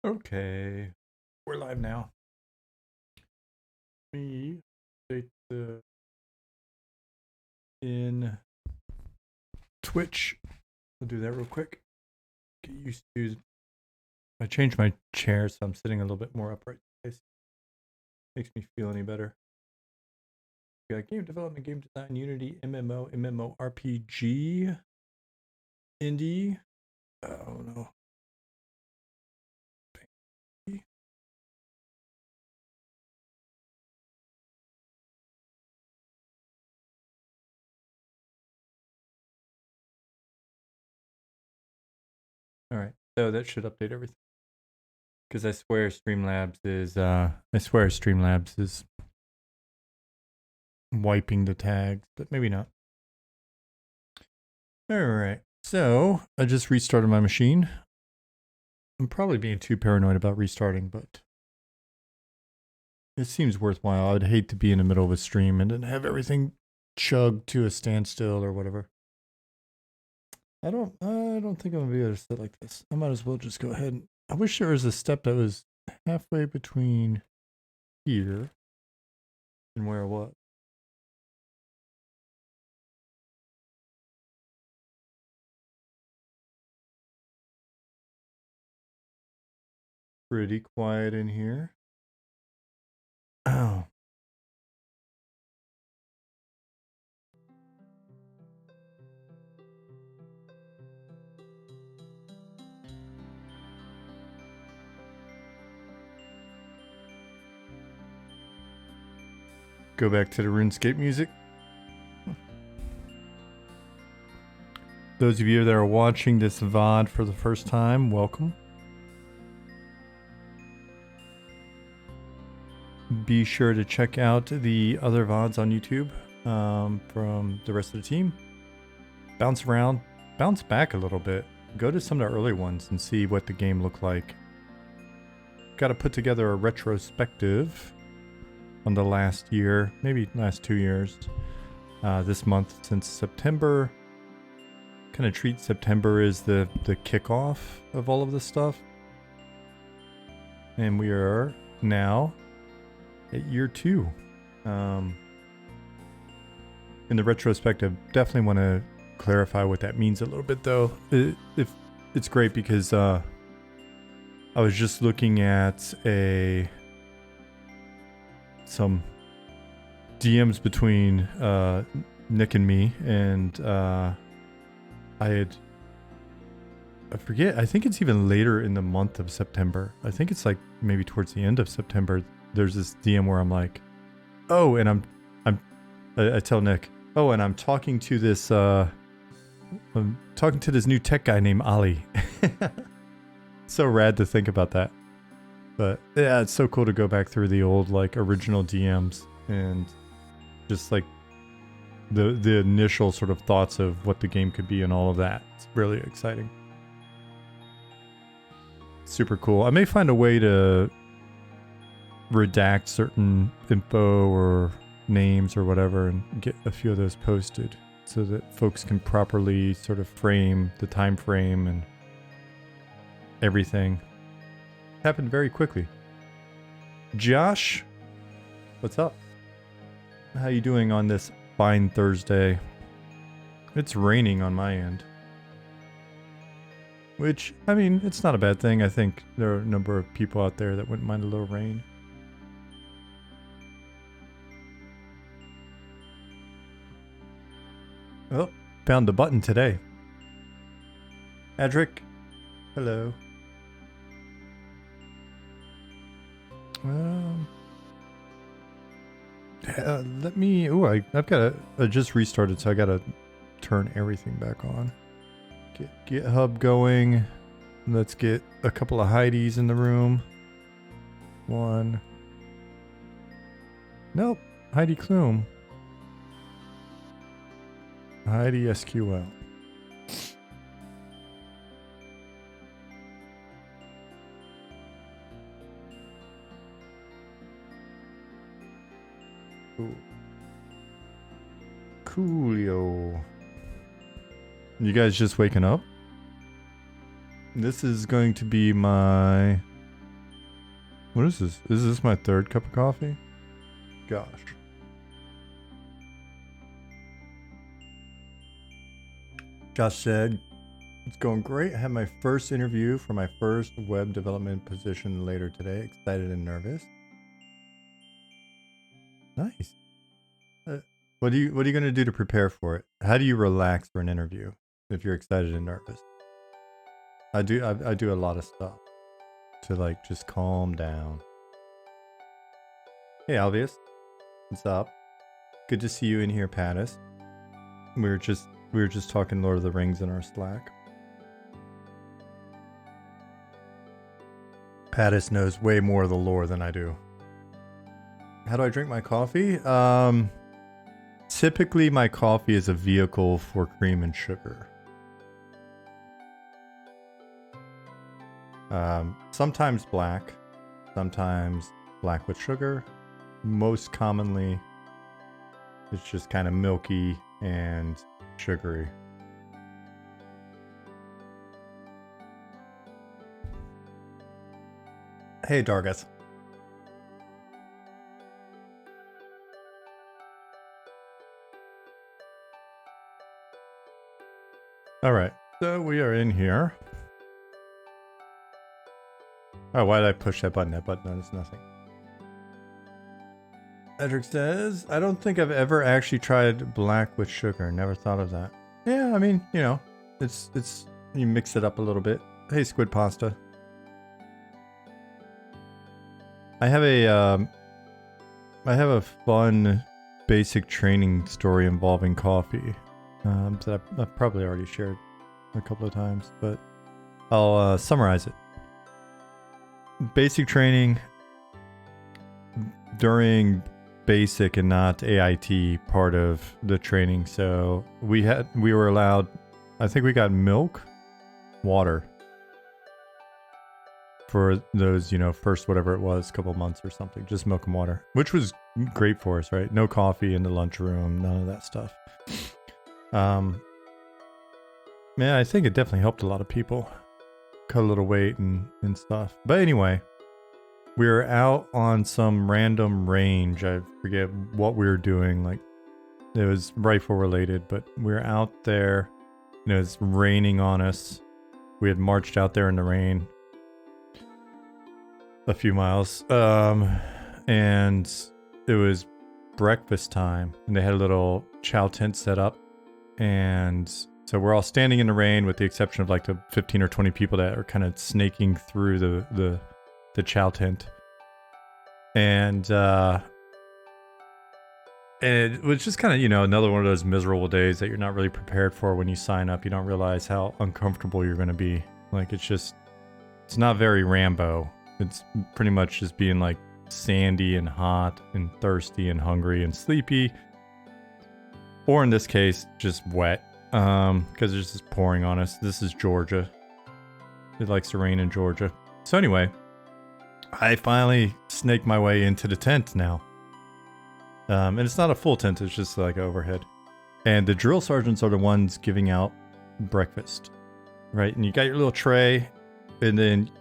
Okay, we're live now. Me update in Twitch. I'll do that real quick. Get used to. I changed my chair, so I'm sitting a little bit more upright. Makes me feel any better. We got game development, game design, Unity, MMO, MMORPG, indie. Oh no. All right, so that should update everything. Because I swear Streamlabs is wiping the tags, but maybe not. All right, so I just restarted my machine. I'm probably being too paranoid about restarting, but it seems worthwhile. I'd hate to be in the middle of a stream and then have everything chug to a standstill or whatever. I don't think I'm gonna be able to sit like this. I might as well just go ahead. I wish there was a step that was halfway between here and where I was. Pretty quiet in here. Oh. Go back to the RuneScape music. Those of you that are watching this VOD for the first time, welcome. Be sure to check out the other VODs on YouTube from the rest of the team. Bounce around, bounce back a little bit. Go to some of the early ones and see what the game looked like. Got to put together a retrospective on the last year, maybe last 2 years. This month, since September, kind of treat September as the kickoff of all of this stuff. And we are now at year 2. In the retrospective, definitely want to clarify what that means a little bit, though. If it's great because I was just looking at some DMs between Nick and me, and I forget. I think it's even later in the month of September. I think it's like maybe towards the end of September. There's this DM where I'm like, oh, and I tell Nick, oh, and I'm talking to this new tech guy named Ali. So rad to think about that. But yeah, it's so cool to go back through the old like original DMs and just like the initial sort of thoughts of what the game could be and all of that. It's really exciting. Super cool. I may find a way to redact certain info or names or whatever and get a few of those posted so that folks can properly sort of frame the time frame and everything. Happened very quickly. Josh, what's up? How you doing on this fine Thursday? It's raining on my end. Which, I mean, it's not a bad thing. I think there are a number of people out there that wouldn't mind a little rain. Oh, found the button today. Adric, hello. Let me. Oh, I've got I just restarted, so I gotta turn everything back on. Get GitHub going. Let's get a couple of Heidi's in the room. One. Nope. Heidi Klum. Heidi SQL. Ooh. Coolio. You guys just waking up? This is going to be my What is this? Is this my third cup of coffee? Gosh. Josh said, it's going great. I have my first interview for my first web development position later today. Excited and nervous. Nice. What are you going to do to prepare for it? How do you relax for an interview if you're excited and nervous? I do a lot of stuff to like just calm down. Hey Alvius, what's up? Good to see you in here, Pattis. We were just talking Lord of the Rings in our Slack. Pattis knows way more of the lore than I do. How do I drink my coffee? Typically my coffee is a vehicle for cream and sugar. Sometimes black, sometimes black with sugar. Most commonly, it's just kind of milky and sugary. Hey, Dargus. All right, so we are in here. Oh, why did I push that button? That button does nothing. Edric says, I don't think I've ever actually tried black with sugar. Never thought of that. Yeah, I mean, you know, it's you mix it up a little bit. Hey, Squid Pasta. I have a fun basic training story involving coffee that I've probably already shared a couple of times, but I'll summarize it. Basic training during basic and not AIT part of the training. So we were allowed, I think we got milk, water for those, you know, first whatever it was, couple months or something, just milk and water, which was great for us, right? No coffee in the lunchroom, none of that stuff. Yeah, I think it definitely helped a lot of people cut a little weight and stuff. But anyway, we were out on some random range. I forget what we were doing. Like, it was rifle related, but we were out there. You know, it's raining on us. We had marched out there in the rain a few miles. And it was breakfast time, and they had a little chow tent set up. And so we're all standing in the rain with the exception of like the 15 or 20 people that are kind of snaking through the chow tent. And it was just kind of, you know, another one of those miserable days that you're not really prepared for when you sign up. You don't realize how uncomfortable you're going to be. Like, it's not very Rambo. It's pretty much just being like sandy and hot and thirsty and hungry and sleepy. Or in this case, just wet. Because it's just pouring on us. This is Georgia. It likes to rain in Georgia. So anyway, I finally snaked my way into the tent now. And it's not a full tent, it's just like overhead. And the drill sergeants are the ones giving out breakfast, right? And you got your little tray, and then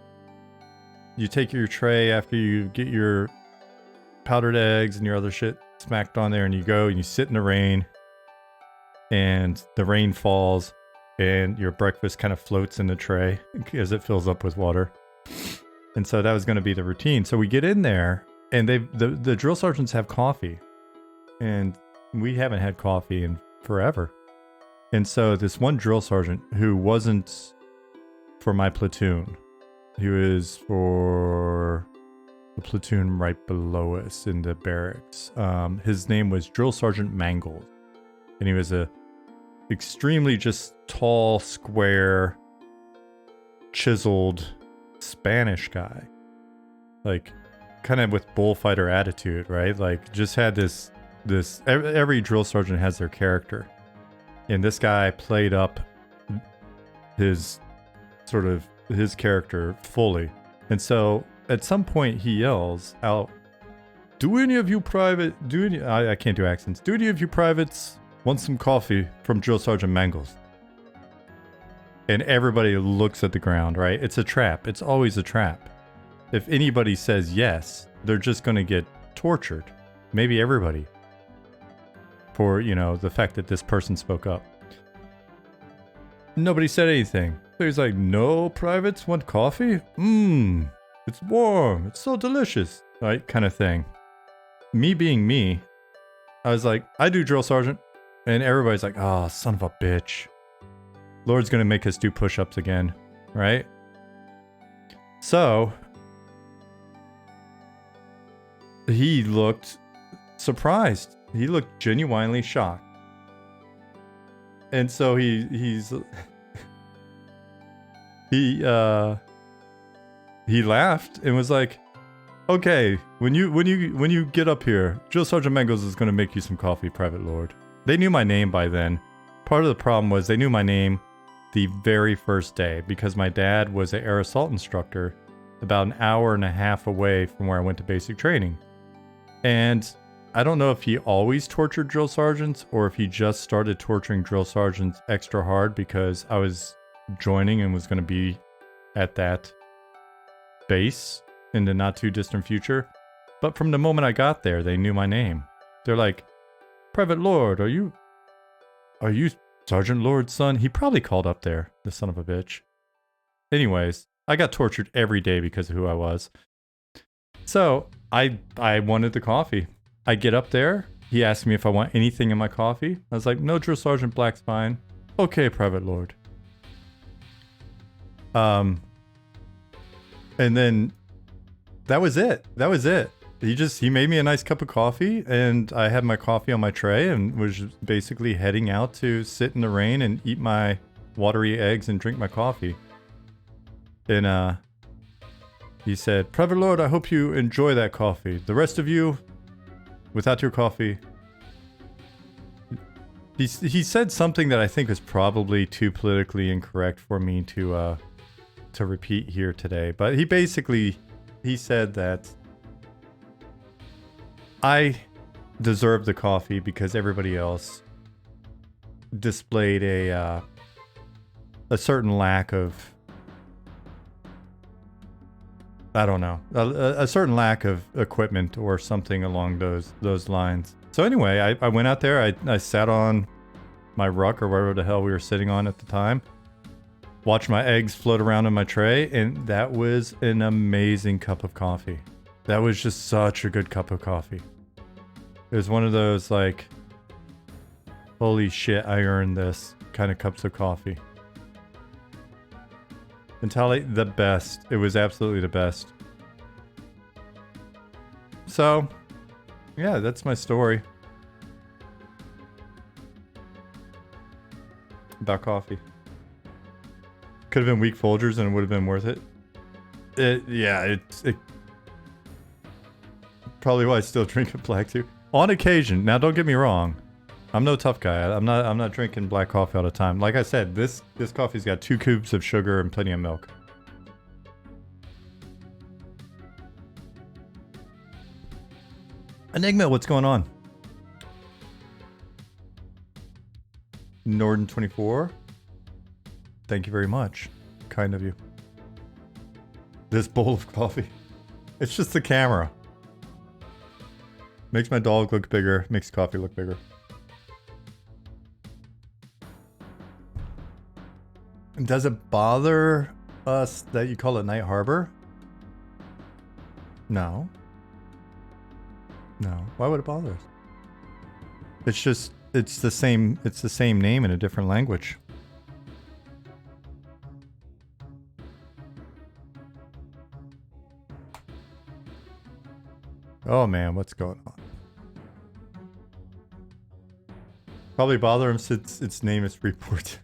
you take your tray after you get your powdered eggs and your other shit smacked on there, and you go and you sit in the rain. And the rain falls, and your breakfast kind of floats in the tray as it fills up with water. And so that was going to be the routine. So we get in there, and the drill sergeants have coffee, and we haven't had coffee in forever. And so this one drill sergeant who wasn't for my platoon, he was for the platoon right below us in the barracks. His name was Drill Sergeant Mangles. And he was a extremely just tall, square, chiseled Spanish guy. Like, kind of with bullfighter attitude, right? Like, just had this every drill sergeant has their character. And this guy played up his character fully. And so at some point he yells out, I can't do accents. Do any of you privates want some coffee from Drill Sergeant Mangles? And everybody looks at the ground, right? It's a trap. It's always a trap. if anybody says yes, they're just going to get tortured. Maybe everybody. For, you know, the fact that this person spoke up. Nobody said anything. So he's like, no privates want coffee? Mmm, it's warm. It's so delicious. Right, kind of thing. Me being me, I was like, I do drill sergeant. And everybody's like, oh, son of a bitch. Lord's gonna make us do push-ups again, right? So, he looked surprised. He looked genuinely shocked. And so he laughed and was like, okay, when you get up here, Drill Sergeant Mangles is gonna make you some coffee, Private Lord. They knew my name by then. Part of the problem was they knew my name the very first day because my dad was an air assault instructor about an hour and a half away from where I went to basic training. And I don't know if he always tortured drill sergeants or if he just started torturing drill sergeants extra hard because I was joining and was going to be at that base in the not too distant future. But from the moment I got there, they knew my name. They're like, Private Lord, are you Sergeant Lord's son? He probably called up there, the son of a bitch. Anyways, I got tortured every day because of who I was. So I wanted the coffee. I get up there. He asked me if I want anything in my coffee. I was like, no, Drill Sergeant Black's fine. Okay, Private Lord. And then that was it. That was it. He made me a nice cup of coffee, and I had my coffee on my tray and was basically heading out to sit in the rain and eat my watery eggs and drink my coffee. And he said, Private Lord, I hope you enjoy that coffee. The rest of you, without your coffee. He said something that I think is probably too politically incorrect for me to repeat here today. But he said that I deserved the coffee because everybody else displayed a certain lack of, I don't know, a certain lack of equipment or something along those lines. So anyway, I went out there, I sat on my ruck or wherever the hell we were sitting on at the time, watched my eggs float around in my tray, and that was an amazing cup of coffee. That was just such a good cup of coffee. It was one of those like, holy shit, I earned this kind of cups of coffee. Entirely the best. It was absolutely the best. So, yeah, that's my story. About coffee. Could have been weak Folgers and it would have been worth it. It probably why I still drink a black too. On occasion. Now don't get me wrong. I'm no tough guy. I'm not drinking black coffee all the time. Like I said, this coffee's got 2 cubes of sugar and plenty of milk. Enigma, what's going on? Norden 24. Thank you very much. Kind of you. This bowl of coffee. It's just the camera. Makes my dog look bigger, makes coffee look bigger. Does it bother us that you call it Night Harbor? No. No. Why would it bother us? It's just, it's the same name in a different language. Oh man, what's going on? Probably bother him since its name is Freeport.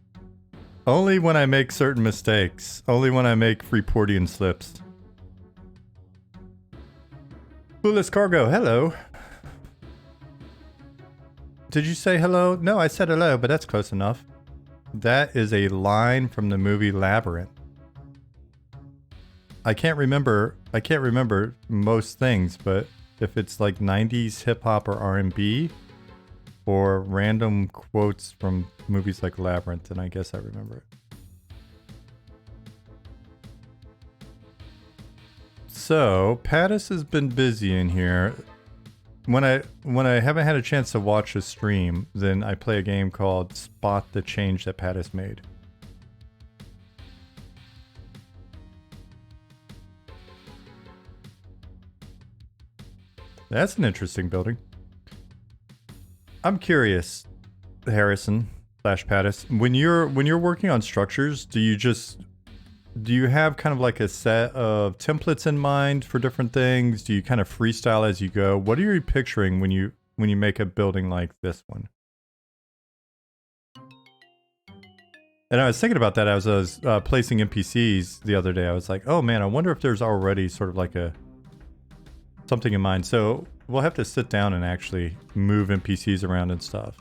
Only when I make certain mistakes. Only when I make Freeportian slips. Clueless Cargo, hello. Did you say hello? No, I said hello, but that's close enough. That is a line from the movie Labyrinth. I can't remember most things, but if it's like 90s hip hop or R&B or random quotes from movies like Labyrinth, then I guess I remember it. So Pattis has been busy in here. When I haven't had a chance to watch a stream, then I play a game called Spot the Change that Pattis made. That's an interesting building. I'm curious, Harrison / Pattis, when you're working on structures, do you have kind of like a set of templates in mind for different things? Do you kind of freestyle as you go? What are you picturing when you make a building like this one? And I was thinking about that as I was placing NPCs the other day. I was like, oh man, I wonder if there's already sort of like something in mind. So we'll have to sit down and actually move NPCs around and stuff.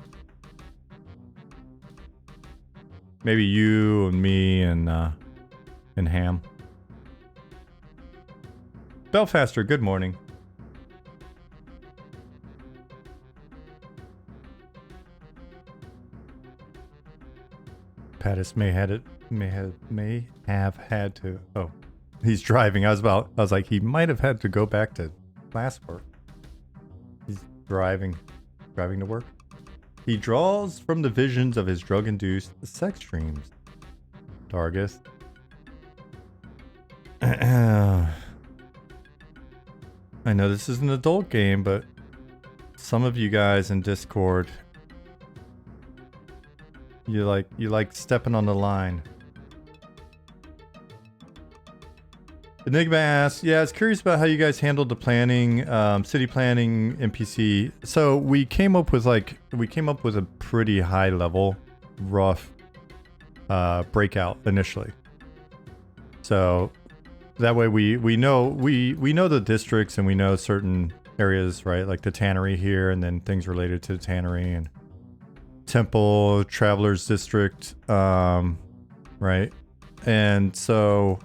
Maybe you and me and Ham. Belfaster, good morning. Pattis may have had to. Oh, he's driving. I was like, he might have had to go back to class work. He's driving to work. He draws from the visions of his drug-induced sex dreams. Dargith. I know this is an adult game, but some of you guys in Discord, you like stepping on the line. Enigma asks, yeah, I was curious about how you guys handled the planning, city planning, NPC. So we came up with a pretty high level, rough breakout initially. So that way we know the districts and we know certain areas, right? Like the tannery here, and then things related to the tannery and temple, travelers district, right? And so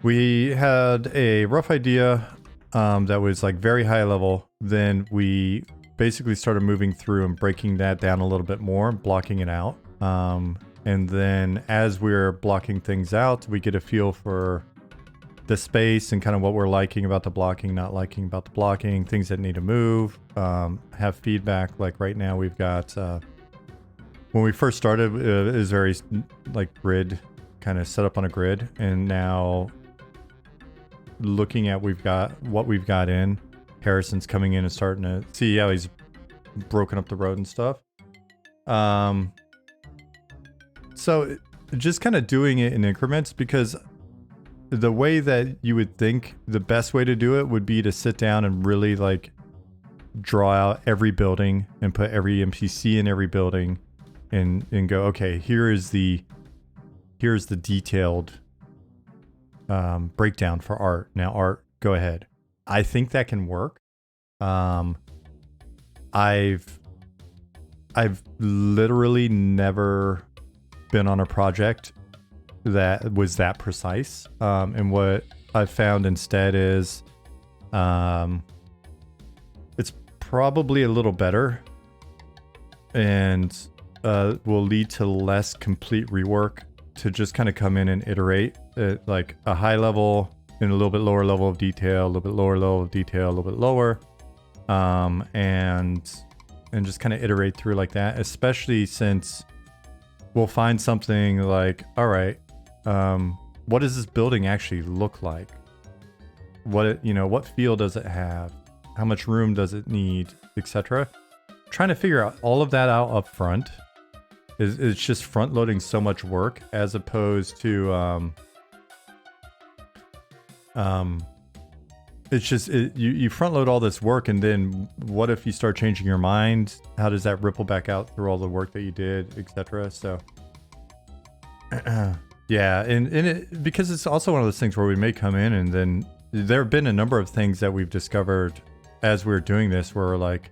we had a rough idea that was like very high level. Then we basically started moving through and breaking that down a little bit more, blocking it out. And then as we're blocking things out, we get a feel for the space and kind of what we're liking about the blocking, not liking about the blocking, things that need to move, have feedback. Like right now we've got, when we first started, it was very like grid, kind of set up on a grid. And now looking at what we've got in, Harrison's coming in and starting to see how he's broken up the road and stuff. So just kind of doing it in increments, because the way that you would think the best way to do it would be to sit down and really like draw out every building and put every NPC in every building and go, okay, here's the detailed breakdown for art. Now art, go ahead. I think that can work. I've literally never been on a project that was that precise. And what I've found instead is it's probably a little better and will lead to less complete rework, to just kind of come in and iterate at like a high level and a little bit lower level of detail, a little bit lower level of detail, a little bit lower, and just kind of iterate through like that, especially since we'll find something like, all right, what does this building actually look like? What feel does it have? How much room does it need, etc. Trying to figure out all of that out up front it's just front loading so much work, as opposed to it's just you front load all this work, and then what if you start changing your mind? How does that ripple back out through all the work that you did, etc.? So yeah, and because it's also one of those things where we may come in, and then there have been a number of things that we've discovered as we're doing this where we're like,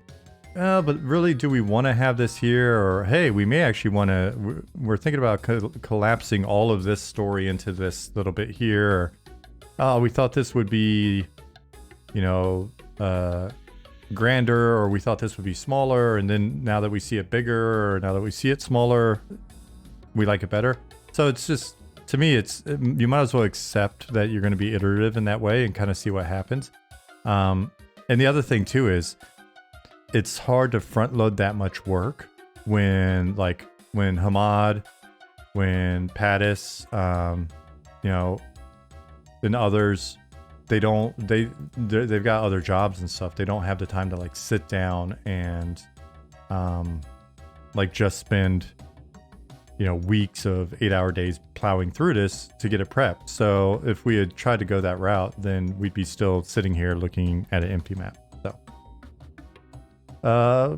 oh, but really, do we want to have this here? Or hey, we may actually want to, we're thinking about collapsing all of this story into this little bit here. Or, oh, we thought this would be, grander, or we thought this would be smaller, and then now that we see it bigger, or now that we see it smaller, we like it better. So it's just to me, it's you might as well accept that you're going to be iterative in that way and kind of see what happens. And the other thing too is it's hard to front load that much work when Hamad, when Pattis, you know, and others, they've got other jobs and stuff. They don't have the time to like sit down and like just spend, you know, weeks of 8-hour days plowing through this to get it prepped. So if we had tried to go that route, then we'd be still sitting here looking at an empty map. So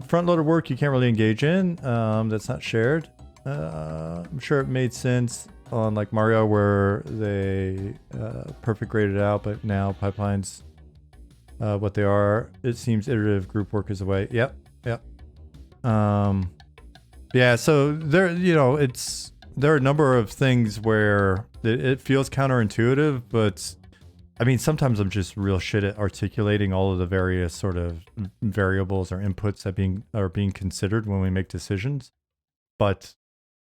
front loaded work you can't really engage in. That's not shared. I'm sure it made sense on like Mario where they perfect graded out, but now pipelines what they are. It seems iterative group work is the way. Yep. Yeah, so there, you know, there are a number of things where it feels counterintuitive, but I mean, sometimes I'm just real shit at articulating all of the various sort of variables or inputs that are being considered when we make decisions. But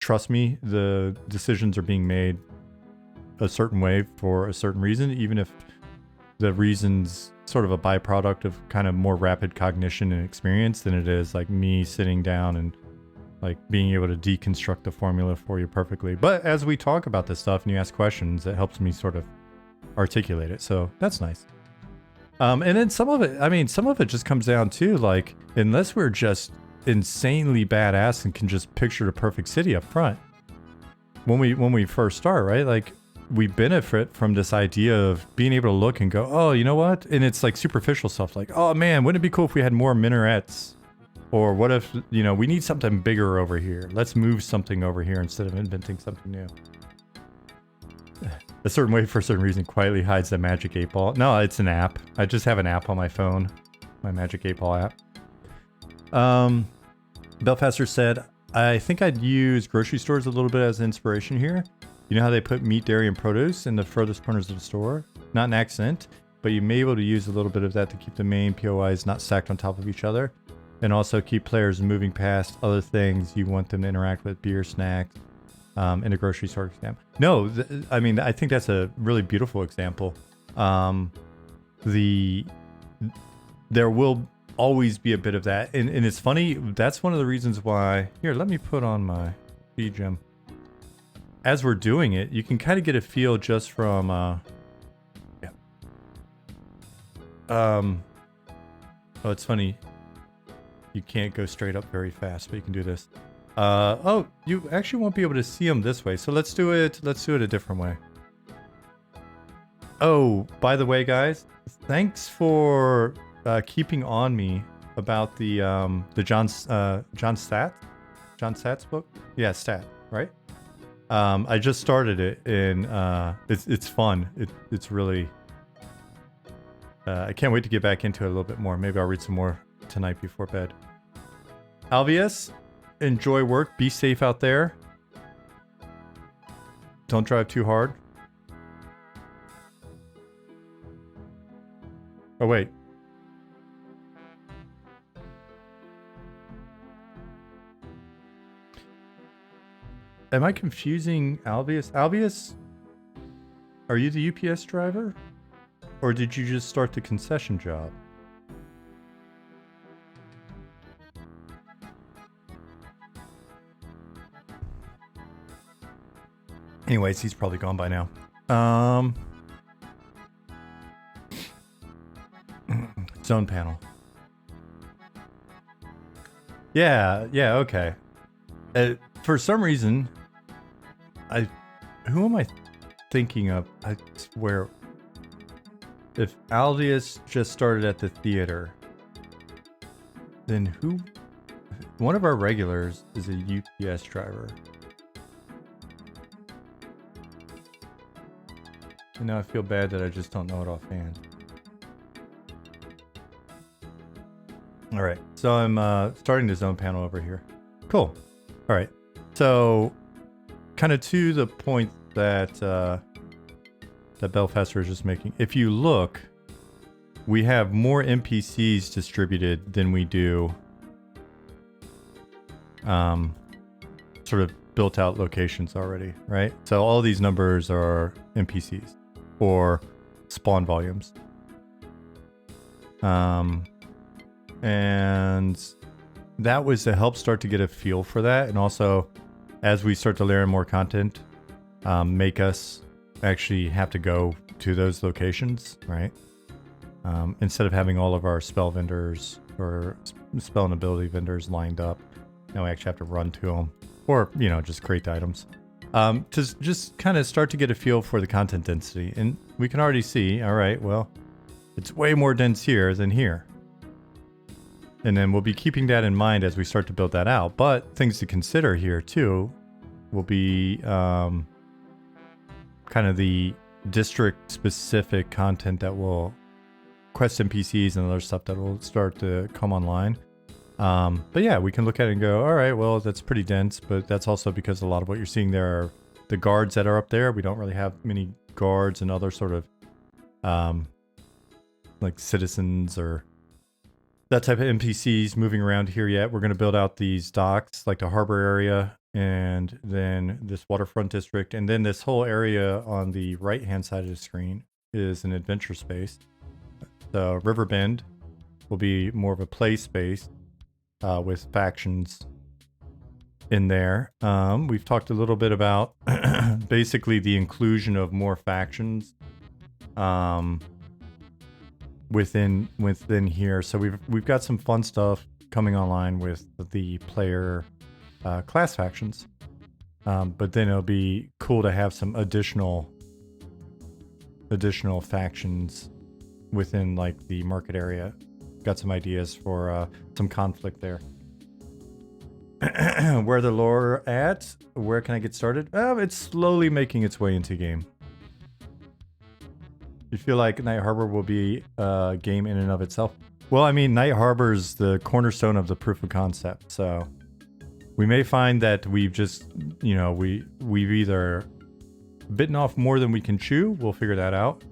trust me, the decisions are being made a certain way for a certain reason, even if the reason's sort of a byproduct of kind of more rapid cognition and experience than it is like me sitting down and like being able to deconstruct the formula for you perfectly. But as we talk about this stuff and you ask questions, it helps me sort of articulate it. So that's nice. And then some of it just comes down to like, unless we're just insanely badass and can just picture the perfect city up front when we first start, right? Like we benefit from this idea of being able to look and go, oh, you know what? And it's like superficial stuff like, oh man, wouldn't it be cool if we had more minarets? Or what if, you know, we need something bigger over here. Let's move something over here instead of inventing something new. A certain way for a certain reason quietly hides the Magic 8 Ball. No, it's an app. I just have an app on my phone. My Magic 8 Ball app. Belfaster said, I think I'd use grocery stores a little bit as inspiration here. You know how they put meat, dairy, and produce in the furthest corners of the store? Not an accident, but you may be able to use a little bit of that to keep the main POIs not stacked on top of each other. And also keep players moving past other things you want them to interact with, beer, snacks, in a grocery store example. No, I mean, I think that's a really beautiful example. There will always be a bit of that. And it's funny, that's one of the reasons why... Here, let me put on my BGM. As we're doing it, you can kind of get a feel just from... Oh, it's funny. You can't go straight up very fast, but you can do this. Oh, you actually won't be able to see them this way. So let's do it a different way. Oh, by the way, guys, thanks for keeping on me about the John Stat's book. Yeah, Stat, right? I just started it and it's fun. It's really I can't wait to get back into it a little bit more. Maybe I'll read some more tonight before bed. Alvius, enjoy work. Be safe out there. Don't drive too hard. Oh, wait. Am I confusing Alvius? Alvius, are you the UPS driver? Or did you just start the concession job? Anyways, he's probably gone by now. Zone panel. Yeah, okay. For some reason, who am I thinking of? I swear, if Alvius just started at the theater, then who? One of our regulars is a UPS driver. And now I feel bad that I just don't know it offhand. All right, so I'm starting the zone panel over here. Cool. All right, so kind of to the point that that Belfaster is just making. If you look, we have more NPCs distributed than we do sort of built out locations already, right? So all these numbers are NPCs or spawn volumes. And that was to help start to get a feel for that. And also, as we start to layer in more content, make us actually have to go to those locations, right? Instead of having all of our spell vendors or spell and ability vendors lined up, now we actually have to run to them, or, you know, just create the items. To just kind of start to get a feel for the content density. And we can already see, all right, well, it's way more dense here than here. And then we'll be keeping that in mind as we start to build that out. But things to consider here too will be kind of the district specific content that will quest NPCs and other stuff that will start to come online. But yeah, we can look at it and go, all right, well, that's pretty dense, but that's also because a lot of what you're seeing there are the guards that are up there. We don't really have many guards and other sort of like citizens or that type of NPCs moving around here yet. We're going to build out these docks, like the harbor area, and then this waterfront district. And then this whole area on the right-hand side of the screen is an adventure space. The Riverbend will be more of a play space with factions in there. We've talked a little bit about basically the inclusion of more factions within here. So we've got some fun stuff coming online with the player class factions, but then it'll be cool to have some additional factions within like the market area. Got some ideas for some conflict there. Where the lore at? Where can I get started? It's slowly making its way into game. You feel like Night Harbor will be a game in and of itself? Well, I mean, Night Harbor is the cornerstone of the proof of concept. So we may find that we've just, you know, we've either bitten off more than we can chew. We'll figure that out.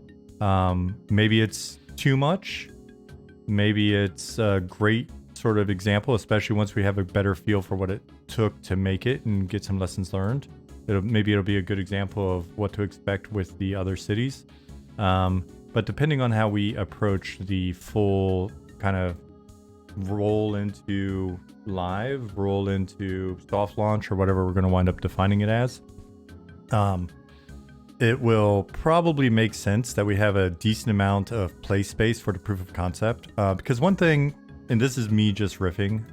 Maybe it's too much. Maybe it's a great sort of example, especially once we have a better feel for what it took to make it and get some lessons learned. Maybe it'll be a good example of what to expect with the other cities. But depending on how we approach the full kind of roll into live, roll into soft launch, or whatever we're going to wind up defining it as, it will probably make sense that we have a decent amount of play space for the proof of concept. Because one thing, and this is me just riffing,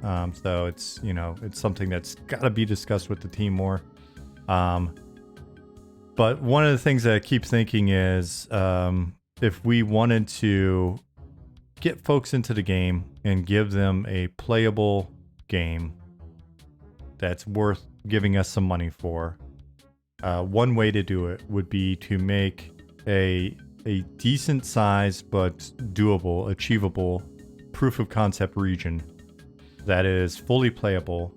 so it's, you know, it's something that's got to be discussed with the team more. But one of the things that I keep thinking is, if we wanted to get folks into the game and give them a playable game that's worth giving us some money for, one way to do it would be to make a decent size but doable, achievable proof of concept region that is fully playable,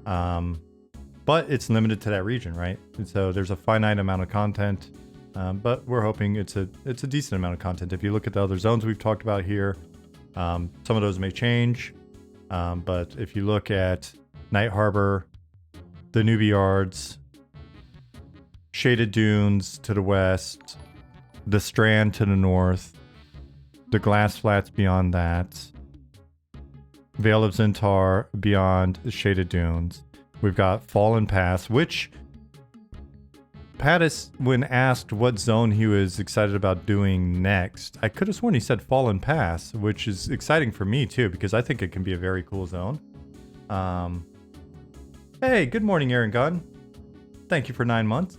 but it's limited to that region, right? And so there's a finite amount of content, but we're hoping it's a decent amount of content. If you look at the other zones we've talked about here, some of those may change, but if you look at Night Harbor, the Newbie Yards, Shaded Dunes to the west, the Strand to the north, the Glass Flats beyond that, Vale of Zentar beyond the Shaded Dunes. We've got Fallen Pass, which Pattis, when asked what zone he was excited about doing next, I could have sworn he said Fallen Pass, which is exciting for me too, because I think it can be a very cool zone. Hey, good morning, Aaron Gunn. Thank you for 9 months.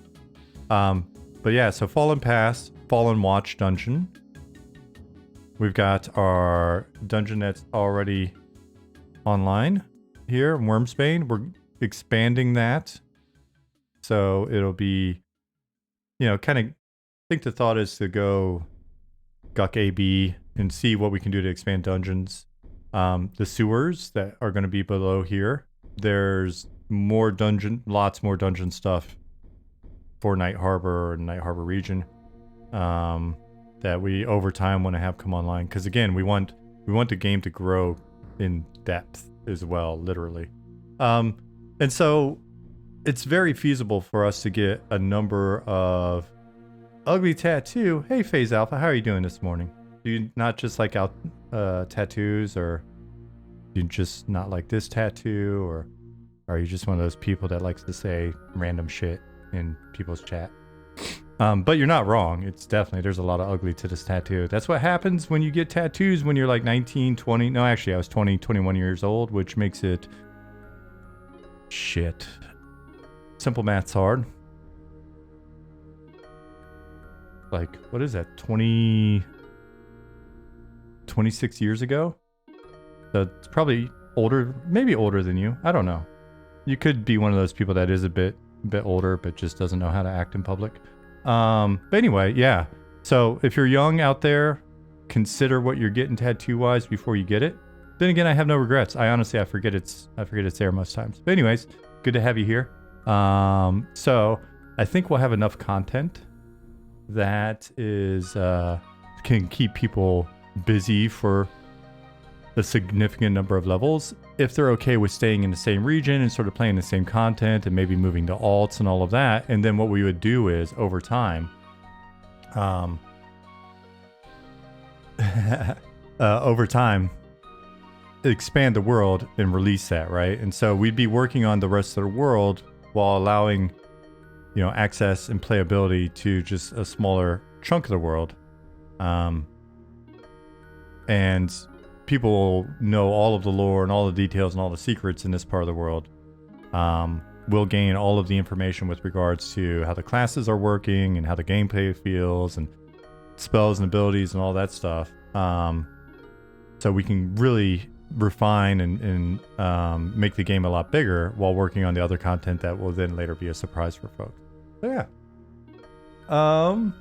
But yeah, so Fallen Pass, Fallen Watch dungeon. We've got our dungeon that's already online here, Wormsbane. We're expanding that. So it'll be, you know, kind of, I think the thought is to go Guck AB and see what we can do to expand dungeons. The sewers that are going to be below here, there's more dungeon, lots more dungeon stuff for Night Harbor and Night Harbor region, that we over time want to have come online. Because again, we want the game to grow in depth as well, literally. And so it's very feasible for us to get a number of ugly tattoo. Hey, Phase Alpha, how are you doing this morning? Do you not just like out tattoos, or do you just not like this tattoo, or are you just one of those people that likes to say random shit in people's chat? But you're not wrong. It's definitely, there's a lot of ugly to this tattoo. That's what happens when you get tattoos when you're like 19, 20. No, actually, I was 20, 21 years old, which makes it shit. Simple math's hard. Like, what is that? 26 years ago? So it's probably older, maybe older than you. I don't know. You could be one of those people that is a bit older, but just doesn't know how to act in public. But anyway, yeah. So if you're young out there, consider what you're getting tattoo-wise before you get it. Then again, I have no regrets. I forget it's there most times. But anyways, good to have you here. So I think we'll have enough content that is can keep people busy for a significant number of levels if they're okay with staying in the same region and sort of playing the same content and maybe moving to alts and all of that. And then what we would do is over time, expand the world and release that, right? And so we'd be working on the rest of the world while allowing, you know, access and playability to just a smaller chunk of the world. And people will know all of the lore and all the details and all the secrets in this part of the world. We'll gain all of the information with regards to how the classes are working and how the gameplay feels and spells and abilities and all that stuff. So we can really refine and make the game a lot bigger while working on the other content that will then later be a surprise for folks. So yeah.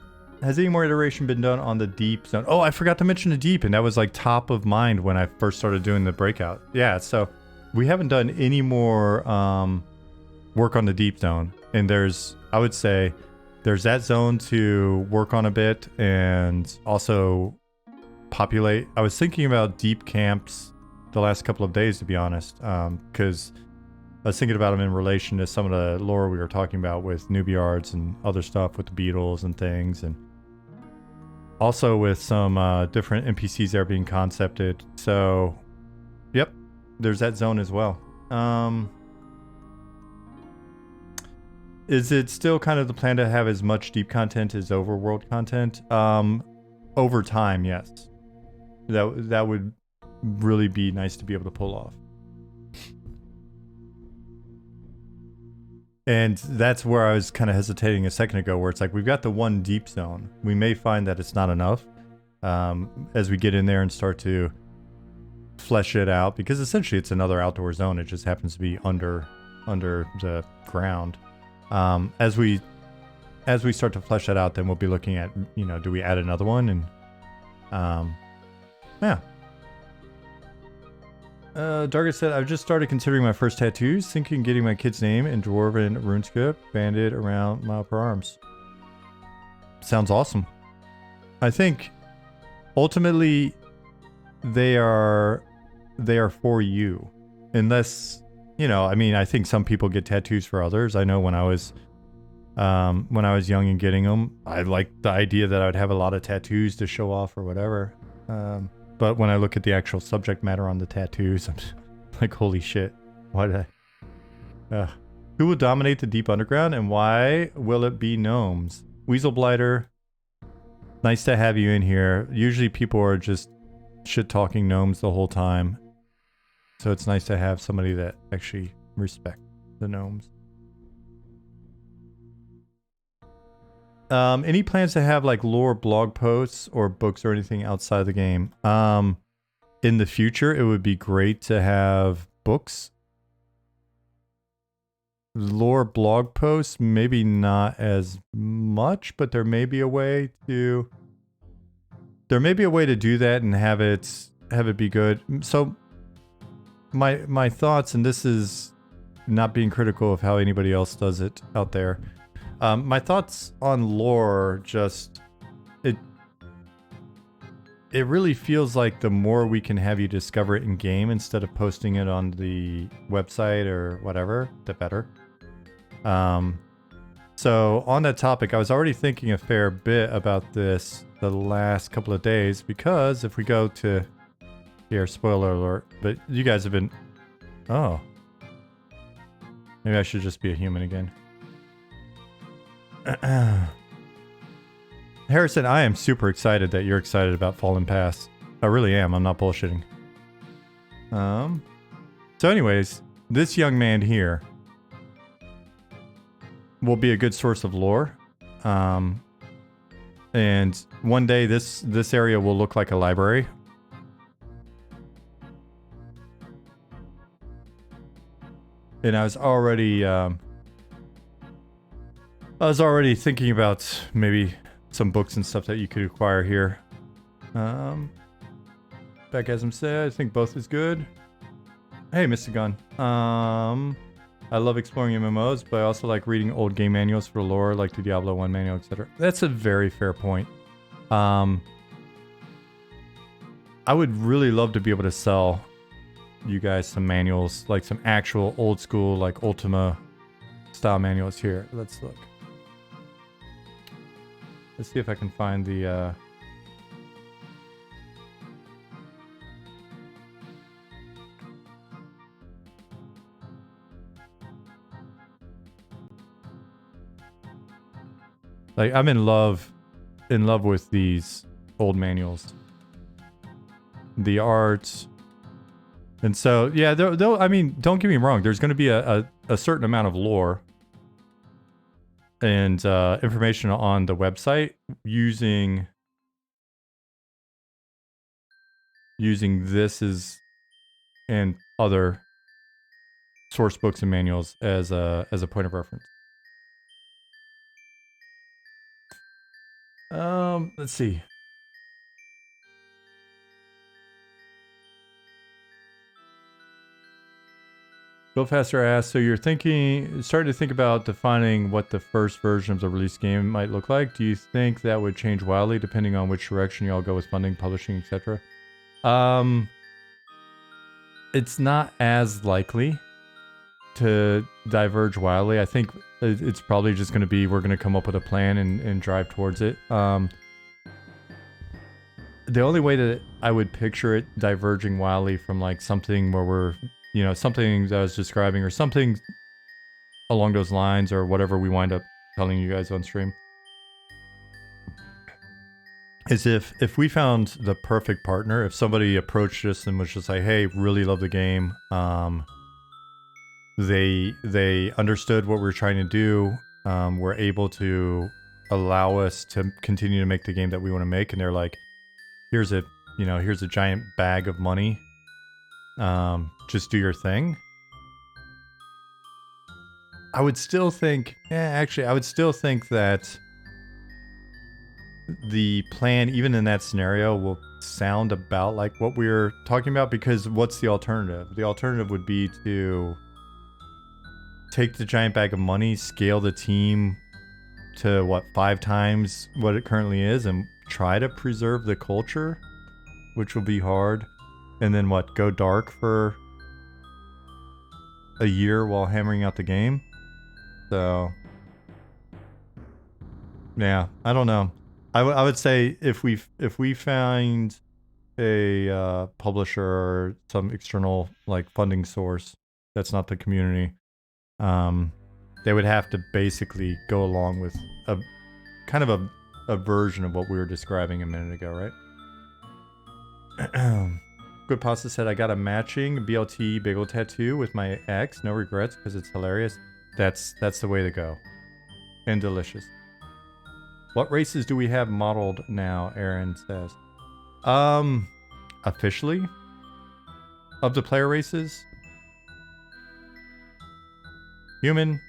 Has any more iteration been done on the deep zone? Oh, I forgot to mention the deep, and that was like top of mind when I first started doing the breakout. Yeah, so we haven't done any more work on the deep zone. And I would say there's that zone to work on a bit and also populate. I was thinking about deep camps the last couple of days, to be honest, because I was thinking about them in relation to some of the lore we were talking about with Nubiards and other stuff with the beetles and things, and also with some different NPCs that are being concepted. So, yep, there's that zone as well. Is it still kind of the plan to have as much deep content as overworld content? Over time, yes. That would really be nice to be able to pull off. And that's where I was kind of hesitating a second ago, where it's like, we've got the one deep zone. We may find that it's not enough as we get in there and start to flesh it out, because essentially it's another outdoor zone. It just happens to be under the ground. As we start to flesh that out, then we'll be looking at, you know, do we add another one? And yeah. Darga said, I've just started considering my first tattoos, thinking getting my kid's name in Dwarven RuneScript banded around my upper arms. Sounds awesome. I think ultimately they are for you. Unless, you know, I mean, I think some people get tattoos for others. I know when I was young and getting them, I liked the idea that I'd have a lot of tattoos to show off or whatever. But when I look at the actual subject matter on the tattoos, I'm like, holy shit. Why did I? Who will dominate the deep underground, and why will it be gnomes? Weasel Blighter, nice to have you in here. Usually people are just shit-talking gnomes the whole time. So it's nice to have somebody that actually respects the gnomes. Any plans to have like lore blog posts or books or anything outside of the game? In the future, it would be great to have books. Lore blog posts, maybe not as much, but there may be a way to do that and have it be good. So my thoughts, and this is not being critical of how anybody else does it out there. My thoughts on lore, just it really feels like the more we can have you discover it in game instead of posting it on the website or whatever, the better. So on that topic, I was already thinking a fair bit about this the last couple of days, because if we go to here, spoiler alert, but you guys have been, oh, maybe I should just be a human again. Harrison, I am super excited that you're excited about Fallen Pass. I really am. I'm not bullshitting. So anyways, this young man here will be a good source of lore. And one day this area will look like a library. And I was already thinking about maybe some books and stuff that you could acquire here. Backasm said, I think both is good. Hey, Mr. Gunn. I love exploring MMOs, but I also like reading old game manuals for lore, like the Diablo 1 manual, etc. That's a very fair point. I would really love to be able to sell you guys some manuals, like some actual old school, like Ultima style manuals here. Let's look. Let's see if I can find the, like, I'm in love with these old manuals. The art. And so, yeah, I mean, don't get me wrong. There's going to be a certain amount of lore and information on the website using this and other source books and manuals as a point of reference. Let's see. Bill Faster asks, so you're starting to think about defining what the first version of the release game might look like. Do you think that would change wildly depending on which direction y'all go with funding, publishing, etc.? It's not as likely to diverge wildly. I think it's probably just going to be, we're going to come up with a plan and drive towards it. The only way that I would picture it diverging wildly from like something where we're, you know, something that I was describing or something along those lines or whatever we wind up telling you guys on stream, is if we found the perfect partner, if somebody approached us and was just like, hey, really love the game, they understood what we were trying to do, were able to allow us to continue to make the game that we want to make, and they're like, here's a giant bag of money, just do your thing. I would still think, I would still think that the plan, even in that scenario, will sound about like what we were talking about, because what's the alternative? The alternative would be to take the giant bag of money, scale the team to what, 5 times what it currently is, and try to preserve the culture, which will be hard. And then what, go dark for a year while hammering out the game? So yeah, I don't know. I would say if we find a publisher or some external like funding source that's not the community, they would have to basically go along with a kind of a version of what we were describing a minute ago, right? Good Pasta said, I got a matching BLT bagel tattoo with my ex. No regrets because it's hilarious. That's the way to go. And delicious. What races do we have modeled now? Aaron says. Officially, of the player races, human,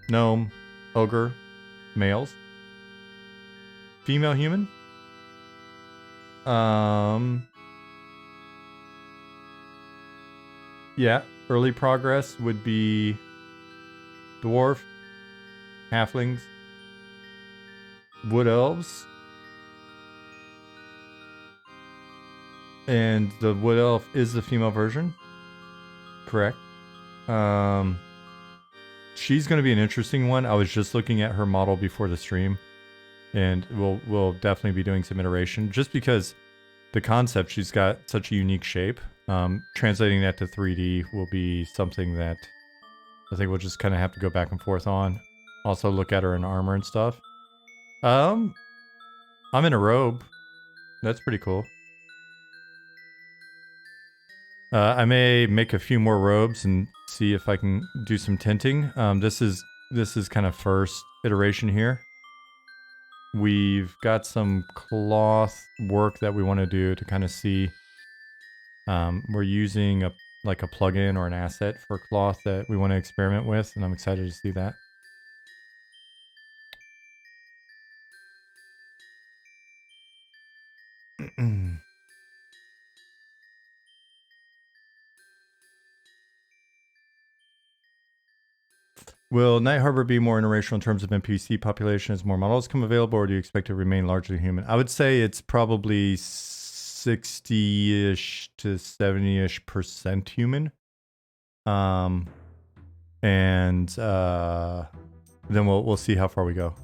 gnome, ogre, males, female human. Yeah, early progress would be dwarf, halflings, wood elves, and the wood elf is the female version, correct? she's going to be an interesting one. I was just looking at her model before the stream, and we'll definitely be doing some iteration just because the concept, she's got such a unique shape. Translating that to 3D will be something that I think we'll just kind of have to go back and forth on. Also look at her in armor and stuff. I'm in a robe. That's pretty cool. I may make a few more robes and see if I can do some tinting. This is kind of first iteration here. We've got some cloth work that we want to do to kind of see. We're using a plugin or an asset for cloth that we want to experiment with, and I'm excited to see that. Will Night Harbor be more interracial in terms of NPC population as more models come available, or do you expect it to remain largely human? I would say it's probably 60-ish to 70-ish% human. And then we'll see how far we go.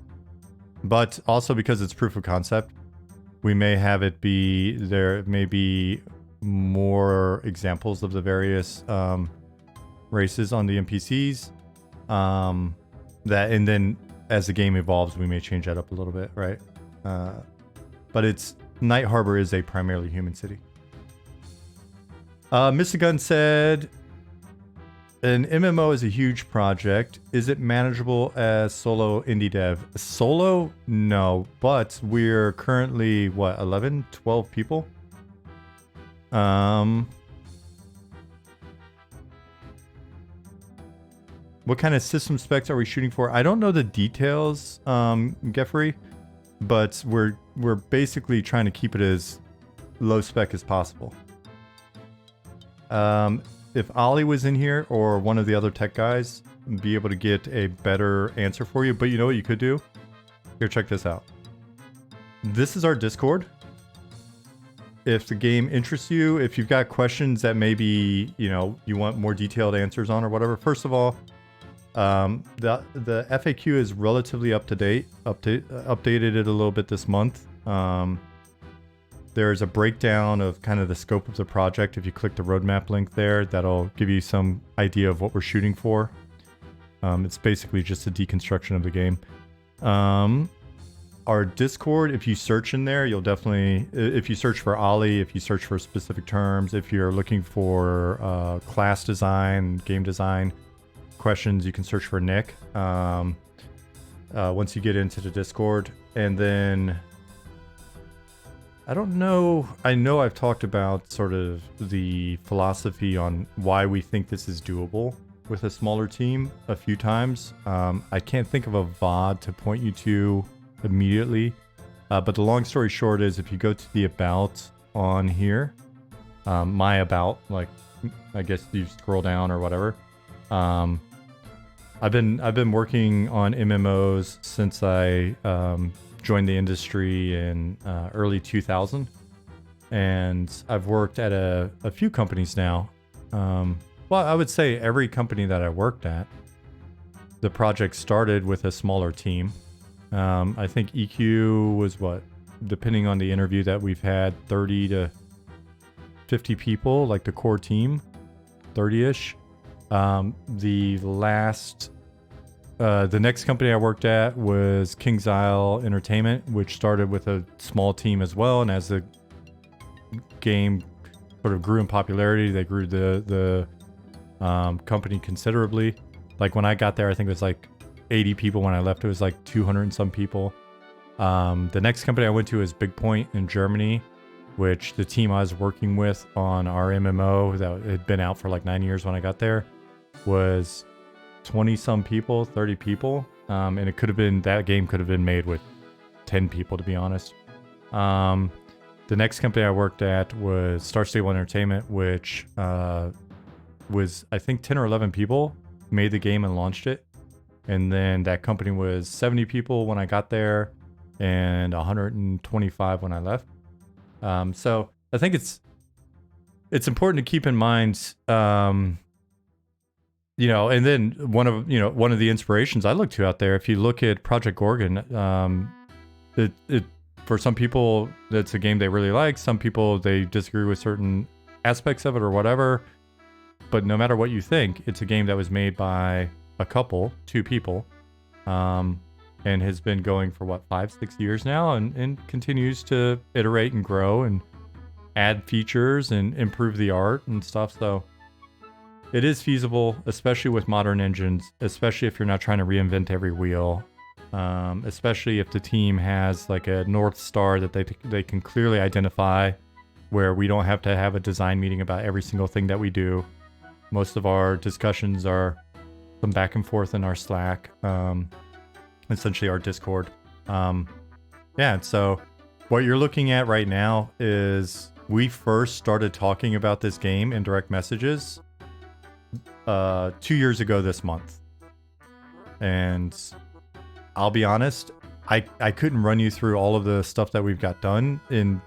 But also because it's proof of concept, we may have it be, there may be more examples of the various races on the NPCs. And then as the game evolves, we may change that up a little bit, right? But Night Harbor is a primarily human city. Mr. Gunn said, an MMO is a huge project. Is it manageable as solo indie dev? Solo? No, but we're currently, 11, 12 people? What kind of system specs are we shooting for? I don't know the details, Geoffrey, but we're basically trying to keep it as low spec as possible. If Ollie was in here or one of the other tech guys, be able to get a better answer for you. But you know what you could do? Here, check this out. This is our Discord. If the game interests you, if you've got questions that maybe, you want more detailed answers on or whatever, first of all, the FAQ is relatively up to date. Updated it a little bit this month. There's a breakdown of kind of the scope of the project. If you click the roadmap link there, that'll give you some idea of what we're shooting for. It's basically just a deconstruction of the game. Our Discord, if you search in there, you'll definitely, if you search for Ollie, if you search for specific terms, if you're looking for class design, game design questions, you can search for Nick once you get into the Discord. And then I don't know, I know I've talked about sort of the philosophy on why we think this is doable with a smaller team a few times. I can't think of a VOD to point you to immediately, but the long story short is if you go to the about on here, my about, like I guess you scroll down or whatever. I've been working on MMOs since I joined the industry in early 2000, and I've worked at a few companies now. Well, I would say every company that I worked at, the project started with a smaller team. I think EQ was depending on the interview that we've had, 30 to 50 people, like the core team, 30-ish. The next company I worked at was King's Isle Entertainment, which started with a small team as well. And as the game sort of grew in popularity, they grew the company considerably. Like when I got there, I think it was like 80 people. When I left, it was like 200 and some people. The next company I went to is Big Point in Germany, which the team I was working with on our MMO that had been out for like 9 years when I got there was 20 some people, 30 people. And it could have been, that game could have been made with 10 people, to be honest. The next company I worked at was Star Stable Entertainment, which was, I think, 10 or 11 people, made the game and launched it. And then that company was 70 people when I got there and 125 when I left. So I think it's important to keep in mind you know, and then one of the inspirations I look to out there, if you look at Project Gorgon, it for some people that's a game they really like. Some people they disagree with certain aspects of it or whatever. But no matter what you think, it's a game that was made by a couple, two people, and has been going for what, 5-6 years now, and continues to iterate and grow and add features and improve the art and stuff. So it is feasible, especially with modern engines, especially if you're not trying to reinvent every wheel, especially if the team has like a North Star that they can clearly identify, where we don't have to have a design meeting about every single thing that we do. Most of our discussions are some back and forth in our Slack, essentially our Discord. Yeah, so what you're looking at right now is we first started talking about this game in direct messages 2 years ago this month. And I'll be honest, I couldn't run you through all of the stuff that we've got done in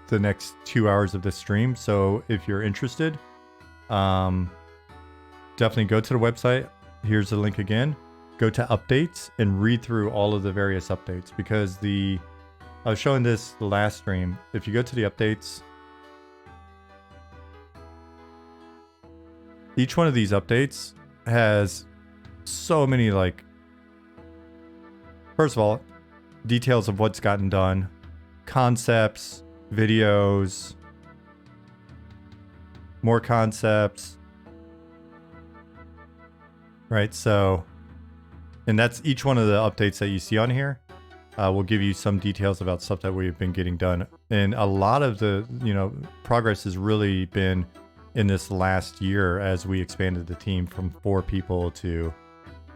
the next 2 hours of this stream. So if you're interested, definitely go to the website. Here's the link again. Go to updates and read through all of the various updates, because I was showing this the last stream. If you go to the updates, each one of these updates has so many, like, first of all, details of what's gotten done, concepts, videos, more concepts, right? So, and that's each one of the updates that you see on here will give you some details about stuff that we've been getting done. And a lot of the, progress has really been in this last year as we expanded the team from 4 people to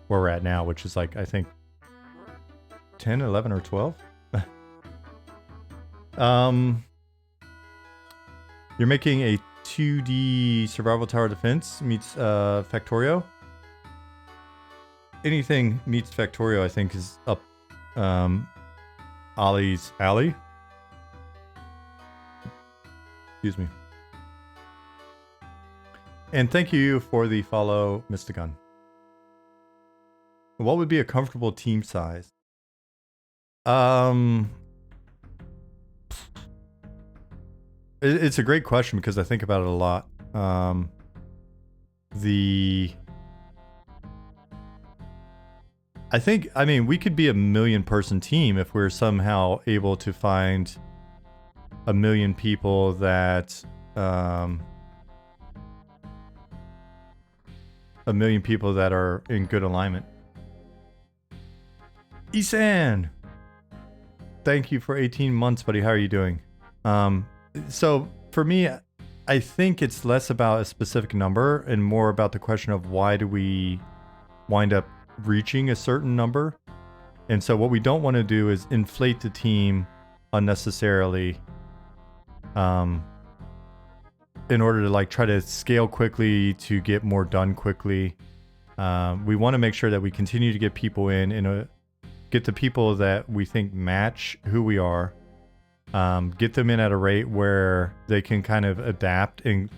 where we're at now, which is like, I think 10, 11, or 12. You're making a 2D survival tower defense meets Factorio. Anything meets Factorio, I think, is up Ollie's alley. Excuse me. And thank you for the follow, Mr. Gun. What would be a comfortable team size? It's a great question because I think about it a lot. I mean, we could be a 1 million person team if we're somehow able to find 1 million people that, 1 million people that are in good alignment. Isan! Thank you for 18 months, buddy. How are you doing? So for me, I think it's less about a specific number and more about the question of why do we wind up reaching a certain number. And so what we don't want to do is inflate the team unnecessarily in order to like try to scale quickly to get more done quickly. We want to make sure that we continue to get people in get the people that we think match who we are, get them in at a rate where they can kind of adapt, and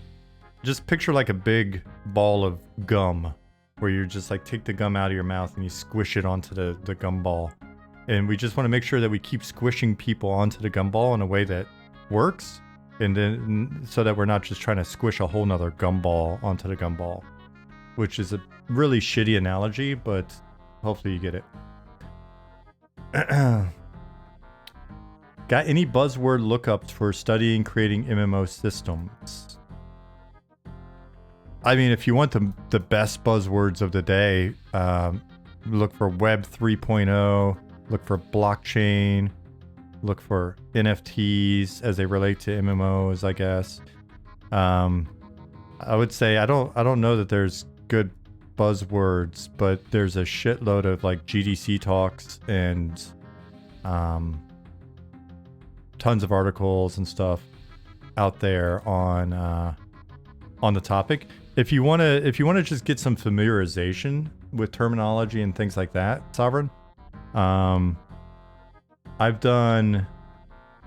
just picture like a big ball of gum where you just like take the gum out of your mouth and you squish it onto the gum ball. And we just want to make sure that we keep squishing people onto the gum ball in a way that works, and then so that we're not just trying to squish a whole nother gum ball onto the gum ball, which is a really shitty analogy, but hopefully you get it. Got any buzzword lookups for studying creating MMO systems? I mean, if you want the best buzzwords of the day, look for Web 3.0, look for blockchain, look for NFTs as they relate to MMOs, I guess. I would say I don't know that there's good buzzwords, but there's a shitload of like GDC talks and tons of articles and stuff out there on the topic. If you want to just get some familiarization with terminology and things like that, Sovereign, I've done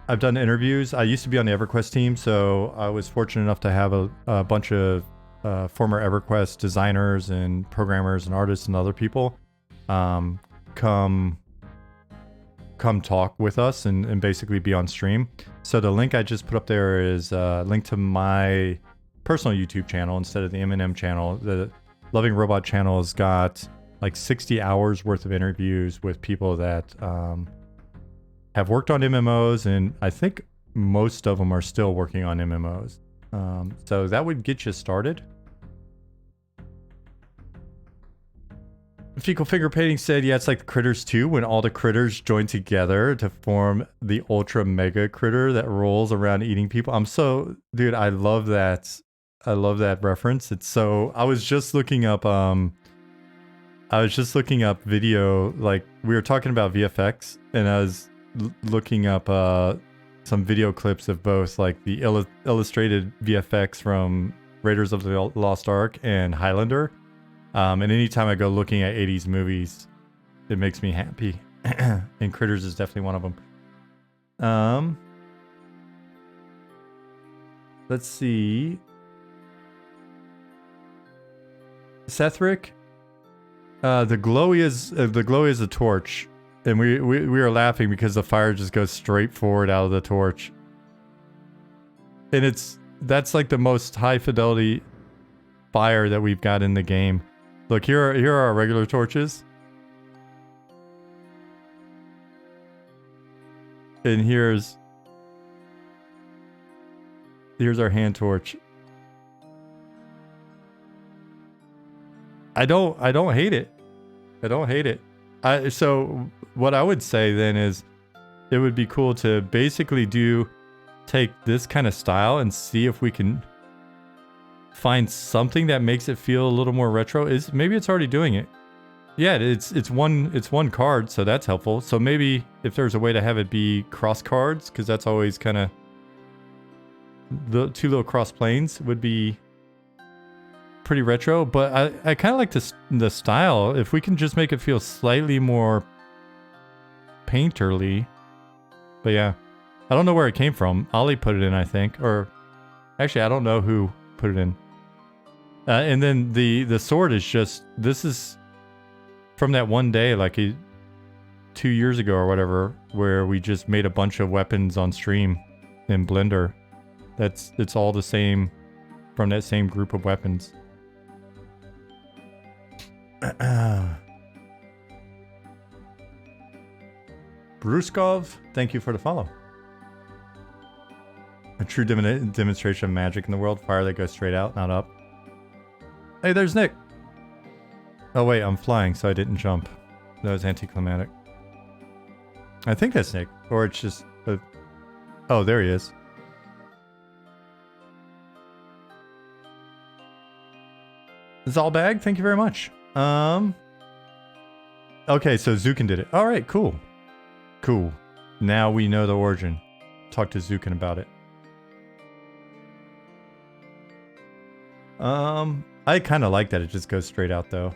interviews. I used to be on the EverQuest team, so I was fortunate enough to have a bunch of former EverQuest designers and programmers and artists and other people come talk with us and basically be on stream. So the link I just put up there is a link to my personal YouTube channel instead of the M&M channel. The Loving Robot channel has got like 60 hours worth of interviews with people that have worked on MMOs, and I think most of them are still working on MMOs. So that would get you started. Fecal Finger Painting said, yeah, it's like the Critters 2 when all the critters join together to form the ultra mega critter that rolls around eating people. Dude, I love that. I love that reference. It's so, I was just looking up video, like we were talking about VFX, and I was looking up some video clips of both like the illustrated VFX from Raiders of the Lost Ark and Highlander. And anytime I go looking at 80s movies, it makes me happy. And Critters is definitely one of them. Let's see. Sethric, the glowy is a torch, and we are laughing because the fire just goes straight forward out of the torch, and that's like the most high fidelity fire that we've got in the game. Look, here are our regular torches, and here's our hand torch. I don't hate it. I don't hate it. So what I would say then is it would be cool to basically take this kind of style and see if we can find something that makes it feel a little more retro. Maybe it's already doing it. Yeah, it's one card, so that's helpful. So maybe if there's a way to have it be cross cards, because that's always kind of the two little cross planes would be pretty retro. But I kind of like the style. If we can just make it feel slightly more painterly. But yeah, I don't know where it came from. Ollie put it in, I think, or actually I don't know who put it in. And then the sword is this is from that one day, like 2 years ago or whatever, where we just made a bunch of weapons on stream in Blender. It's all the same from that same group of weapons. Bruskov, thank you for the follow. A true demonstration of magic in the world. Fire that goes straight out, not up. Hey, there's Nick. Oh wait, I'm flying, so I didn't jump. That was anticlimactic. I think that's Nick, or it's just... oh, there he is. Zalbag, thank you very much. Okay, so Zukin did it. All right, cool. Cool. Now we know the origin. Talk to Zukin about it. I kind of like that it just goes straight out though.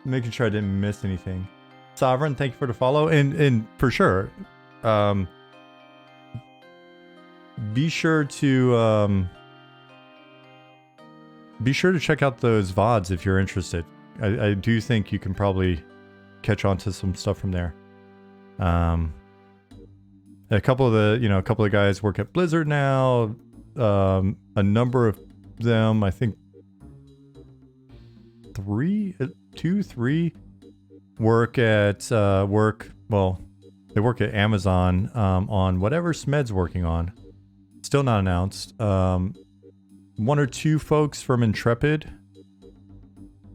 Making sure I didn't miss anything. Sovereign, thank you for the follow, and for sure, be sure to check out those VODs if you're interested. I do think you can probably catch on to some stuff from there. A couple of guys work at Blizzard now. A number of them, I think 3 work at they work at Amazon on whatever Smed's working on. Still not announced. 1 or 2 folks from Intrepid.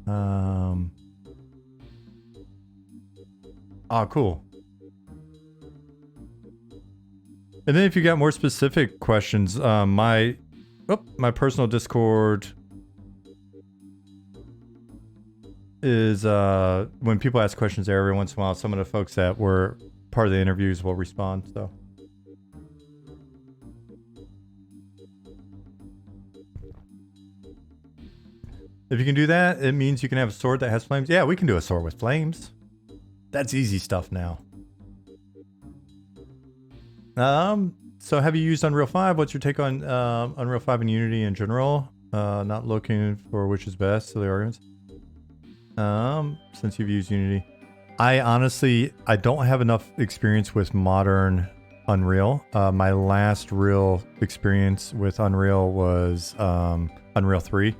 Cool. And then if you got more specific questions, my personal Discord is when people ask questions there every once in a while, some of the folks that were part of the interviews will respond, so. If you can do that, it means you can have a sword that has flames. Yeah, we can do a sword with flames. That's easy stuff now. So have you used Unreal 5? What's your take on Unreal 5 and Unity in general? Not looking for which is best, silly arguments. Since you've used Unity. I honestly, I don't have enough experience with modern Unreal. My last real experience with Unreal was Unreal 3.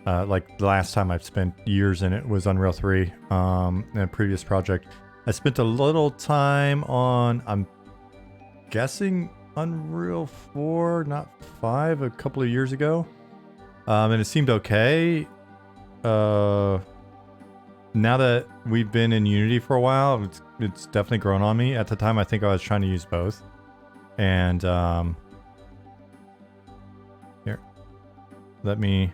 Like the last time I've spent years in it was Unreal 3 in a previous project. I spent a little time on, I'm guessing Unreal 4, not 5, a couple of years ago. And it seemed okay. Now that we've been in Unity for a while, it's definitely grown on me. At the time, I think I was trying to use both. And here, let me.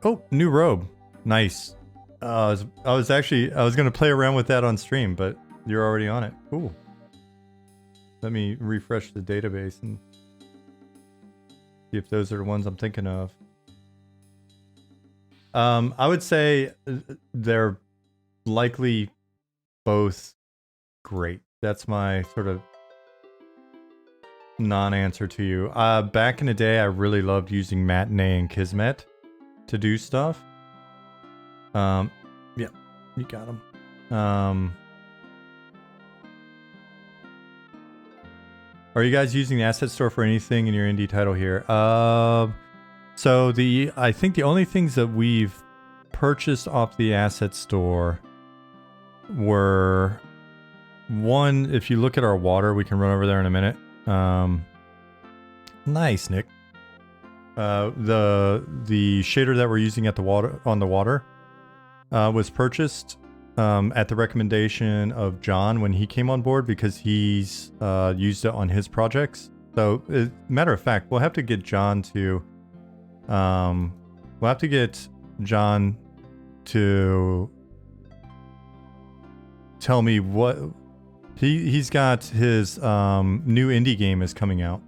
Oh, new robe, nice. I was gonna play around with that on stream, but you're already on it. Cool. Let me refresh the database and see if those are the ones I'm thinking of. I would say they're likely both great. That's my sort of non-answer to you. Back in the day, I really loved using Matinee and Kismet to do stuff. Yeah, you got them. Are you guys using the asset store for anything in your indie title here? So I think the only things that we've purchased off the asset store were, one, if you look at our water, we can run over there in a minute. Nice, Nick. The shader that we're using at the water was purchased at the recommendation of John when he came on board, because he's used it on his projects. So, matter of fact, we'll have to get John to tell me what he's got. His new indie game is coming out.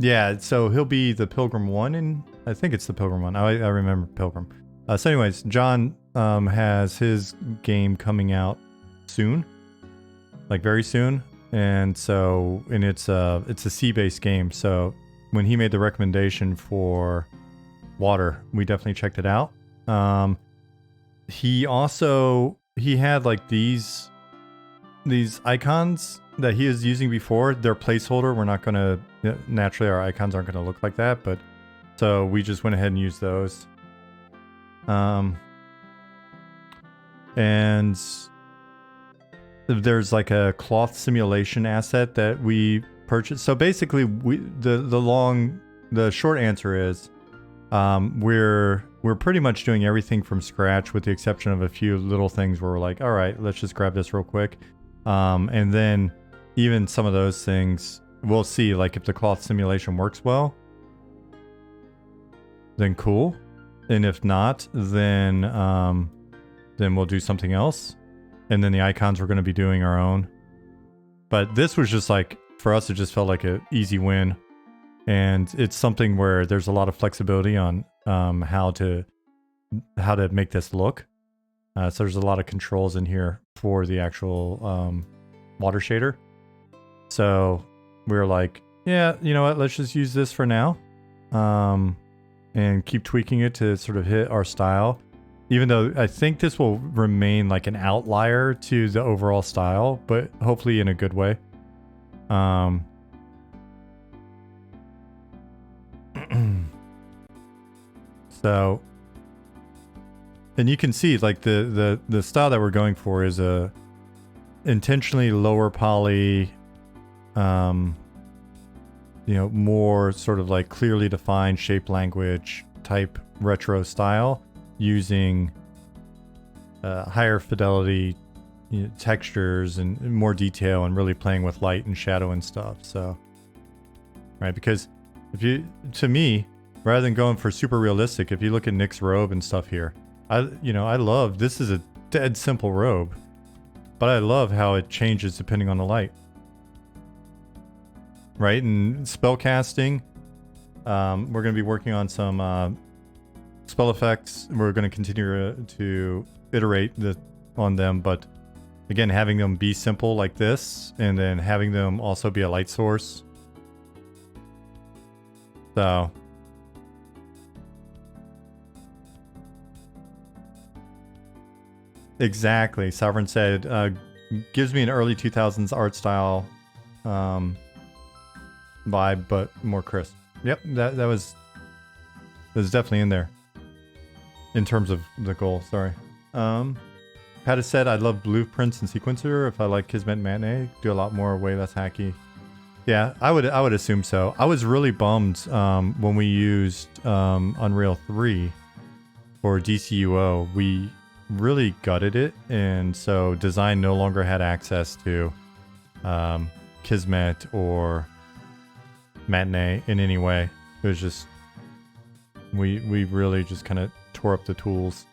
Yeah, so he'll be the Pilgrim 1, and I think it's the Pilgrim 1. I remember Pilgrim. So anyways, John has his game coming out soon, like very soon. And so, and it's a C-based game. So when he made the recommendation for water, we definitely checked it out. He had like these icons that he was using before. They're placeholder. We're not gonna, naturally our icons aren't gonna look like that, but so we just went ahead and used those. And there's like a cloth simulation asset that we purchased. So basically, the short answer is, we're pretty much doing everything from scratch, with the exception of a few little things where we're like, all right, let's just grab this real quick. And then even some of those things, we'll see, like if the cloth simulation works well, then cool. And if not, then we'll do something else. And then the icons we're going to be doing our own. But this was just like, for us, it just felt like an easy win. And it's something where there's a lot of flexibility on how to make this look. So there's a lot of controls in here for the actual water shader. So we were like, yeah, you know what, let's just use this for now. And keep tweaking it to sort of hit our style. Even though I think this will remain like an outlier to the overall style, but hopefully in a good way. So, and you can see like the style that we're going for is a intentionally lower poly, more sort of like clearly defined shape language type retro style, using higher fidelity textures and more detail, and really playing with light and shadow and stuff. So, right, because to me, rather than going for super realistic, if you look at Nick's robe and stuff here, I love, this is a dead simple robe, but I love how it changes depending on the light. Right, and spell casting, we're going to be working on some spell effects. We're going to continue to iterate on them, but Again, having them be simple like this, and then having them also be a light source. So exactly. Sovereign said, gives me an early 2000s art style vibe, but more crisp. Yep, that was definitely in there. In terms of the goal, sorry. Pat has said, I love blueprints and sequencer. If I like Kismet Matinee, do a lot more, way less hacky. Yeah, I would assume so. I was really bummed when we used Unreal 3 for DCUO. We really gutted it, and so design no longer had access to Kismet or Matinee in any way. It was just we really just kind of tore up the tools.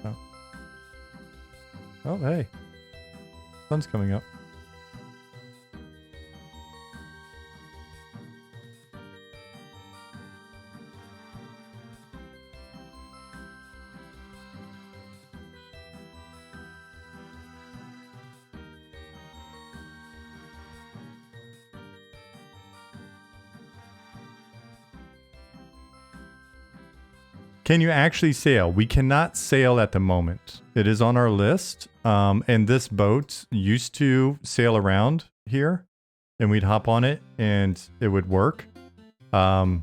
So, oh hey, sun's coming up. Can you actually sail? We cannot sail at the moment. It is on our list. And this boat used to sail around here, and we'd hop on it and it would work. And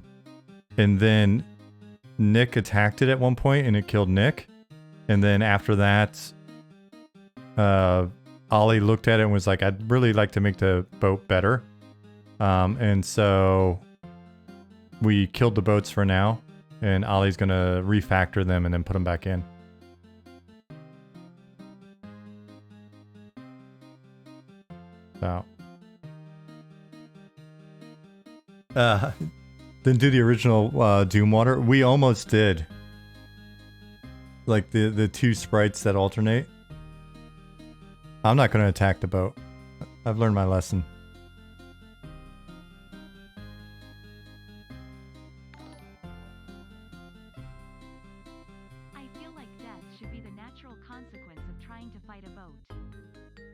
then Nick attacked it at one point and it killed Nick. And then after that, Ollie looked at it and was like, I'd really like to make the boat better. And so we killed the boats for now. And Ollie's going to refactor them and then put them back in. So. Then do the original Doom Water. We almost did. Like the two sprites that alternate. I'm not going to attack the boat. I've learned my lesson.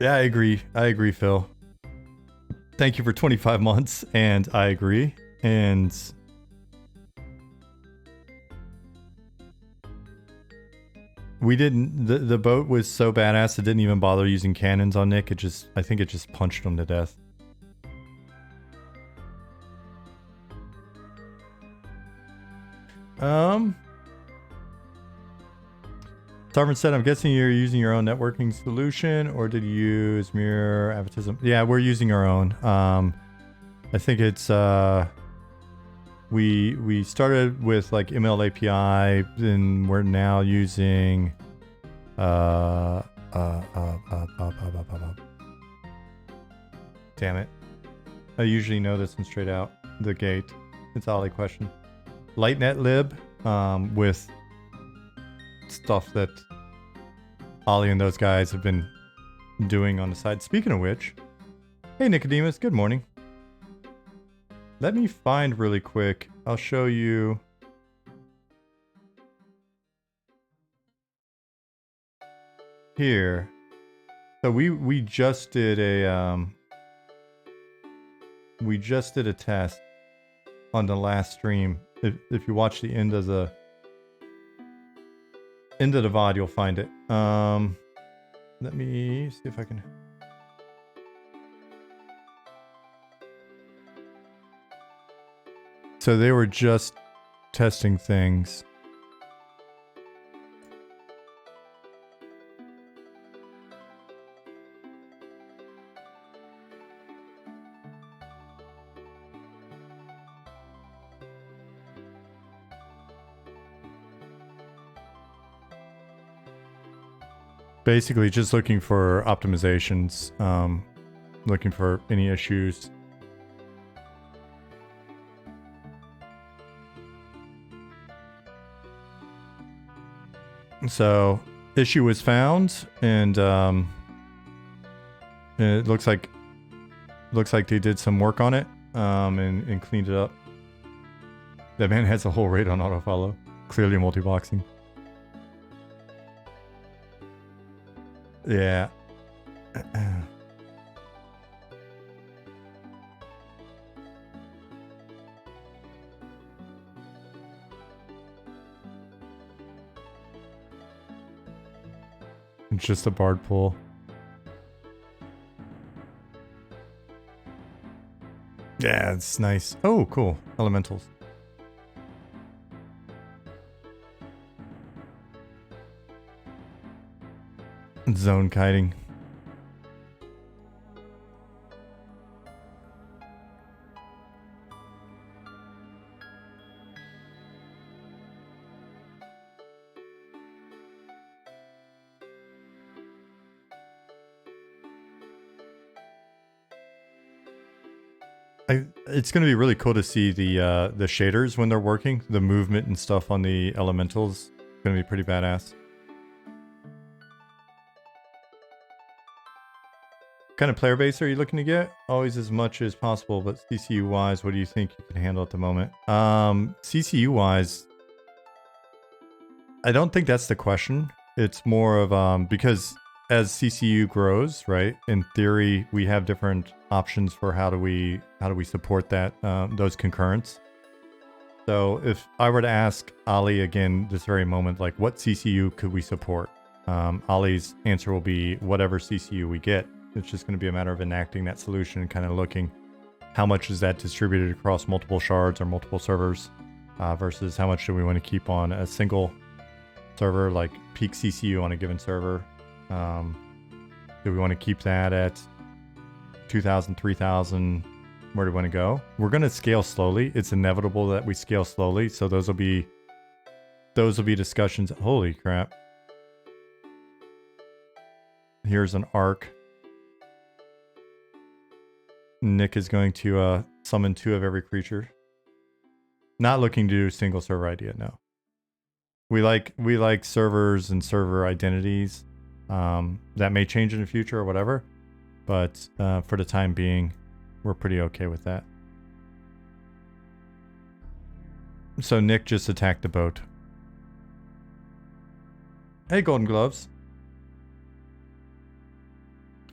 Yeah, I agree. I agree, Phil. Thank you for 25 months, and I agree. And we didn't. The boat was so badass it didn't even bother using cannons on Nick. I think it just punched him to death. Sovereign said, I'm guessing you're using your own networking solution, or did you use Mirror Advertism? Yeah, we're using our own. I think it's we started with like ML API, and we're now using damn it. I usually know this one straight out the gate. It's Ollie question. Lightnet lib with stuff that Ollie and those guys have been doing on the side. Speaking of which, hey Nicodemus, good morning. Let me find really quick. I'll show you. Here. So we just did a test on the last stream. If you watch the end of the VOD, you'll find it. Let me see if I can. So they were just testing things. Basically just looking for optimizations, looking for any issues. So issue was found, and it looks like they did some work on it, and cleaned it up. That man has a whole raid on autofollow. Clearly multi-boxing. Yeah. It's just a bard pool. Yeah, it's nice. Oh, cool. Elementals. Zone kiting. It's going to be really cool to see the shaders when they're working. The movement and stuff on the elementals. Going to be pretty badass. What kind of player base are you looking to get? Always as much as possible, but CCU wise, what do you think you can handle at the moment? CCU wise, I don't think that's the question. It's more of because as CCU grows, right? In theory, we have different options for how do we support that those concurrents. So if I were to ask Ali again this very moment, like what CCU could we support? Ali's answer will be whatever CCU we get. It's just going to be a matter of enacting that solution and kind of looking how much is that distributed across multiple shards or multiple servers versus how much do we want to keep on a single server, like peak CCU on a given server. Do we want to keep that at 2,000, 3,000? Where do we want to go? We're going to scale slowly. It's inevitable that we scale slowly. So those will be discussions. Holy crap. Here's an arc. Nick is going to summon 2 of every creature. Not looking to do single server idea, no. We like servers and server identities. That may change in the future or whatever, but for the time being, we're pretty okay with that. So Nick just attacked the boat. Hey, Golden Gloves.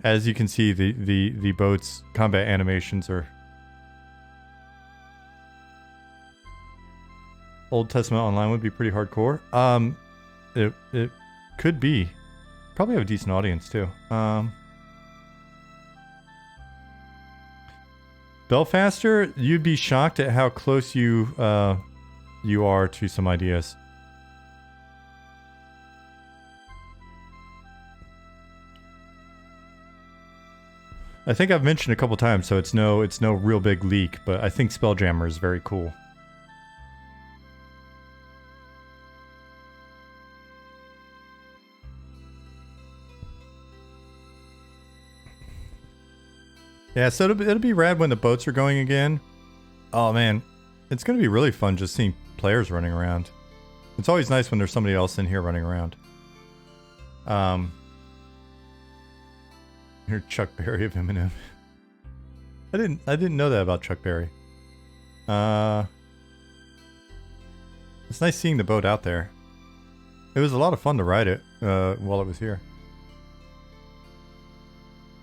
As you can see, the boat's combat animations are Old Testament Online would be pretty hardcore. It could be. Probably have a decent audience too. Belfaster, you'd be shocked at how close you are to some ideas. I think I've mentioned a couple times, so it's no real big leak, but I think Spelljammer is very cool. Yeah, so it'll be rad when the boats are going again. Oh man, it's gonna be really fun just seeing players running around. It's always nice when there's somebody else in here running around. Here's Chuck Berry of Eminem. I didn't know that about Chuck Berry. It's nice seeing the boat out there. It was a lot of fun to ride it while it was here.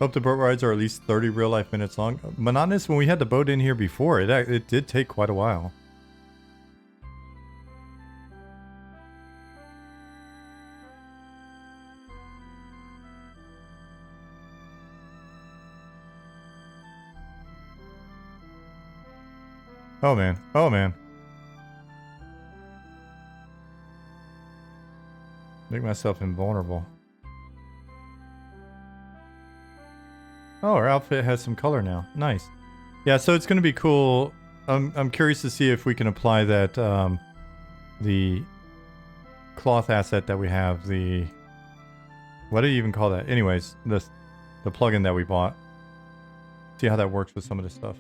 Hope the boat rides are at least 30 real-life minutes long. Monotonous, when we had the boat in here before, it did take quite a while. Oh man, oh man. Make myself invulnerable. Oh, our outfit has some color now. Nice. Yeah, so it's going to be cool. I'm curious to see if we can apply that, the cloth asset that we have, the... What do you even call that? Anyways, the plugin that we bought. See how that works with some of this stuff.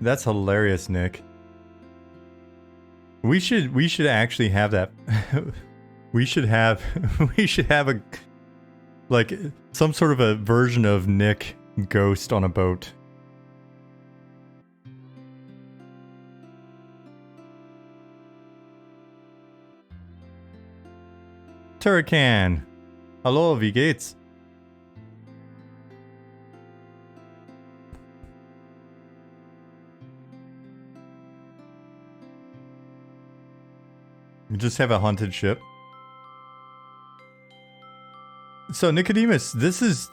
That's hilarious, Nick. We should actually have that... We should have a like some sort of a version of Nick Ghost on a boat. Turrican. Hallo, wie geht's? You just have a haunted ship. So Nicodemus, this is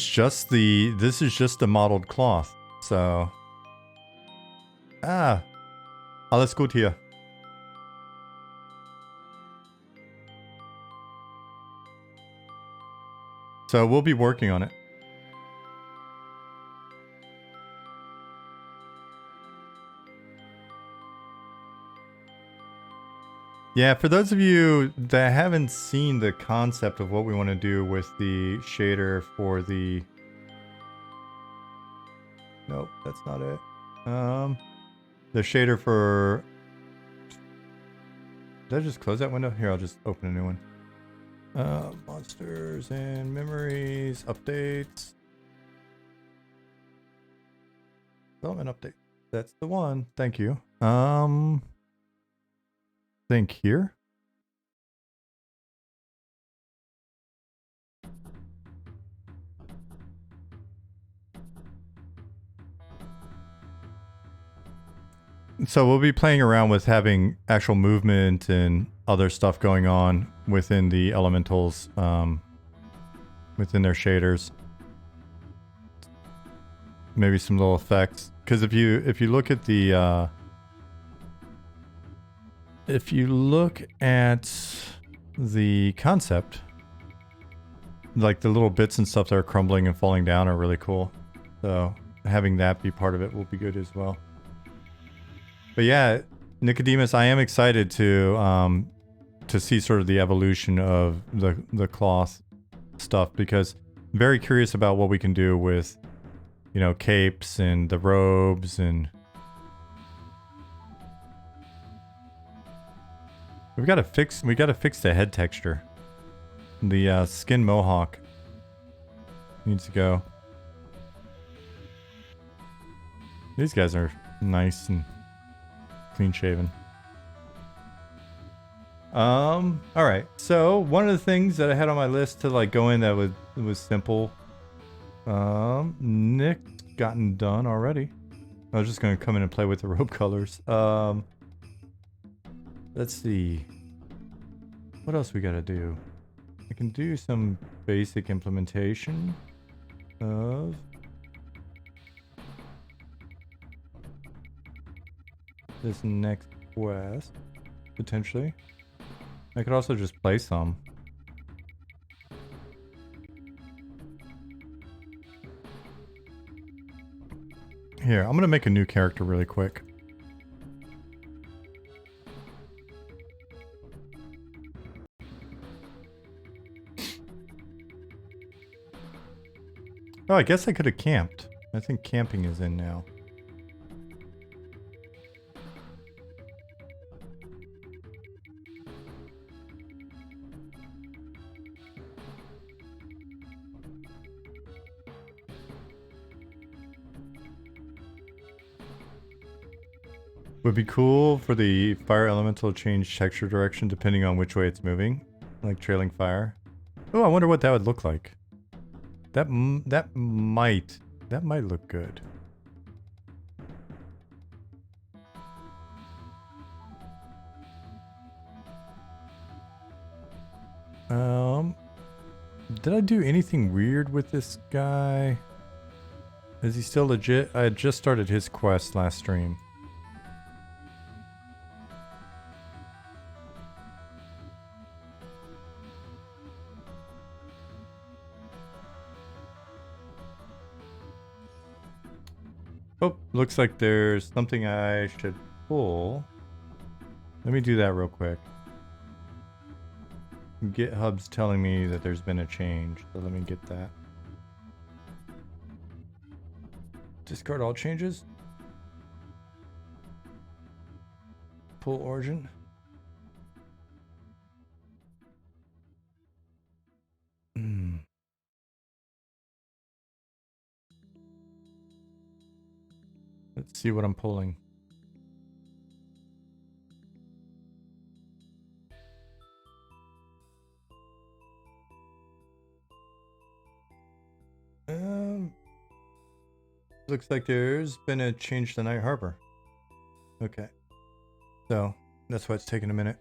just the modeled cloth. So alles gut hier. So we'll be working on it. Yeah, for those of you that haven't seen the concept of what we want to do with the shader for the... Nope, that's not it. The shader for... Did I just close that window? Here, I'll just open a new one. Monsters and memories, updates. Development update. That's the one. Thank you. Think here. So we'll be playing around with having actual movement and other stuff going on within the elementals, within their shaders. Maybe some little effects. Because if you look at the concept, like the little bits and stuff that are crumbling and falling down are really cool. So having that be part of it will be good as well. But yeah, Nicodemus, I am excited to see sort of the evolution of the cloth stuff, because I'm very curious about what we can do with, you know, capes and the robes, and we gotta fix the head texture. The skin mohawk needs to go. These guys are nice and clean shaven. Alright, so one of the things that I had on my list to like go in that was simple. Nick's gotten done already. I was just gonna come in and play with the robe colors. Let's see. What else we gotta do? I can do some basic implementation of this next quest, potentially. I could also just play some. Here, I'm gonna make a new character really quick. Oh, I guess I could have camped. I think camping is in now. Would be cool for the fire elemental to change texture direction depending on which way it's moving, like trailing fire. Oh, I wonder what that would look like. That might look good. Did I do anything weird with this guy? Is he still legit? I had just started his quest last stream. Oh, looks like there's something I should pull. Let me do that real quick. GitHub's telling me that there's been a change, so let me get that. Discard all changes. Pull origin. Let's see what I'm pulling. Looks like there's been a change to Night Harbor. Okay. So, that's why it's taking a minute.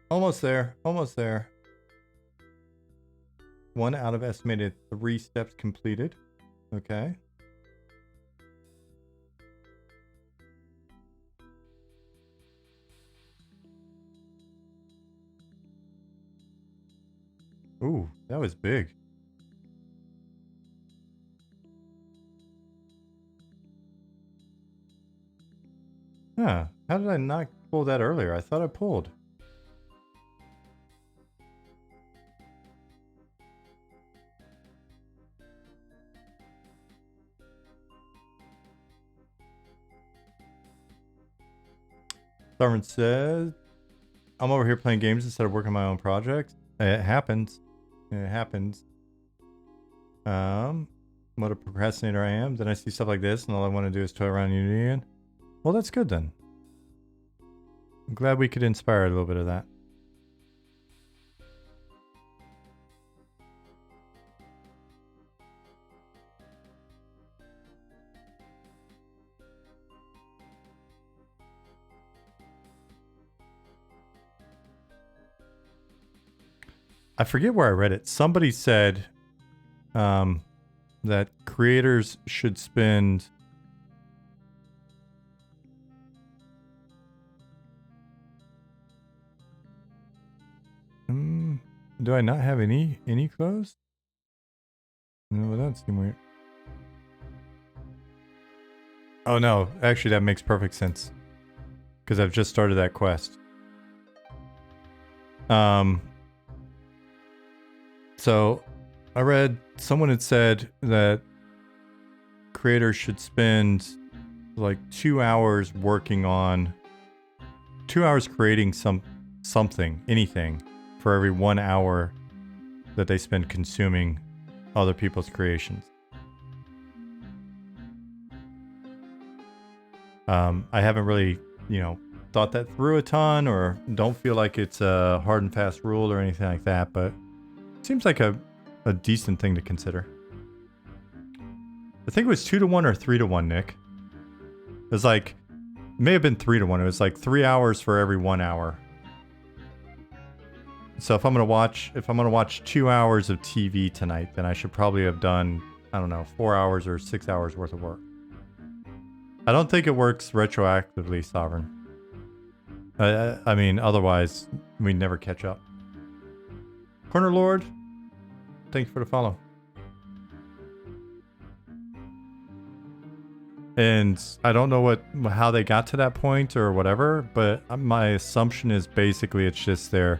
Almost there. Almost there. 1 out of estimated 3 steps completed. Okay. Ooh, that was big. Huh. How did I not pull that earlier? I thought I pulled. Sovereign says, I'm over here playing games instead of working on my own projects. It happens. It happens. What a procrastinator I am. Then I see stuff like this and all I want to do is toy around Unity again. Well, that's good then. I'm glad we could inspire a little bit of that. I forget where I read it. Somebody said that creators should spend do I not have any clothes? No, that seems weird. Oh no, actually that makes perfect sense. Because I've just started that quest. So I read someone had said that creators should spend like 2 hours working on 2 hours creating something, anything, for every 1 hour that they spend consuming other people's creations. I haven't really, thought that through a ton, or don't feel like it's a hard and fast rule or anything like that, but it seems like a decent thing to consider. I think it was 2 to 1 or 3 to 1, Nick. It was like, it may have been 3 to 1. It was like 3 hours for every 1 hour. So if I'm gonna watch 2 hours of TV tonight, then I should probably have done, I don't know, 4 hours or 6 hours worth of work. I don't think it works retroactively, Sovereign. I mean, otherwise we'd never catch up. Corner Lord, thank you for the follow. And I don't know how they got to that point or whatever, but my assumption is basically it's just their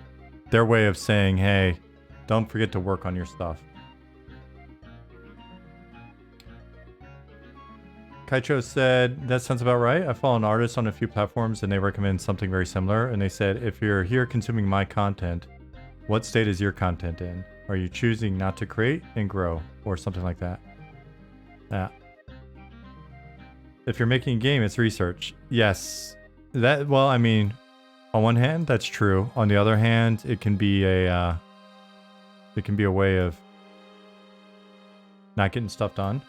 way of saying, hey, don't forget to work on your stuff. Kaicho said, that sounds about right. I follow an artist on a few platforms and they recommend something very similar. And they said, if you're here consuming my content, what state is your content in? Are you choosing not to create and grow or something like that? Yeah. If you're making a game, it's research. Yes. Well, I mean, on one hand, that's true. On the other hand, it can be a way of not getting stuff done.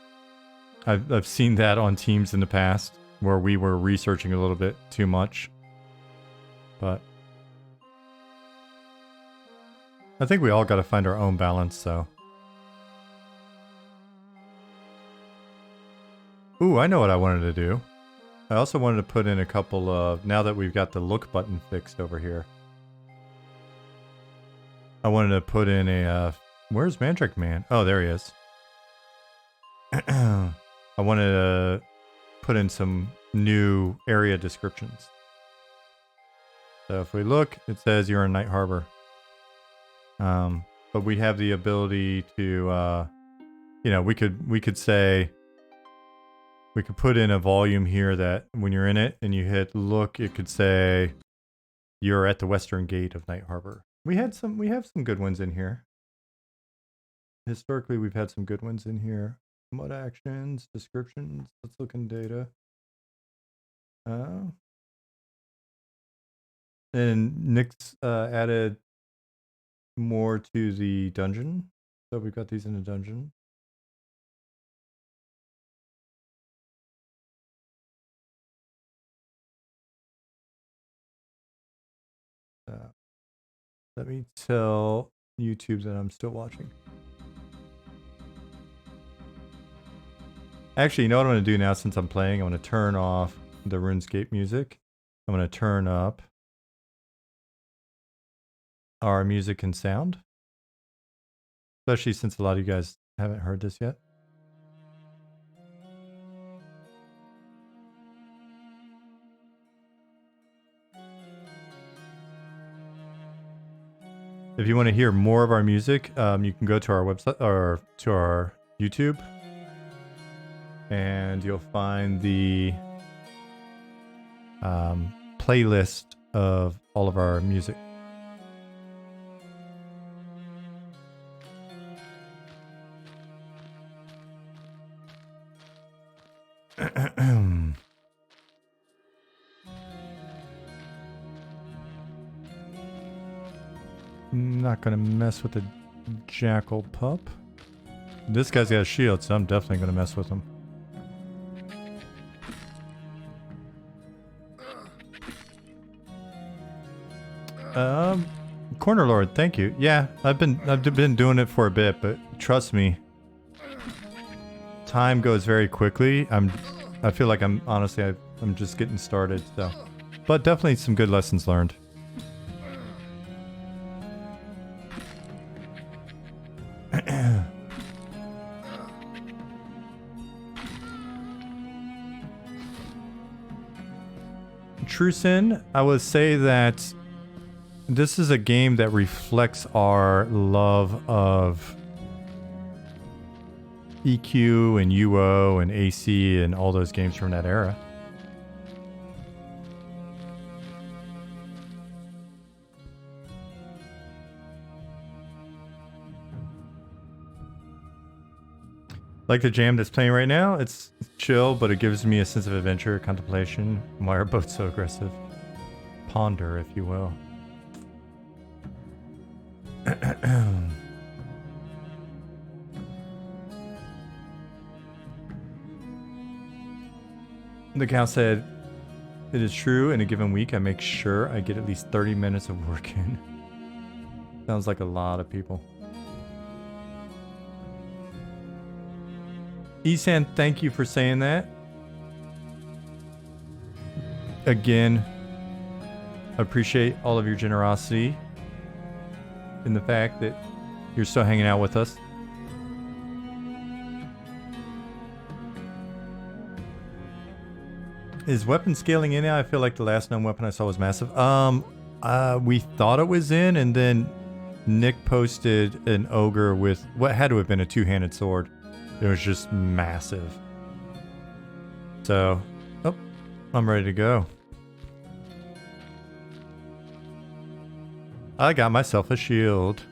I've seen that on teams in the past where we were researching a little bit too much. But I think we all got to find our own balance, so. Ooh, I know what I wanted to do. I also wanted to put in a couple of, now that we've got the look button fixed over here, I wanted to put in a, where's Mandrake Man? Oh, there he is. I wanted to put in some new area descriptions. So if we look, it says you're in Night Harbor. But we have the ability to, we could say, we could put in a volume here that when you're in it and you hit look, it could say you're at the western gate of Night Harbor. We have some good ones in here. historically, we've had some good ones in here. Mod actions, descriptions. Let's look in data. And Nick's added more to the dungeon. So we've got these in the dungeon. Let me tell YouTube that I'm still watching. Actually, you know what I'm going to do now since I'm playing? I'm going to turn off the RuneScape music. I'm going to turn up our music and sound. Especially since a lot of you guys haven't heard this yet. If you want to hear more of our music, you can go to our website or to our YouTube, and you'll find the playlist of all of our music. Not gonna mess with the jackal pup. This guy's got a shield, so I'm definitely gonna mess with him. Corner Lord, thank you. Yeah, I've been doing it for a bit, but trust me, time goes very quickly. I feel like I'm just getting started, so. But definitely some good lessons learned. True Sin, I would say that this is a game that reflects our love of EQ and UO and AC and all those games from that era. Like the jam that's playing right now, it's chill, but it gives me a sense of adventure, contemplation. Why are both so aggressive? Ponder, if you will. The cow said, "It is true, in a given week, I make sure I get at least 30 minutes of work in." Sounds like a lot of people. Isan, thank you for saying that. Again, appreciate all of your generosity and the fact that you're still hanging out with us. Is weapon scaling in now? I feel like the last known weapon I saw was massive. We thought it was in, and then Nick posted an ogre with what had to have been a two-handed sword. It was just massive. So, oh, I'm ready to go. I got myself a shield.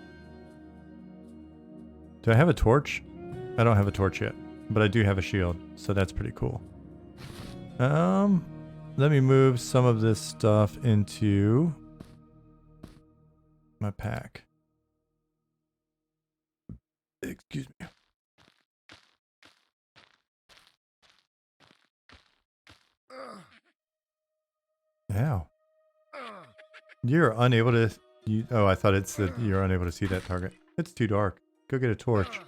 Do I have a torch? I don't have a torch yet, but I do have a shield, so that's pretty cool. Let me move some of this stuff into my pack. Excuse me. Ow. You're unable to... oh, I thought it said you're unable to see that target. It's too dark. Go get a torch.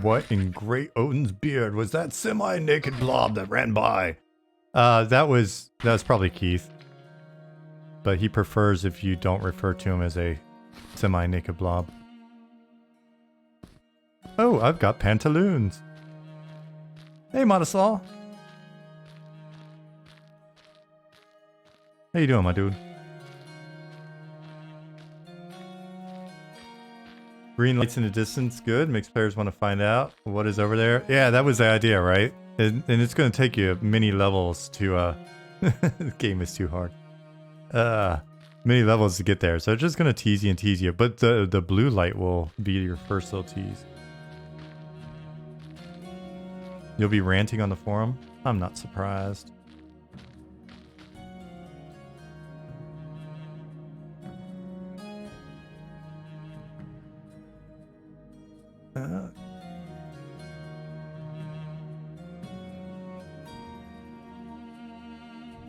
What in Great Odin's beard was that semi-naked blob that ran by? That was probably Keith. But he prefers if you don't refer to him as a semi-naked blob. Oh, I've got pantaloons. Hey, Madaslaw. How you doing, my dude? Green lights in the distance, good. Makes players want to find out what is over there. Yeah, that was the idea, right? And it's going to take you many levels to... the game is too hard. many levels to get there. So it's just going to tease you and tease you. But the blue light will be your first little tease. You'll be ranting on the forum? I'm not surprised.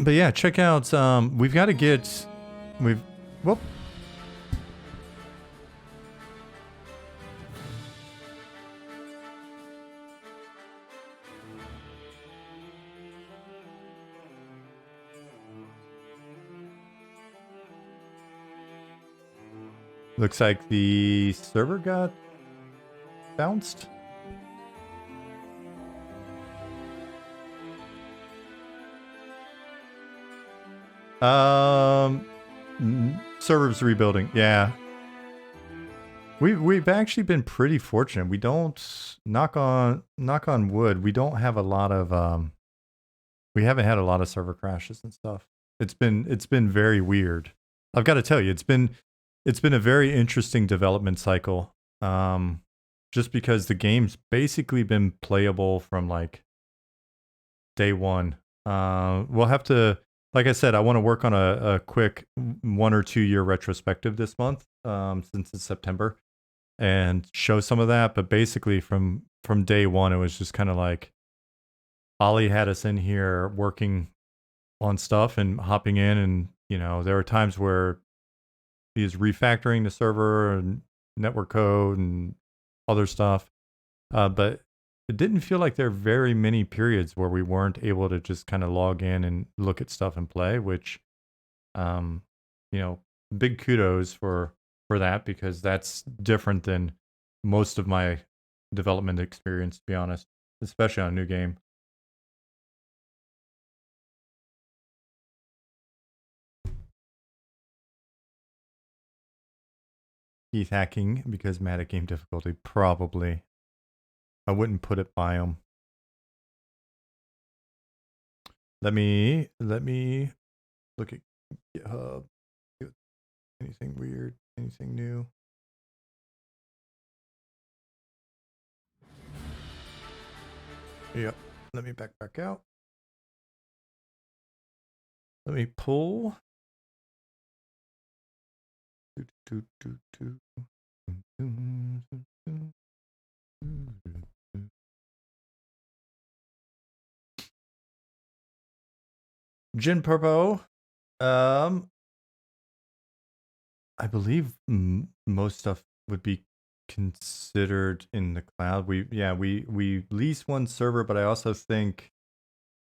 But yeah, check out, we've got to get, whoop. Looks like the server got bounced. Servers rebuilding. Yeah. We've actually been pretty fortunate. We don't knock on wood. We don't have a lot of we haven't had a lot of server crashes and stuff. It's been very weird. I've got to tell you, it's been a very interesting development cycle. Just because the game's basically been playable from like day one. We'll have to, like I said, I want to work on a quick 1 or 2 year retrospective this month, since it's September, and show some of that. But basically from day one, it was just kind of like Ollie had us in here working on stuff and hopping in, and you know, there were times where he was refactoring the server and network code and other stuff. But it didn't feel like there were very many periods where we weren't able to just kind of log in and look at stuff and play, which, you know, big kudos for that, because that's different than most of my development experience, to be honest, especially on a new game. Heath hacking because mad at game difficulty, probably. I wouldn't put it by him. Let me look at GitHub. Anything weird? Anything new? Yep. Let me back out. Let me pull. Jin Purpo. I believe most stuff would be considered in the cloud. We lease one server, but I also think,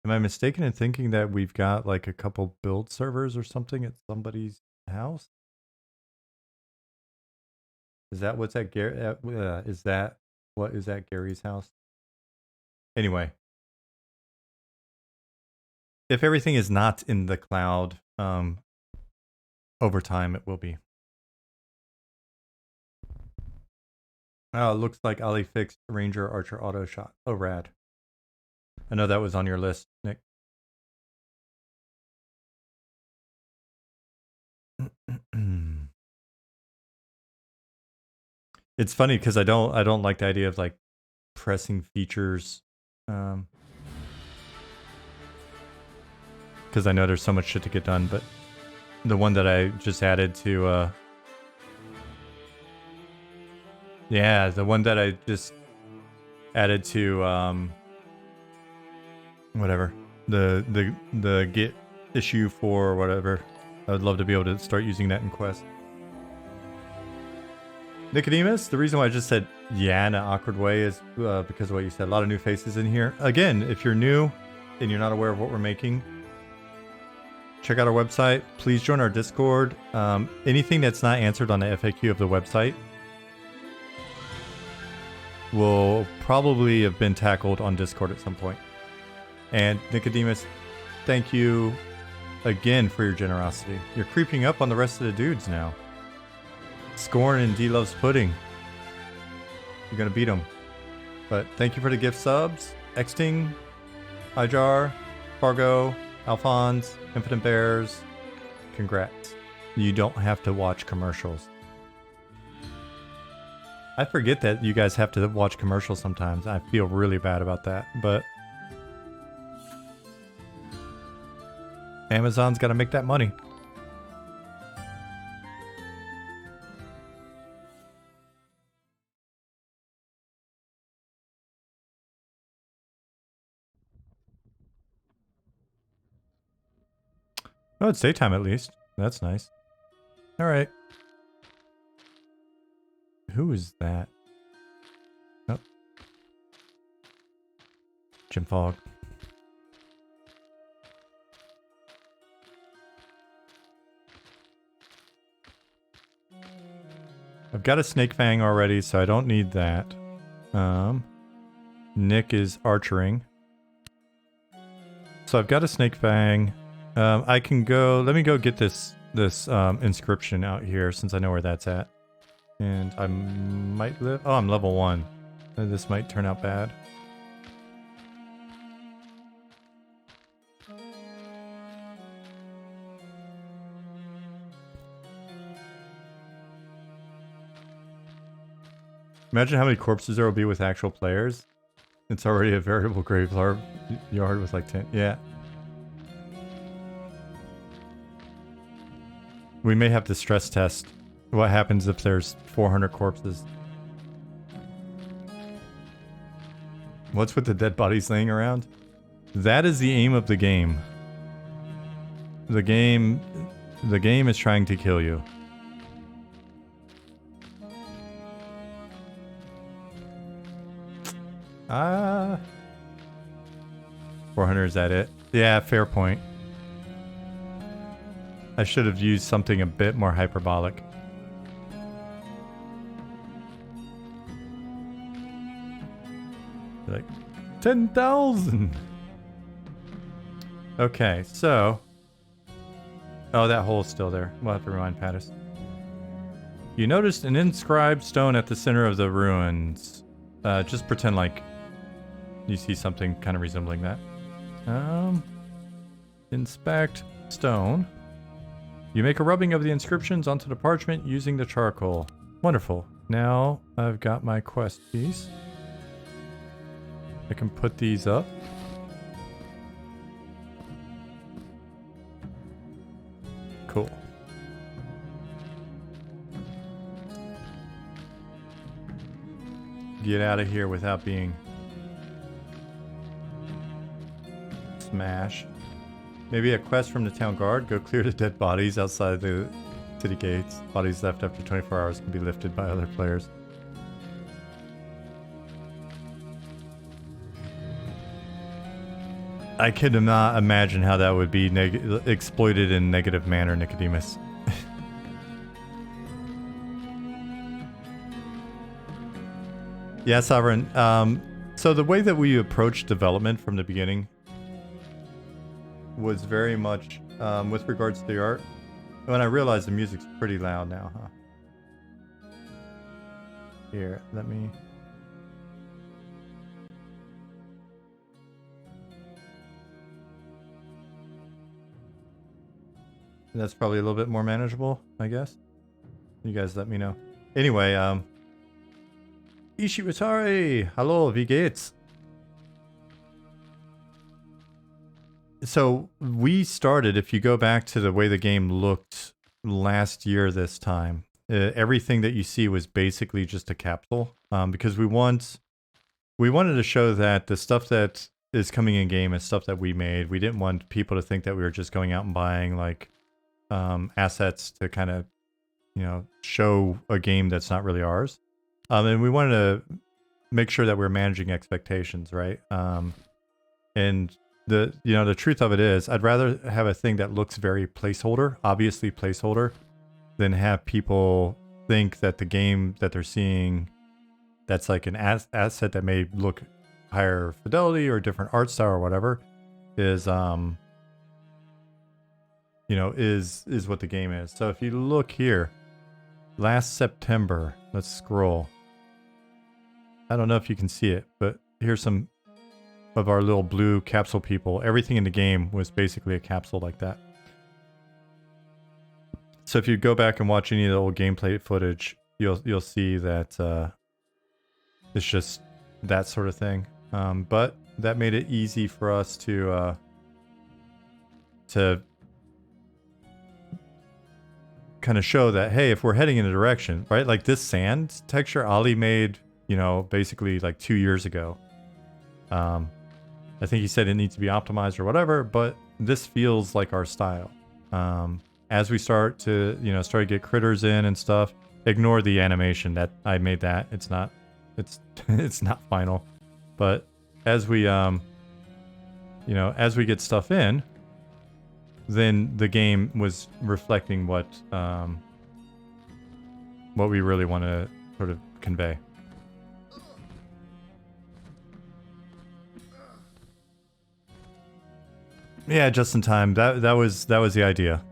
am I mistaken in thinking that we've got like a couple build servers or something at somebody's house? Is that what's at Gary? Is that what is at Gary's house? Anyway, if everything is not in the cloud, over time it will be. Oh, it looks like Ali fixed Ranger Archer auto shot. Oh, rad. I know that was on your list, Nick. It's funny because I don't like the idea of like pressing features, because I know there's so much shit to get done. But the one that I just added to, yeah, the one that I just added to, whatever, the Git issue for whatever. I would love to be able to start using that in Quest. Nicodemus, the reason why I just said yeah in an awkward way is because of what you said. A lot of new faces in here. Again, if you're new and you're not aware of what we're making, check out our website. Please join our Discord. Anything that's not answered on the FAQ of the website will probably have been tackled on Discord at some point. And Nicodemus, thank you again for your generosity. You're creeping up on the rest of the dudes now. Scorn and D loves pudding. You're gonna beat them. But thank you for the gift subs. Exting, Ijar, Fargo, Alphonse, Infinite Bears. Congrats. you don't have to watch commercials. I forget that you guys have to watch commercials sometimes. I feel really bad about that, but Amazon's got to make that money. Oh, it's daytime at least. That's nice. All right. Who is that? Oh. Jim Fogg. I've got a Snake Fang already, so I don't need that. Nick is archering. So I've got a Snake Fang. I can go... Let me go get this inscription out here, since I know where that's at. And I might live... Oh, I'm level 1. This might turn out bad. Imagine how many corpses there will be with actual players. It's already a veritable graveyard with like 10... Yeah. We may have to stress test what happens if there's 400 corpses. What's with the dead bodies laying around? That is the aim of the game. The game is trying to kill you. Ah. 400, is that it? Yeah, fair point. I should have used something a bit more hyperbolic. Like 10,000. Okay, so. Oh, that hole's still there. We'll have to rewind Pattis. You noticed an inscribed stone at the center of the ruins. Just pretend like you see something kind of resembling that. Inspect stone. You make a rubbing of the inscriptions onto the parchment using the charcoal. Wonderful. Now I've got my quest piece. I can put these up. Cool. Get out of here without being smashed. Maybe a quest from the town guard. Go clear the dead bodies outside the city gates. Bodies left after 24 hours can be lifted by other players. I cannot imagine how that would be exploited in negative manner, Nicodemus. Yeah, Sovereign. So the way that we approached development from the beginning was very much with regards to the art. When I realized the music's pretty loud now, huh? Here, let me... That's probably a little bit more manageable, I guess. You guys let me know. Anyway, Ishiwatari! Hallo, wie geht's? So we started, if you go back to the way the game looked last year this time, everything that you see was basically just a capsule. Because we wanted to show that the stuff that is coming in game is stuff that we made. We didn't want people to think that we were just going out and buying like assets to kind of, you know, show a game that's not really ours. And we wanted to make sure that we're managing expectations, right? And the truth of it is, I'd rather have a thing that looks very placeholder, obviously placeholder, than have people think that the game that they're seeing, that's like an asset that may look higher fidelity or different art style or whatever, is is what the game is. So if you look here, last September, let's scroll. I don't know if you can see it, but here's some of our little blue capsule people. Everything in the game was basically a capsule like that. So if you go back and watch any of the old gameplay footage, you'll see that it's just that sort of thing. But that made it easy for us to kind of show that, hey, if we're heading in a direction, right? Like this sand texture Ali made, you know, basically like 2 years ago. I think he said it needs to be optimized or whatever, but this feels like our style. As we start to, you know, start to get critters in and stuff, ignore the animation that I made that. It's not final. But as we, you know, as we get stuff in, then the game was reflecting what we really want to sort of convey. Yeah, just in time. That was the idea.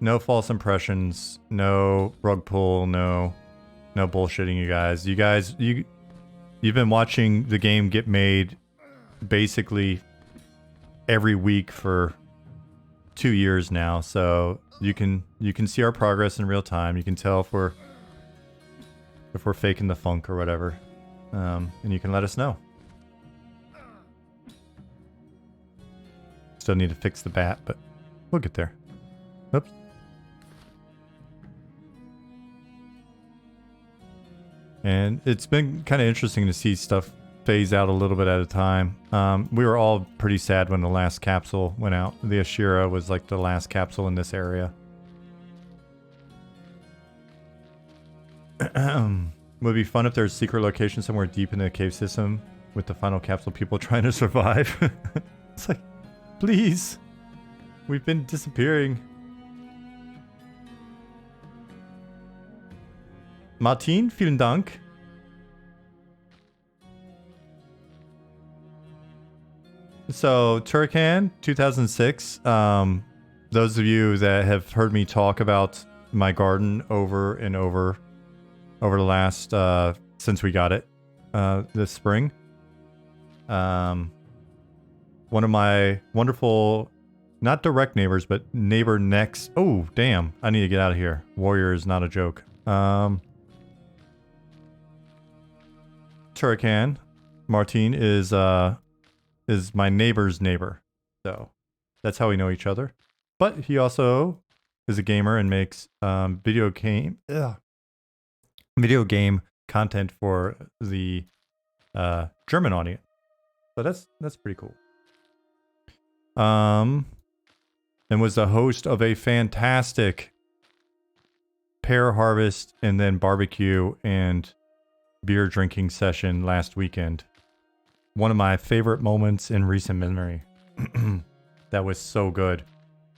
No false impressions, no rug pull, no bullshitting, you guys. You've been watching the game get made basically every week for 2 years now, so you can see our progress in real time. You can tell if we're faking the funk or whatever, and you can let us know. Still need to fix the bat, but we'll get there. Oops. And it's been kind of interesting to see stuff phase out a little bit at a time. We were all pretty sad when the last capsule went out. The Ashira was like the last capsule in this area. Would be fun if there's a secret location somewhere deep in the cave system with the final capsule people trying to survive. It's like, please. We've been disappearing. Martin, vielen Dank. So, Turkan, 2006. Those of you that have heard me talk about my garden over and over the last, since we got it this spring. One of my wonderful, not direct neighbors, but neighbor next. Oh, damn. I need to get out of here. Warrior is not a joke. Turkan, Martin is my neighbor's neighbor. So that's how we know each other. But he also is a gamer and makes video game content for the German audience. So that's pretty cool. And was the host of a fantastic pear harvest and then barbecue and beer drinking session last weekend. One of my favorite moments in recent memory. That was so good.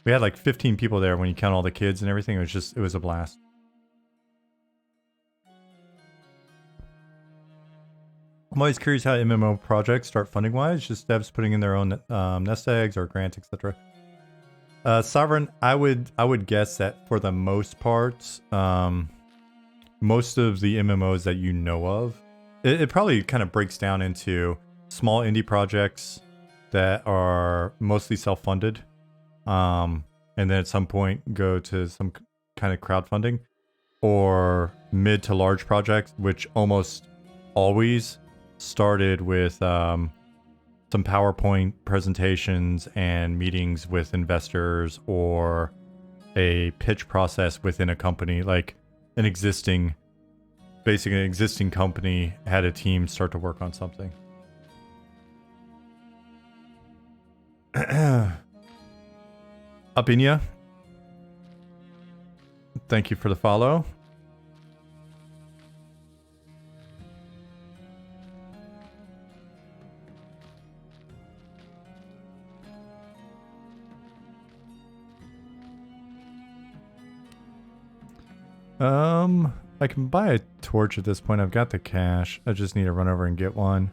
We had like 15 people there when you count all the kids and everything. It was a blast. I'm always curious how MMO projects start funding wise. Just devs putting in their own nest eggs or grants, etc. Sovereign, I would guess that for the most part, most of the MMOs that you know of, it probably kind of breaks down into small indie projects that are mostly self-funded, and then at some point go to some kind of crowdfunding, or mid to large projects, which almost always started with some PowerPoint presentations and meetings with investors, or a pitch process within a company. Like an existing company had a team start to work on something. Apinia, thank you for the follow. I can buy a torch at this point. I've got the cash. I just need to run over and get one.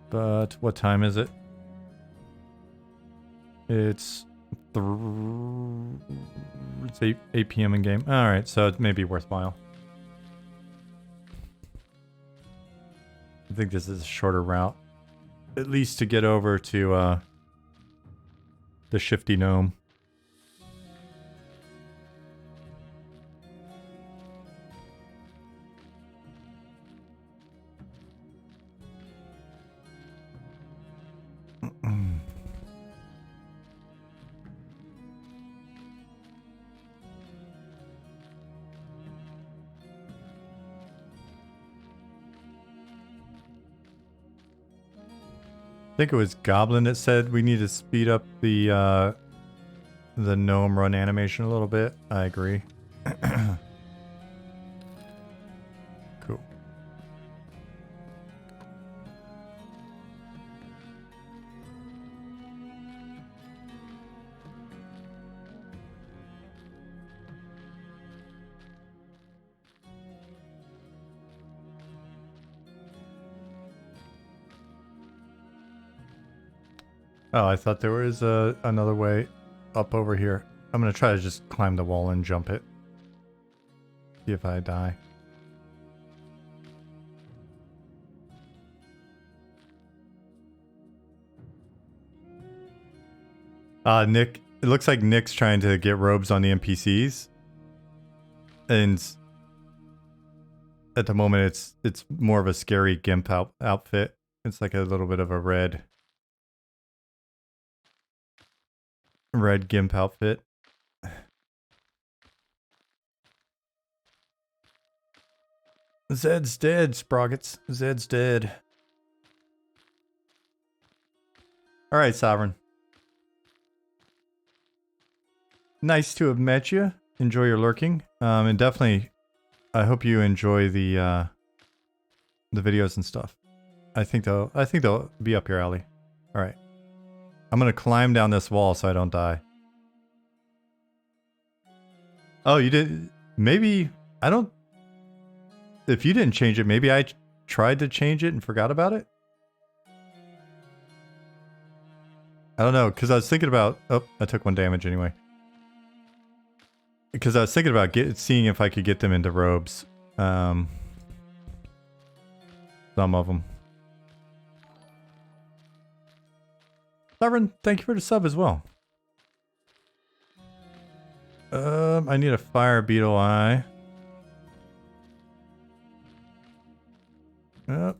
But what time is it? It's 8 p.m. in game. All right, so it may be worthwhile. I think this is a shorter route, at least to get over to the Shifty Gnome. I think it was Goblin that said we need to speed up the gnome run animation a little bit. I agree. Cool. Oh, I thought there was another way up over here. I'm gonna try to just climb the wall and jump it. See if I die. Nick, it looks like Nick's trying to get robes on the NPCs. And at the moment it's more of a scary gimp outfit. It's like a little bit of a red gimp outfit. Zed's dead, Sprockets. Zed's dead. Alright, Sovereign. Nice to have met you. Enjoy your lurking. And definitely, I hope you enjoy the videos and stuff. I think they'll be up your alley. Alright. I'm gonna climb down this wall so I don't die. Oh, you did? Maybe, I don't... If you didn't change it, maybe I tried to change it and forgot about it? I don't know, because I was thinking about... Oh, I took 1 damage anyway. Because I was thinking about seeing if I could get them into robes. Some of them. Sovereign, thank you for the sub as well. I need a fire beetle eye. I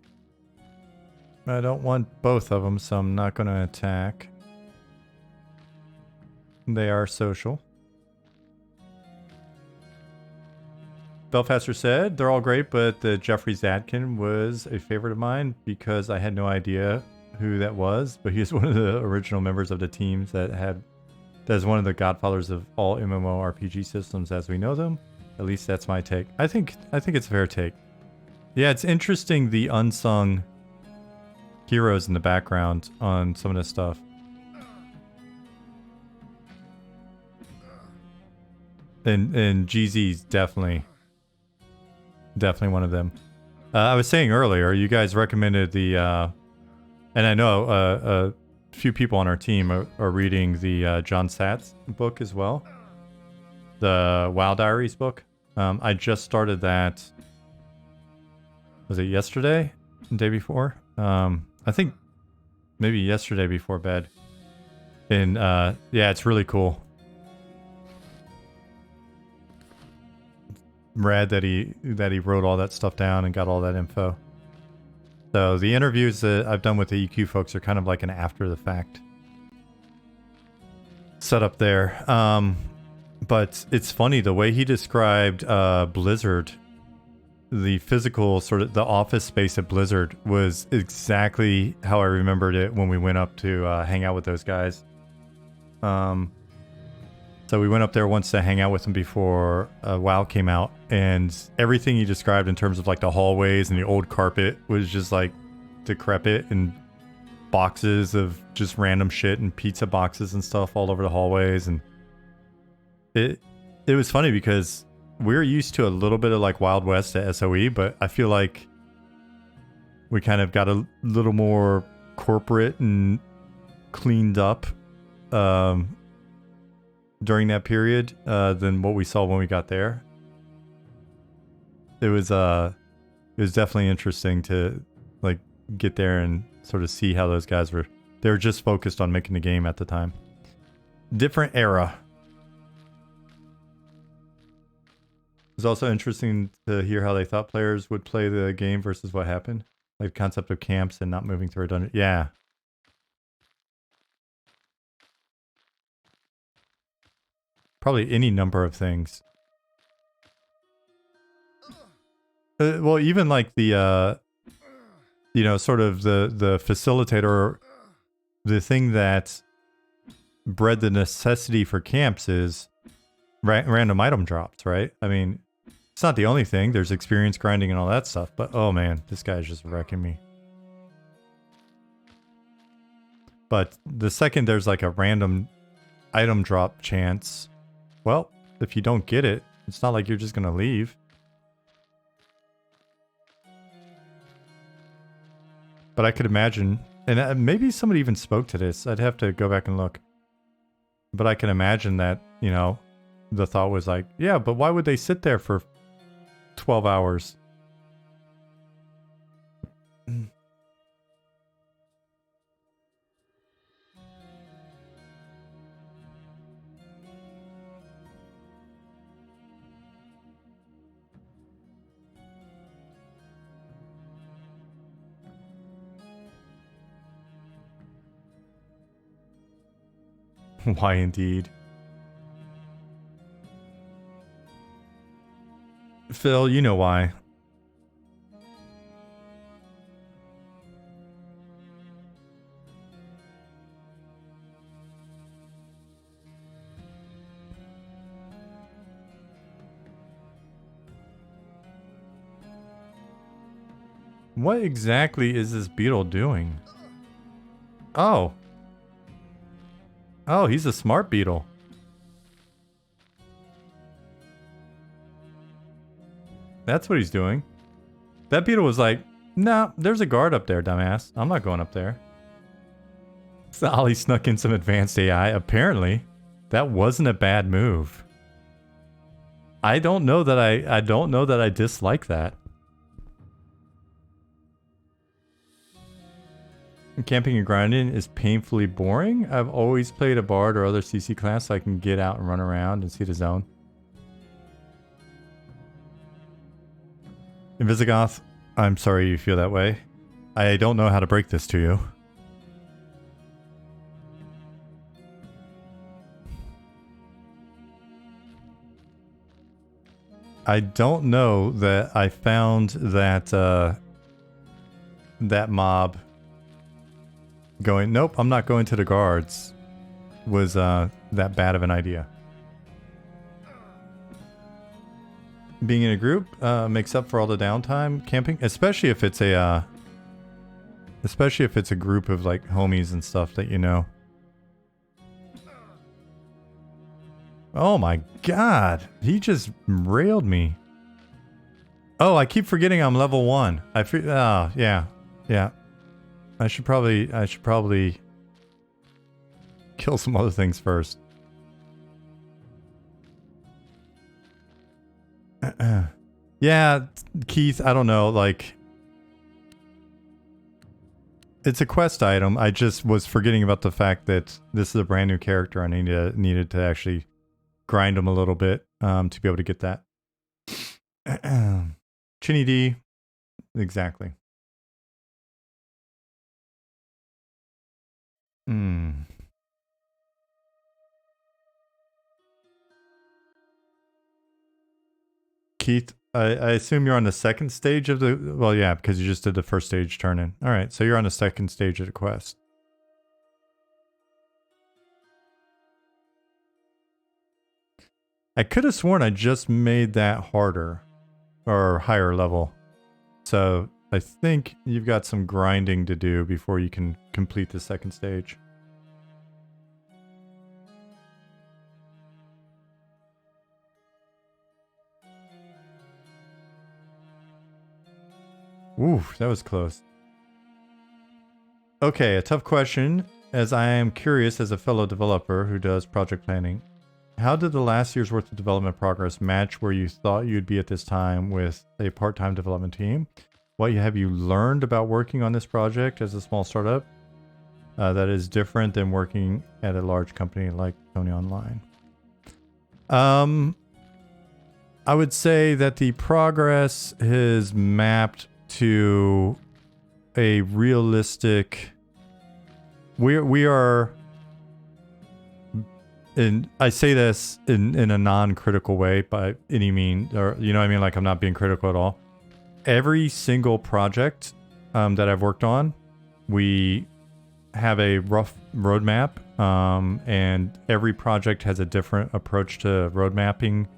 don't want both of them, so I'm not going to attack. They are social. Belfaster said, they're all great, but the Jeffrey Zadkin was a favorite of mine because I had no idea who that was, but he is one of the original members of the teams that is one of the godfathers of all MMORPG systems as we know them. At least that's my take. I think it's a fair take. Yeah, it's interesting the unsung heroes in the background on some of this stuff. And GZ's definitely one of them. I was saying earlier, you guys recommended the, and I know a few people on our team are reading the John Satz book as well. The WoW Diaries book. I just started that, was it yesterday? The day before? I think maybe yesterday before bed. And yeah, it's really cool. Rad that he wrote all that stuff down and got all that info. So the interviews that I've done with the EQ folks are kind of like an after the fact setup there. But it's funny the way he described Blizzard, the physical sort of the office space at Blizzard was exactly how I remembered it when we went up to hang out with those guys. So we went up there once to hang out with them before WoW came out, and everything he described in terms of like the hallways and the old carpet was just like decrepit and boxes of just random shit and pizza boxes and stuff all over the hallways. And it was funny because we're used to a little bit of like Wild West at SOE, but I feel like we kind of got a little more corporate and cleaned up during that period than what we saw when we got there. It was definitely interesting to like get there and sort of see how those guys were. They were just focused on making the game at the time. Different era. It was also interesting to hear how they thought players would play the game versus what happened. Like the concept of camps and not moving through a dungeon. Yeah. Probably any number of things. Well, even like the, you know, sort of the facilitator, the thing that bred the necessity for camps is random item drops, right? I mean, it's not the only thing. There's experience grinding and all that stuff, but oh man, this guy's just wrecking me. But the second there's like a random item drop chance, well, if you don't get it, it's not like you're just gonna leave. But I could imagine, and maybe somebody even spoke to this. I'd have to go back and look. But I can imagine that, you know, the thought was like, yeah, but why would they sit there for 12 hours? Why indeed? Phil, you know why. What exactly is this beetle doing? Oh. Oh, he's a smart beetle. That's what he's doing. That beetle was like, nah, there's a guard up there, dumbass. I'm not going up there. So Ollie snuck in some advanced AI. Apparently, that wasn't a bad move. I don't know that I don't know that I dislike that. Camping and grinding is painfully boring. I've always played a bard or other CC class so I can get out and run around and see the zone. Invisigoth, I'm sorry you feel that way. I don't know how to break this to you. I don't know that I found that that mob going, nope, I'm not going to the guards, was that bad of an idea. Being in a group makes up for all the downtime camping, especially if it's a group of like homies and stuff that you know. Oh my god, he just railed me. Oh, I keep forgetting I'm level 1. Oh, yeah. I should probably kill some other things first. Yeah, Keith, I don't know, like, it's a quest item. I just was forgetting about the fact that this is a brand new character and I needed to actually grind him a little bit to be able to get that. Chinny D, exactly. Keith, I assume you're on the second stage of the... Well, yeah, because you just did the first stage turn-in. All right, so you're on the second stage of the quest. I could have sworn I just made that harder. Or higher level. So I think you've got some grinding to do before you can complete the second stage. Ooh, that was close. Okay, a tough question, as I am curious as a fellow developer who does project planning. How did the last year's worth of development progress match where you thought you'd be at this time with a part-time development team? What have you learned about working on this project as a small startup that is different than working at a large company like Tony Online? I would say that the progress is mapped to a realistic... We are and I say this in a non-critical way by any mean, or you know what I mean? Like I'm not being critical at all. Every single project that I've worked on, we have a rough roadmap, and every project has a different approach to road mapping,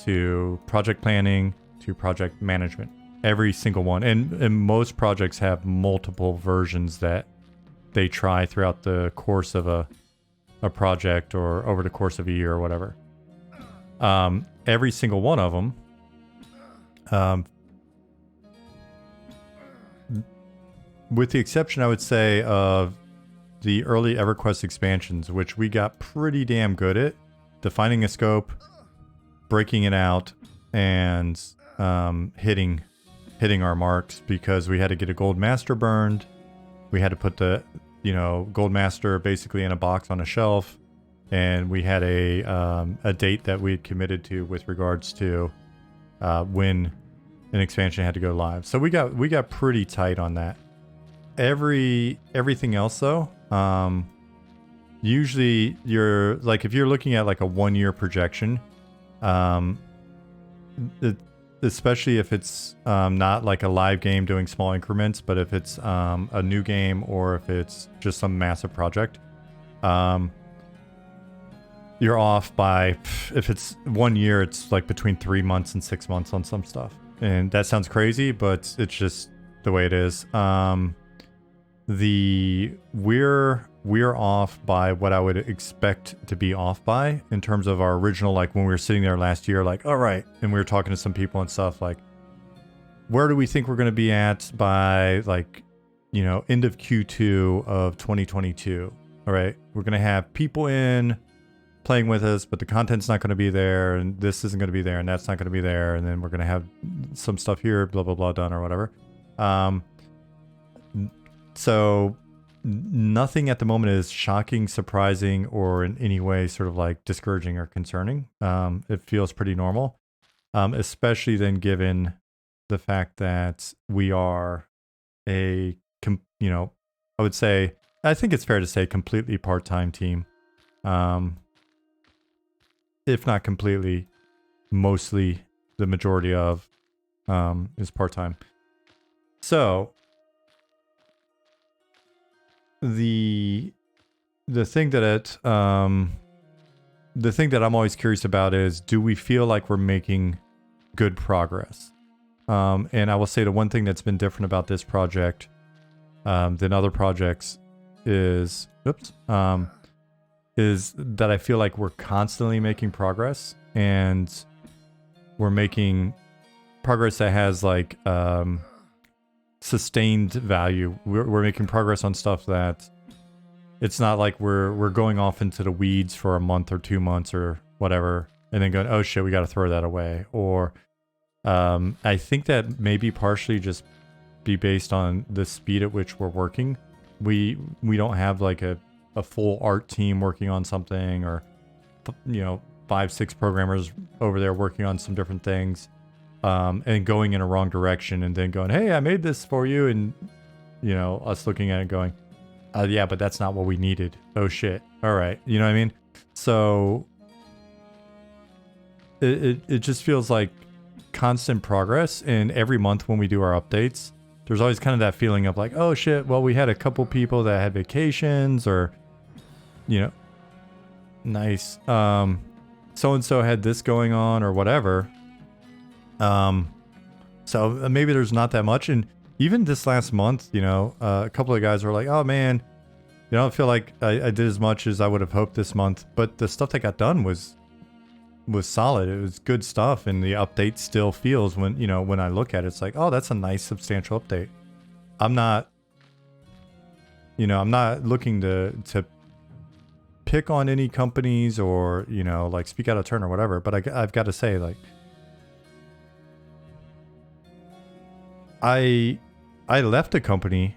to project planning, to project management. Every single one. And most projects have multiple versions that they try throughout the course of a project or over the course of a year or whatever. Every single one of them, with the exception, I would say, of the early EverQuest expansions, which we got pretty damn good at defining a scope, breaking it out, and hitting our marks, because we had to get a gold master burned. We had to put the gold master basically in a box on a shelf, and we had a date that we had committed to with regards to when an expansion had to go live. So we got pretty tight on that. Everything else though, usually you're like, if you're looking at like a 1-year projection, especially if it's not like a live game doing small increments, but if it's a new game or if it's just some massive project, you're off by, if it's 1 year, it's like between 3 months and 6 months on some stuff. And that sounds crazy, but it's just the way it is. We're off by what I would expect to be off by in terms of our original, like when we were sitting there last year, like, all right, and we were talking to some people and stuff, like, where do we think we're going to be at by, like, end of Q2 of 2022? All right, we're going to have people in playing with us, but the content's not going to be there, and this isn't going to be there, and that's not going to be there, and then we're going to have some stuff here, blah, blah, blah, done or whatever. So nothing at the moment is shocking, surprising, or in any way sort of like discouraging or concerning. It feels pretty normal, especially then given the fact that we are I would say, I think it's fair to say, completely part-time team. If not completely, mostly the majority of is part-time. So the thing that I'm always curious about is, do we feel like we're making good progress? And I will say the one thing that's been different about this project than other projects is that I feel like we're constantly making progress, and we're making progress that has like sustained value. We're making progress on stuff that it's not like we're going off into the weeds for a month or 2 months or whatever, and then going, oh shit, we got to throw that away. Or I think that maybe partially just be based on the speed at which we're working. We don't have like a full art team working on something, or 5-6 programmers over there working on some different things, and going in a wrong direction, and then going, hey, I made this for you, and us looking at it going, yeah, but that's not what we needed. Oh shit. All right. You know what I mean? So it just feels like constant progress. And every month when we do our updates, there's always kind of that feeling of like, oh shit, well, we had a couple people that had vacations, or nice, so-and-so had this going on or whatever. So maybe there's not that much. And even this last month, a couple of guys were like, oh man, I feel like I did as much as I would have hoped this month, but the stuff that got done was solid. It was good stuff. And the update still feels, when I look at it, it's like, oh, that's a nice substantial update. I'm not looking to pick on any companies or, like speak out of turn or whatever, but I've got to say, like, I left a company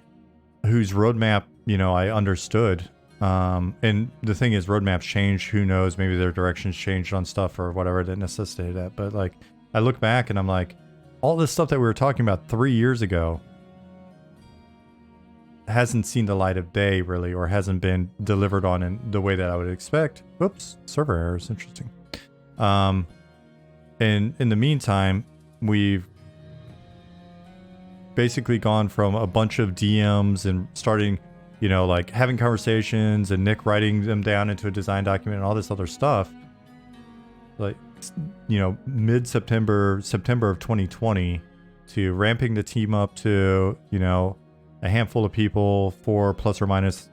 whose roadmap, I understood. And the thing is, roadmaps change. Who knows? Maybe their directions changed on stuff or whatever that necessitated that. But like, I look back and I'm like, all this stuff that we were talking about 3 years ago hasn't seen the light of day really, or hasn't been delivered on in the way that I would expect. Whoops, server errors, interesting. And in the meantime, we've basically gone from a bunch of DMs and starting, you know, like having conversations and Nick writing them down into a design document and all this other stuff. Like, you know, September of 2020 to ramping the team up to, you know, a handful of people, 4 plus or minus,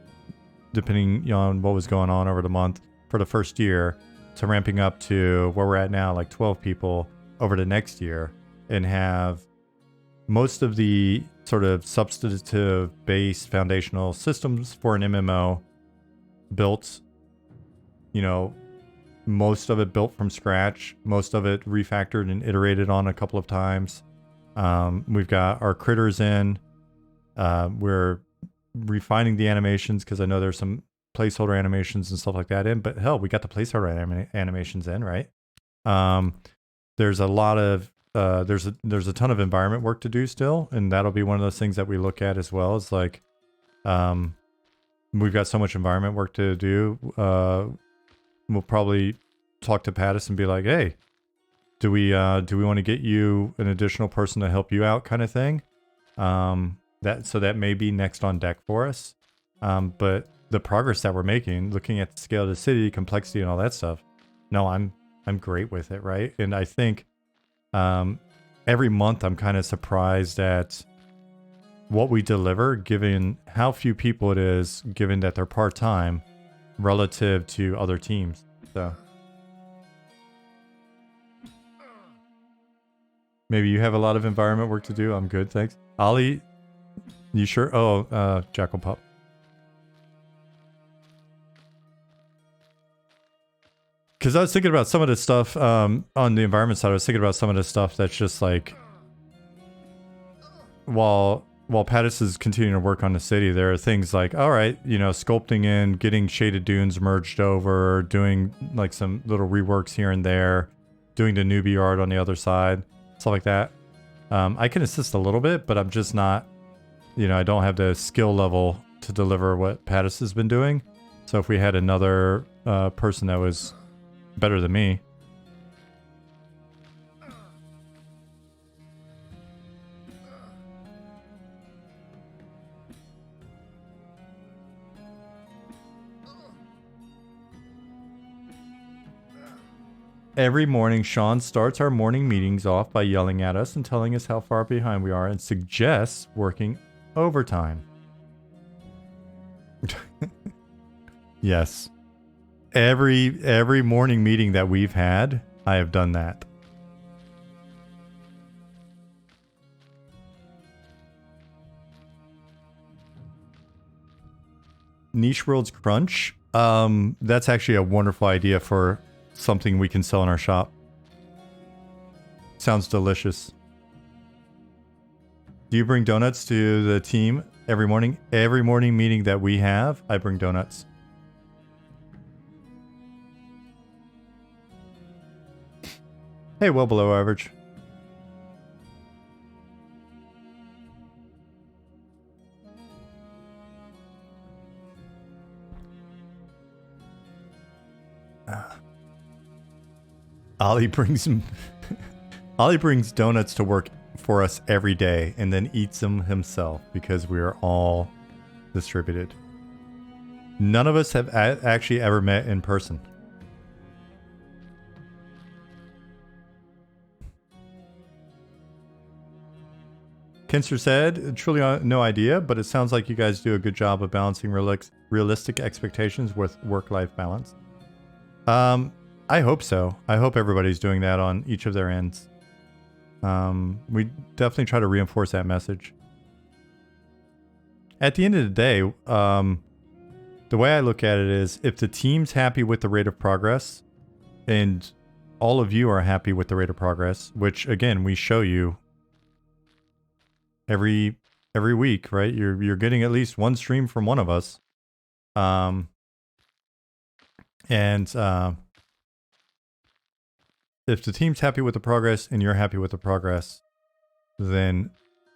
depending on what was going on over the month for the first year, to ramping up to where we're at now, like 12 people over the next year, and have most of the sort of substantive base foundational systems for an MMO built, you know, most of it built from scratch, most of it refactored and iterated on a couple of times. We've got our critters in. We're refining the animations because I know there's some placeholder animations and stuff like that in, but hell, we got the placeholder animations in, right? There's a lot of there's a ton of environment work to do still, and that'll be one of those things that we look at as well. It's like we've got so much environment work to do. We'll probably talk to Pattis and be like, hey, do we want to get you an additional person to help you out, kind of thing? That may be next on deck for us. But the progress that we're making, looking at the scale of the city, complexity, and all that stuff, no, I'm great with it, right? And I think every month I'm kind of surprised at what we deliver, given how few people it is, given that they're part-time, relative to other teams. So maybe you have a lot of environment work to do. I'm good, thanks. Ollie, you sure? Oh, Jackal Pup. Because I was thinking about some of the stuff on the environment side. I was thinking about some of the stuff that's just like, while Pattis is continuing to work on the city, there are things like, all right, you know, sculpting in, getting shaded dunes merged over, doing like some little reworks here and there, doing the newbie art on the other side, stuff like that. I can assist a little bit, but I'm just not, you know, I don't have the skill level to deliver what Pattis has been doing. So if we had another person that was better than me. Every morning, Shawn starts our morning meetings off by yelling at us and telling us how far behind we are and suggests working overtime. Yes. Every morning meeting that we've had, I have done that. Niche Worlds Crunch. That's actually a wonderful idea for something we can sell in our shop. Sounds delicious. Do you bring donuts to the team every morning? Every morning meeting that we have, I bring donuts. Hey, well below average. Ollie brings donuts to work for us every day and then eats them himself because we are all distributed. None of us have actually ever met in person. Kinster said, truly no idea, but it sounds like you guys do a good job of balancing realistic expectations with work-life balance. I hope so. I hope everybody's doing that on each of their ends. We definitely try to reinforce that message. At the end of the day, the way I look at it is, if the team's happy with the rate of progress, and all of you are happy with the rate of progress, which again, we show you every week, right? You're getting at least one stream from one of us. If the team's happy with the progress and you're happy with the progress, then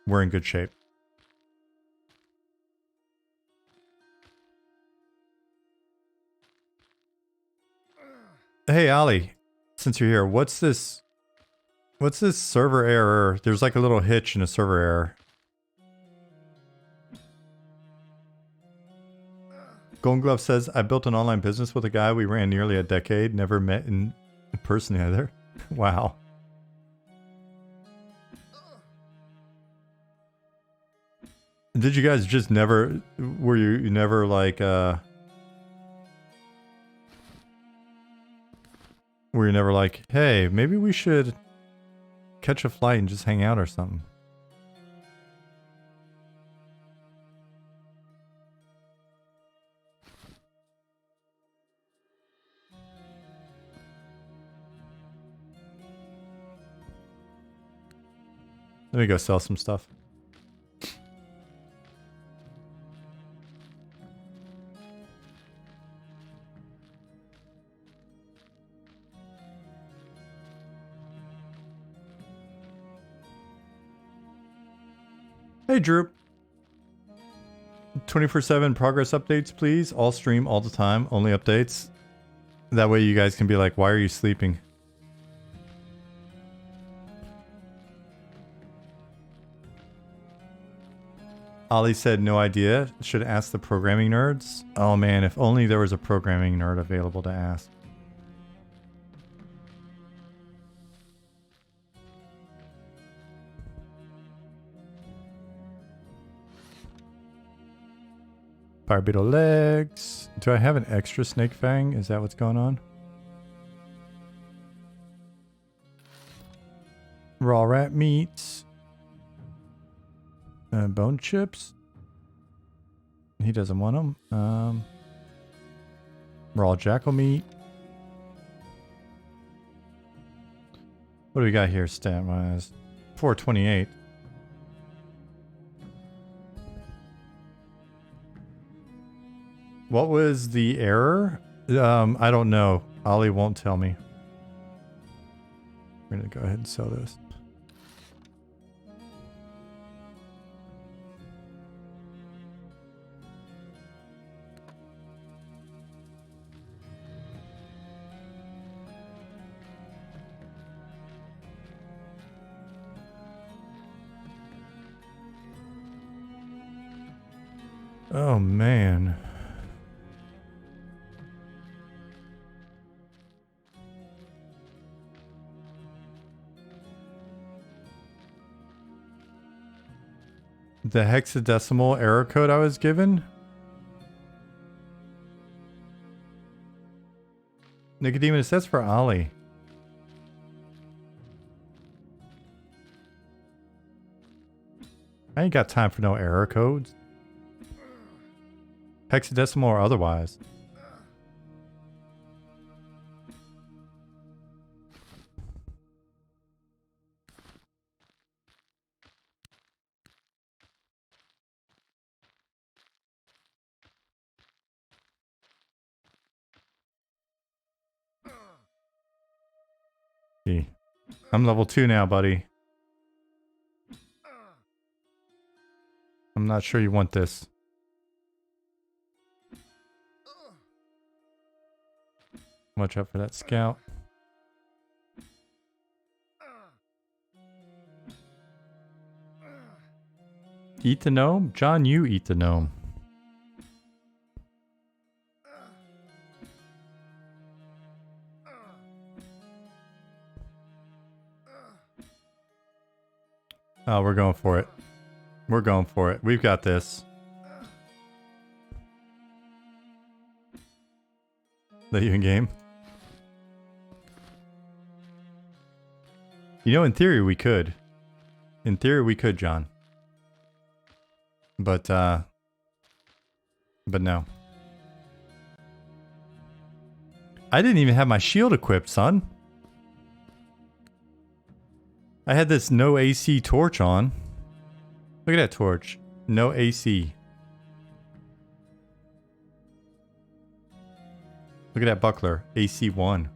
we're in good shape. Hey, Ollie, since you're here, what's this server error? There's like a little hitch in a server error. Golden Glove says, I built an online business with a guy we ran nearly a decade, never met in person either. Wow. Did you guys just never, were you never like, were you never like, hey, maybe we should catch a flight and just hang out or something? Let me go sell some stuff. Hey, Drew. 24/7 progress updates, please. All stream all the time. Only updates. That way you guys can be like, why are you sleeping? Ollie said, no idea. Should ask the programming nerds. Oh man, if only there was a programming nerd available to ask. Fire beetle legs. Do I have an extra snake fang? Is that what's going on? Raw rat meat. Bone chips. He doesn't want them. Raw jackal meat. What do we got here stat wise? 428. What was the error? I don't know. Ollie won't tell me. We're gonna go ahead and sell this. Oh man. The hexadecimal error code I was given? Nicodemus, that's for Ollie. I ain't got time for no error codes. Hexadecimal or otherwise. I'm level 2 now, buddy. I'm not sure you want this. Watch out for that scout. Eat the gnome? John, you eat the gnome. Oh, we're going for it. We're going for it. We've got this. Let you in game? You know, in theory we could. In theory we could, John. But no. I didn't even have my shield equipped, son. I had this no AC torch on. Look at that torch. No AC. Look at that buckler. AC 1.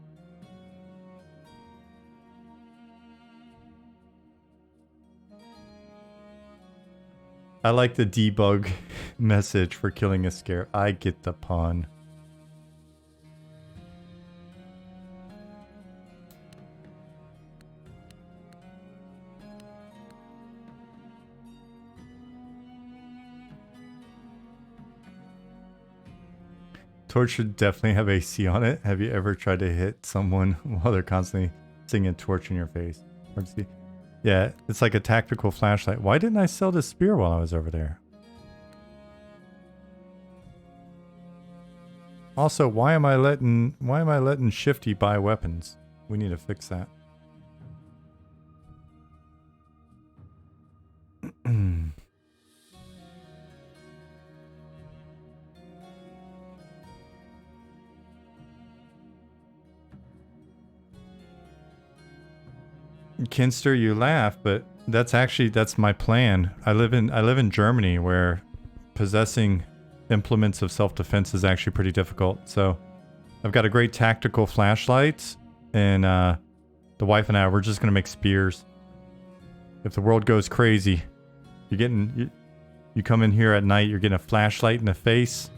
I like the debug message for killing a scare. I get the pun. torch should definitely have AC on it. Have you ever tried to hit someone while they're constantly seeing a torch in your face? Yeah, it's like a tactical flashlight. Why didn't I sell this spear while I was over there? Also, why am I letting Shifty buy weapons? We need to fix that. Kinster, you laugh, but that's my plan. I live in Germany, where possessing implements of self-defense is actually pretty difficult. So I've got a great tactical flashlight, and the wife and I, we're just gonna make spears. If the world goes crazy, you come in here at night, you're getting a flashlight in the face.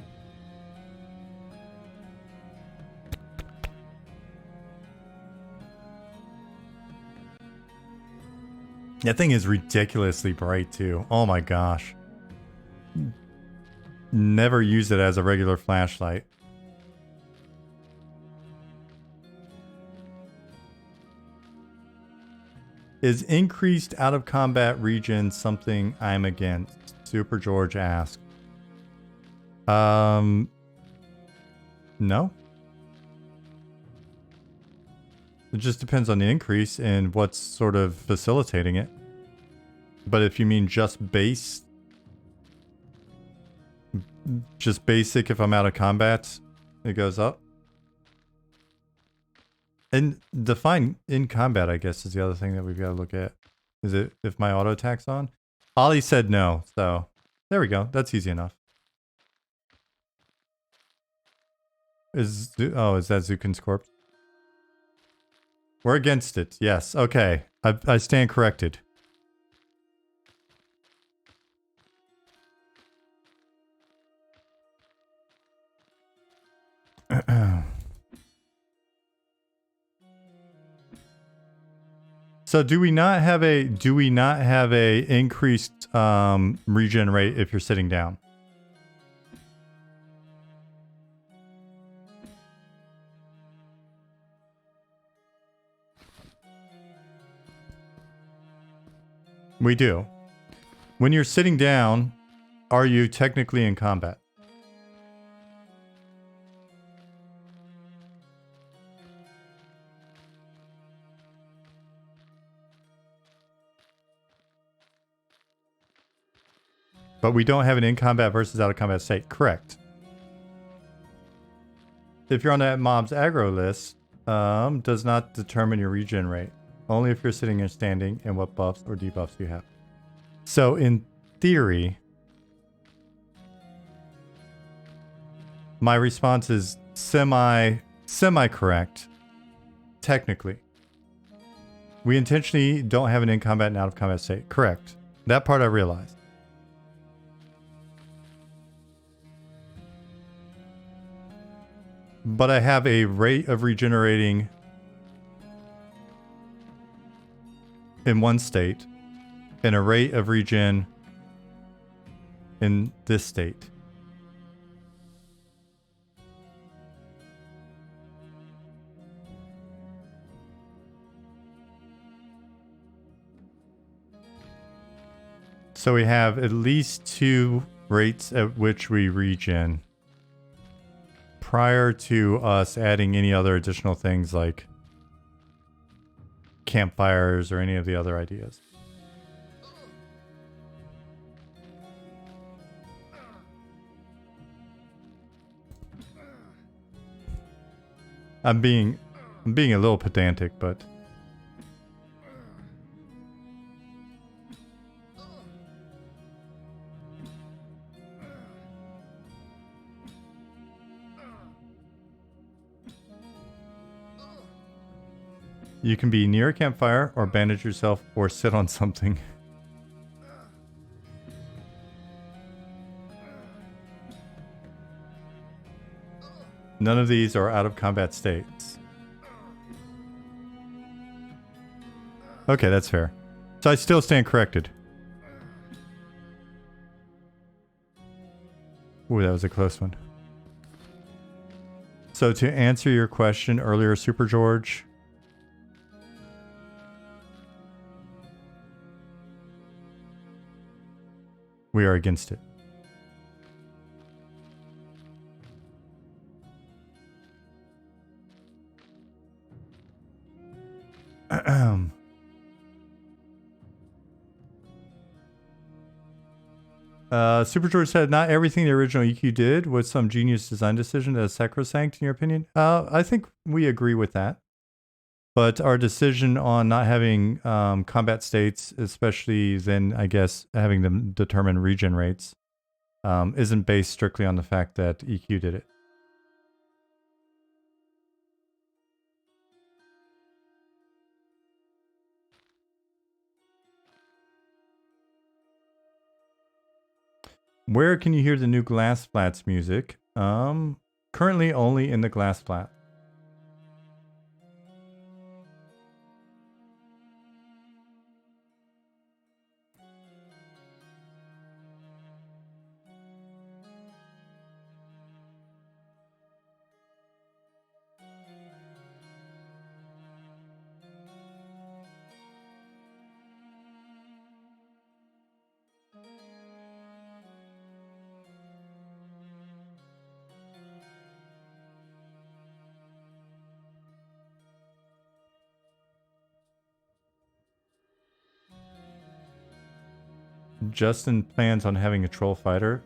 That thing is ridiculously bright too. Oh my gosh. Never use it as a regular flashlight. Is increased out of combat regen something I'm against? Super George asked. No. It just depends on the increase and what's sort of facilitating it. But if you mean just basic, if I'm out of combat, it goes up. And define in combat, I guess, is the other thing that we've got to look at. Is it if my auto attack's on? Ollie said no, so there we go. That's easy enough. Is that Zukin's corpse? We're against it. Yes. Okay. I stand corrected. So do we not have a increased regen rate if you're sitting down? We do. When you're sitting down, are you technically in combat? But we don't have an in combat versus out of combat state. Correct. If you're on that mob's aggro list, does not determine your regen rate. Only if you're sitting or standing and what buffs or debuffs you have. So in theory, my response is semi-correct. Technically. We intentionally don't have an in combat and out of combat state. Correct. That part I realized. But I have a rate of regenerating in one state and a rate of regen in this state. So we have at least 2 rates at which we regen prior to us adding any other additional things like campfires or any of the other ideas. I'm being a little pedantic, but you can be near a campfire or bandage yourself or sit on something. None of these are out of combat states. Okay, that's fair. So I still stand corrected. Ooh, that was a close one. So to answer your question earlier, Super George, we are against it. Super George said, not everything the original EQ did was some genius design decision that is sacrosanct in your opinion. I think we agree with that. But our decision on not having combat states, especially then, I guess, having them determine regen rates, isn't based strictly on the fact that EQ did it. Where can you hear the new Glass Flats music? Currently only in the Glass Flat. Justin plans on having a troll fighter.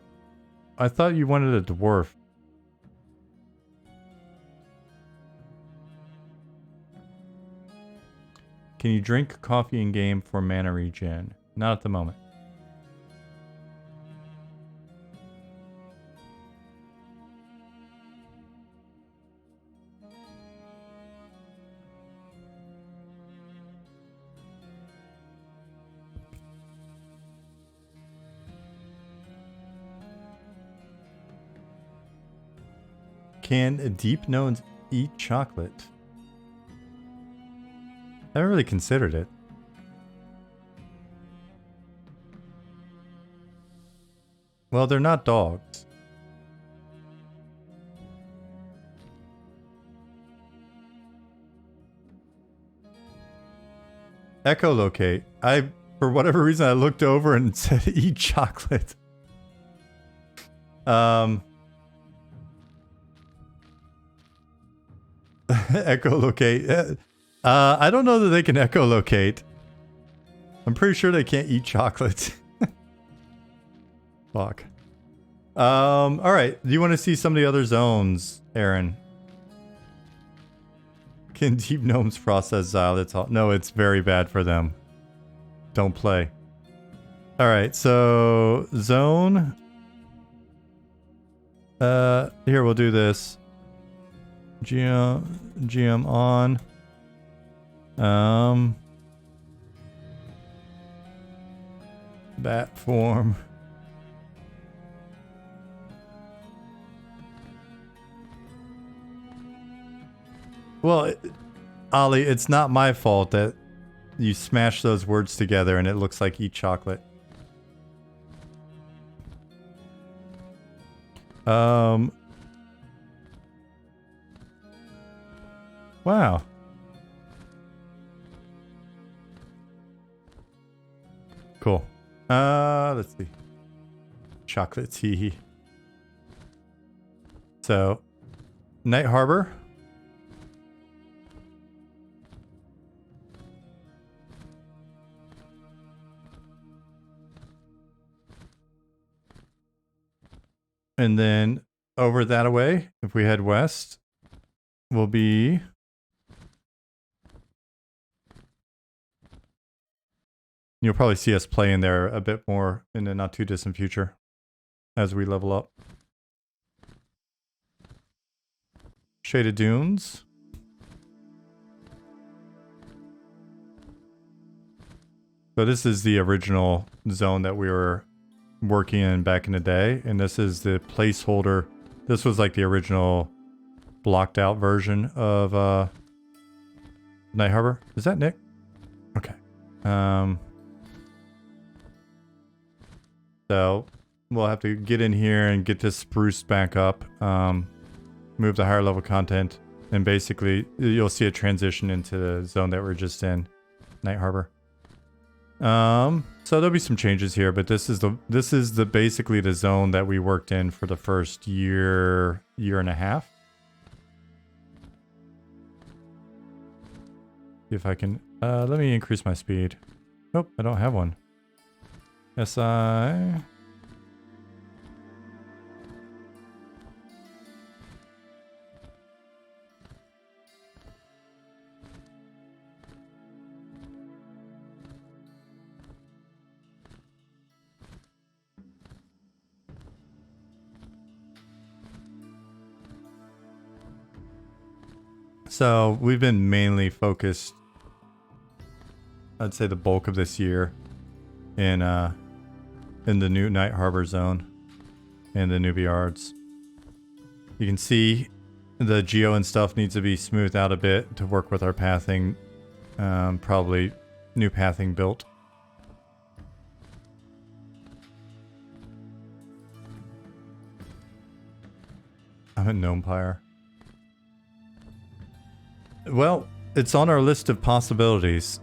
I thought you wanted a dwarf. Can you drink coffee in game for mana regen? Not at the moment. Can deep gnomes eat chocolate? I haven't really considered it. Well, they're not dogs. Echolocate. For whatever reason, I looked over and said eat chocolate. Echolocate. I don't know that they can echolocate. I'm pretty sure they can't eat chocolate. Fuck. Alright. Do you want to see some of the other zones, Aaron? Can deep gnomes process xylitol? No, it's very bad for them. Don't play. Alright, so zone. Here, we'll do this. GM on. Bat form. Well, Ollie, it's not my fault that you smash those words together and it looks like eat chocolate. Wow. Cool. Let's see. Chocolate tea. So, Night Harbor. And then over that away, if we head west, will be you'll probably see us play in there a bit more in the not too distant future as we level up. Shaded Dunes. So this is the original zone that we were working in back in the day, and this is the placeholder. This was like the original blocked out version of Night Harbor. Is that Nick? Okay. So we'll have to get in here and get this spruced back up. move the higher level content, and basically you'll see a transition into the zone that we're just in, Night Harbor. So there'll be some changes here, but this is the basically the zone that we worked in for the first year and a half. See if I can let me increase my speed. Nope, I don't have one. SI. So we've been mainly focused, I'd say the bulk of this year, in the new Night Harbor zone and the newbie yards. You can see the geo and stuff needs to be smoothed out a bit to work with our pathing. Probably new pathing built. I'm at Gnomepire. Well, it's on our list of possibilities.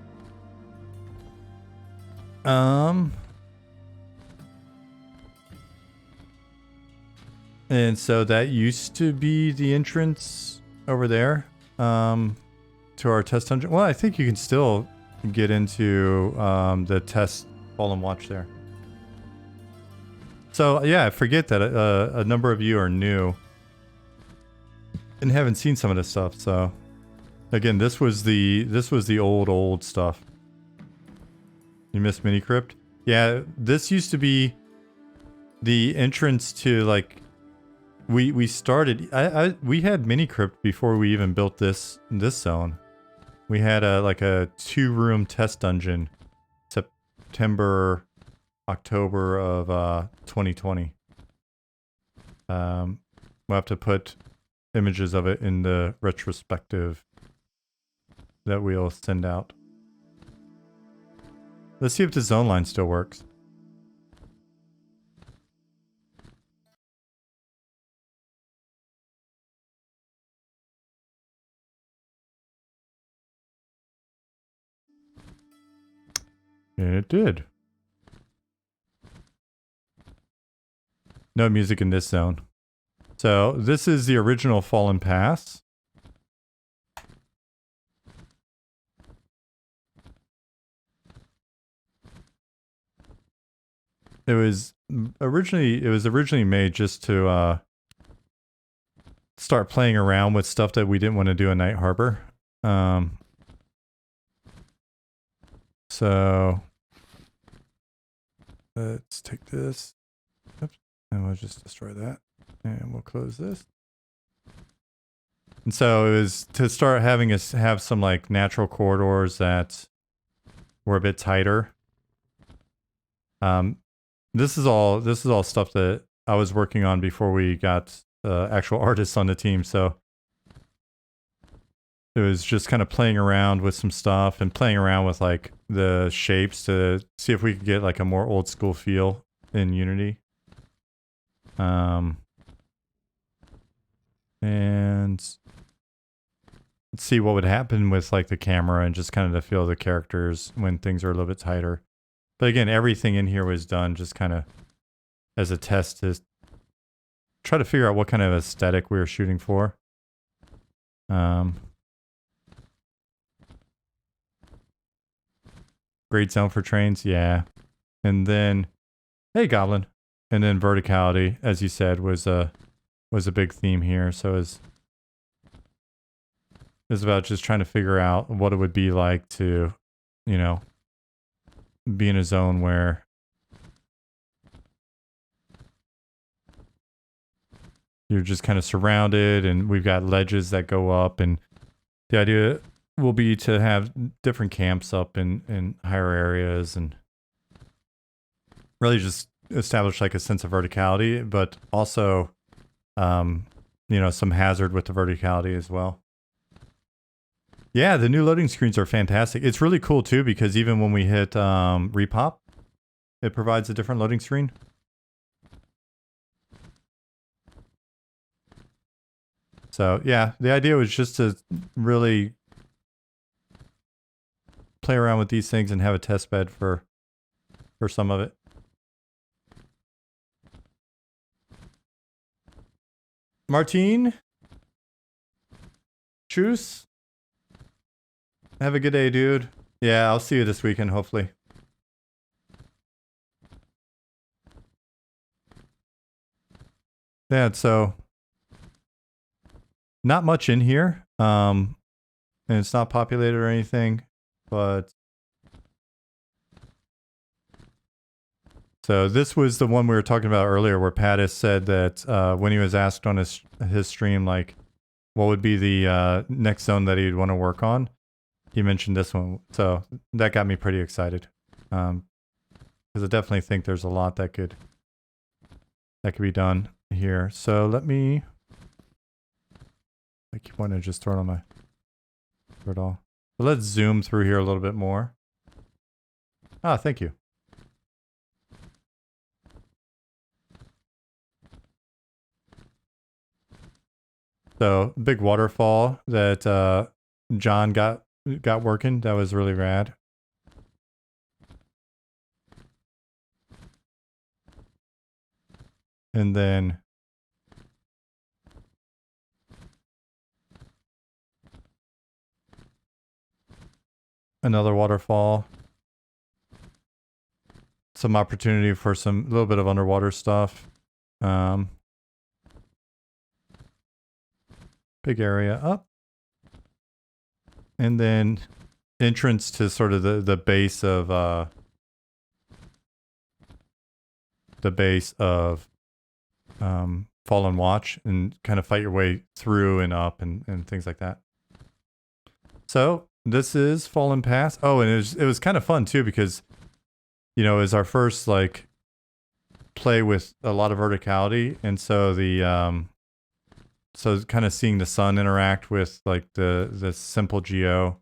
And so that used to be the entrance over there, to our test dungeon. Well, I think you can still get into the test Fallen Watch there. So yeah, I forget that a number of you are new and haven't seen some of this stuff. So again, this was the old stuff. You missed Mini Crypt? Yeah, this used to be the entrance to, like, we started we had Mini Crypt before we even built this zone. We had a 2-room test dungeon September, October of 2020. We'll have to put images of it in the retrospective that we'll send out. Let's see if the zone line still works. It did. No music in this zone. So this is the original Fallen Pass. It was originally made just to start playing around with stuff that we didn't want to do in Night Harbor. So let's take this. Oops, and we'll just destroy that, and we'll close this. And so it was to start having us have some like natural corridors that were a bit tighter. This is all stuff that I was working on before we got actual artists on the team. So it was just kind of playing around with some stuff and playing around with like the shapes to see if we could get like a more old school feel in Unity. And let's see what would happen with like the camera and just kind of the feel of the characters when things are a little bit tighter. But again, everything in here was done just kind of as a test to try to figure out what kind of aesthetic we were shooting for. Great zone for trains, yeah. And then, hey Goblin. And then verticality, as you said, was a big theme here. So it's about just trying to figure out what it would be like to, you know, be in a zone where you're just kind of surrounded and we've got ledges that go up, and the idea will be to have different camps up in higher areas and really just establish like a sense of verticality, but also you know, some hazard with the verticality as well. Yeah, the new loading screens are fantastic. It's really cool too, because even when we hit repop, it provides a different loading screen. So yeah, the idea was just to really play around with these things and have a test bed for some of it. Martine, Truce, have a good day, dude. Yeah, I'll see you this weekend, hopefully. Yeah, so not much in here. And it's not populated or anything, but so this was the one we were talking about earlier where Pattis said that when he was asked on his stream, like, what would be the next zone that he'd want to work on, he mentioned this one. So that got me pretty excited. Because I definitely think there's a lot that could be done here. So let me... I keep wanting to just throw it on my... throw it all. But let's zoom through here a little bit more. Ah, thank you. So big waterfall that John got working. That was really rad. And then another waterfall. Some opportunity for some little bit of underwater stuff. Big area up. And then entrance to sort of the base of Fallen Watch, and kind of fight your way through and up and things like that. So this is Fallen Pass. Oh, and it was kind of fun too, because, you know, it was our first like play with a lot of verticality, and so the so kind of seeing the sun interact with like the simple geo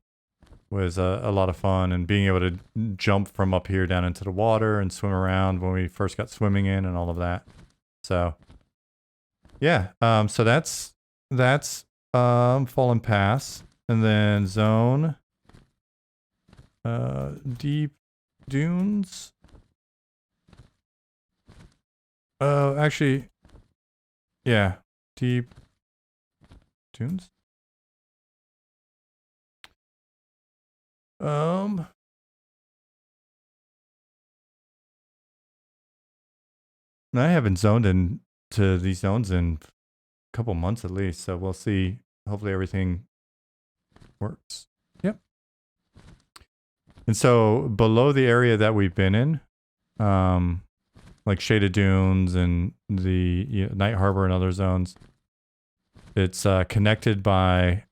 was a lot of fun, and being able to jump from up here down into the water and swim around when we first got swimming in and all of that. So yeah, so that's Fallen Pass, and then Zone Deep Dunes. Actually, yeah, Deep Dunes. I haven't zoned into these zones in a couple months at least, so we'll see. Hopefully everything works. Yep. And so below the area that we've been in, like Shaded Dunes and the Night Harbor and other zones, it's connected by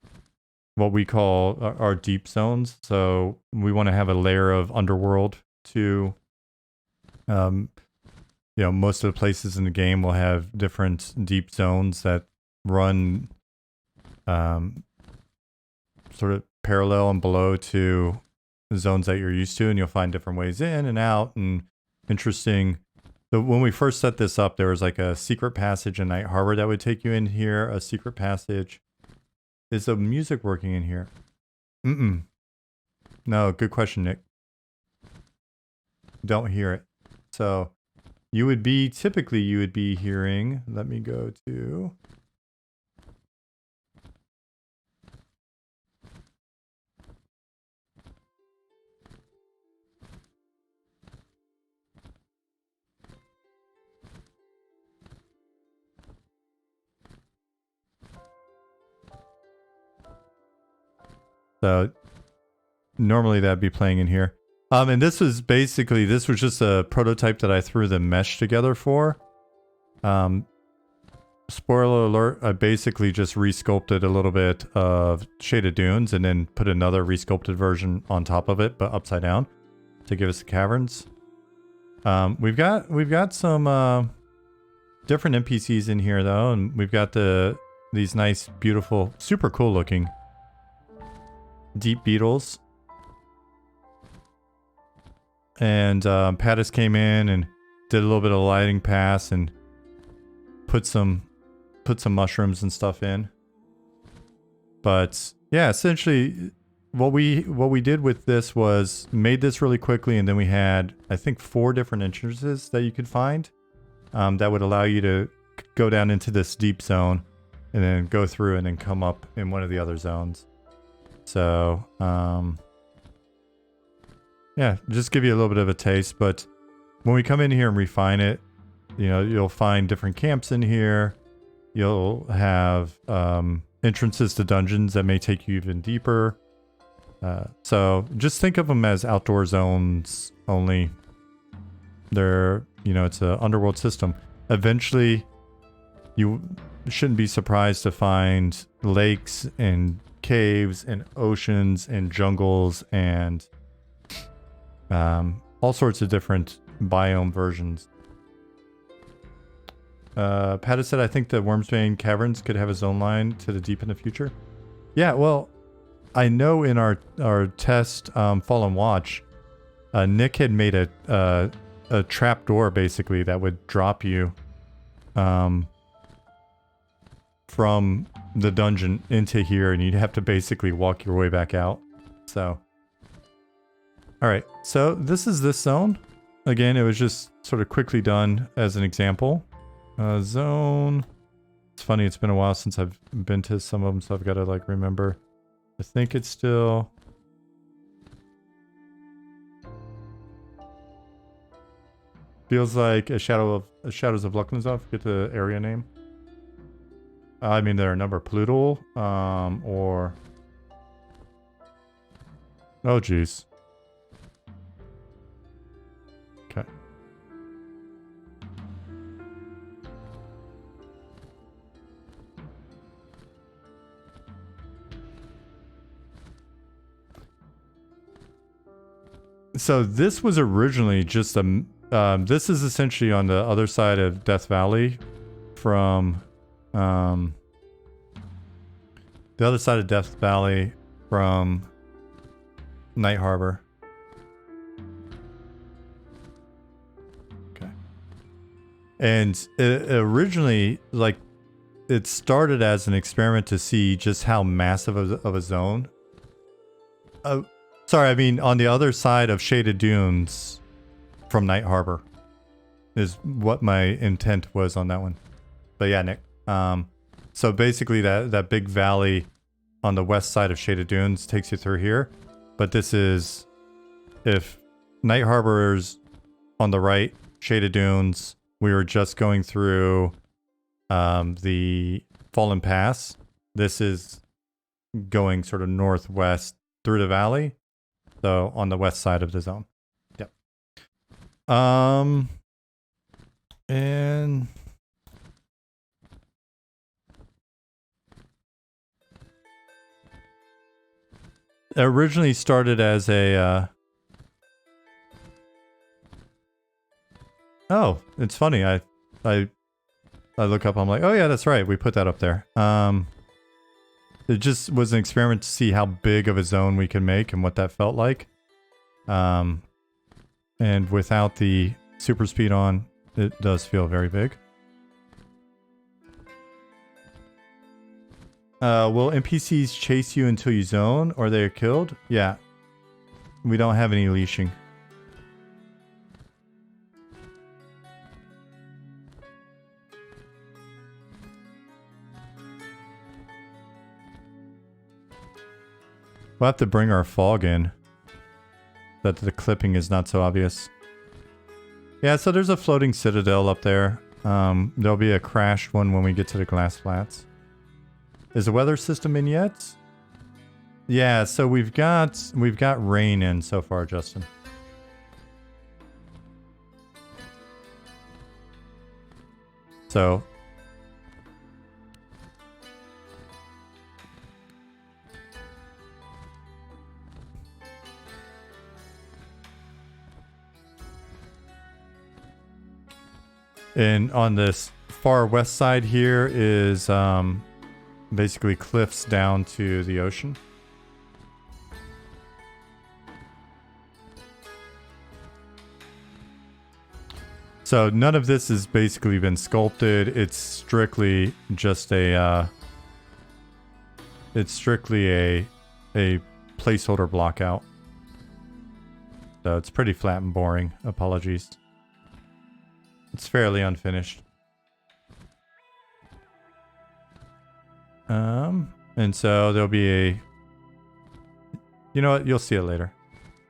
what we call our deep zones. So we want to have a layer of underworld to, you know, most of the places in the game will have different deep zones that run sort of parallel and below to the zones that you're used to, and you'll find different ways in and out and interesting. So when we first set this up, there was like a secret passage in Night Harbor that would take you in here, a secret passage. Is the music working in here? No, good question, Nick. Don't hear it. So typically you would be hearing, let me go to... So normally that'd be playing in here. And this was just a prototype that I threw the mesh together for. Spoiler alert, I basically just resculpted a little bit of Shaded Dunes and then put another resculpted version on top of it, but upside down, to give us the caverns. We've got some different NPCs in here though, and we've got these nice, beautiful, super cool looking deep beetles. And Pattis came in and did a little bit of lighting pass and put some mushrooms and stuff in. But yeah, essentially what we did with this was made this really quickly, and then we had, I think, 4 different entrances that you could find that would allow you to go down into this deep zone and then go through and then come up in one of the other zones. So yeah, just give you a little bit of a taste. But when we come in here and refine it, you know, you'll find different camps in here. You'll have entrances to dungeons that may take you even deeper. So just think of them as outdoor zones only. They're, you know, it's an underworld system. Eventually, you shouldn't be surprised to find lakes and caves and oceans and jungles and all sorts of different biome versions. Pat has said, I think the Wormsbane Caverns could have a zone line to the deep in the future. Yeah, well, I know in our test, Fallen Watch, Nick had made a trap door basically that would drop you from the dungeon into here, and you'd have to basically walk your way back out. So, all right, so this is this zone. Again, it was just sort of quickly done as an example. Zone. It's funny, it's been a while since I've been to some of them, so I've got to like remember. I think it's still... feels like a Shadows of Lucknazov. Get the area name. I mean, there are a number. Pluto, or... oh, geez. Okay. So this was originally just a... this is essentially on the other side of Death Valley from... the other side of Death Valley from Night Harbor. Okay. And it originally, like, it started as an experiment to see just how massive of a zone. Sorry, I mean on the other side of Shaded Dunes from Night Harbor is what my intent was on that one. But yeah, Nick. So basically that big valley on the west side of Shaded Dunes takes you through here. But this is, if Night Harbor's on the right, Shaded Dunes, we were just going through the Fallen Pass. This is going sort of northwest through the valley. So on the west side of the zone. Yep. And... it originally started as a, oh, it's funny. I look up, I'm like, oh yeah, that's right. We put that up there. It just was an experiment to see how big of a zone we can make and what that felt like. And without the super speed on, it does feel very big. Will NPCs chase you until you zone or they are killed? Yeah. We don't have any leashing. We'll have to bring our fog in. That the clipping is not so obvious. Yeah, so there's a floating citadel up there. There'll be a crashed one when we get to the glass flats. Is the weather system in yet? Yeah, so we've got rain in so far, Justin. So and on this far west side here is basically cliffs down to the ocean. So none of this has basically been sculpted. It's strictly just a it's strictly a placeholder block out. So it's pretty flat and boring. Apologies. It's fairly unfinished. And so there'll be a... You know what? You'll see it later.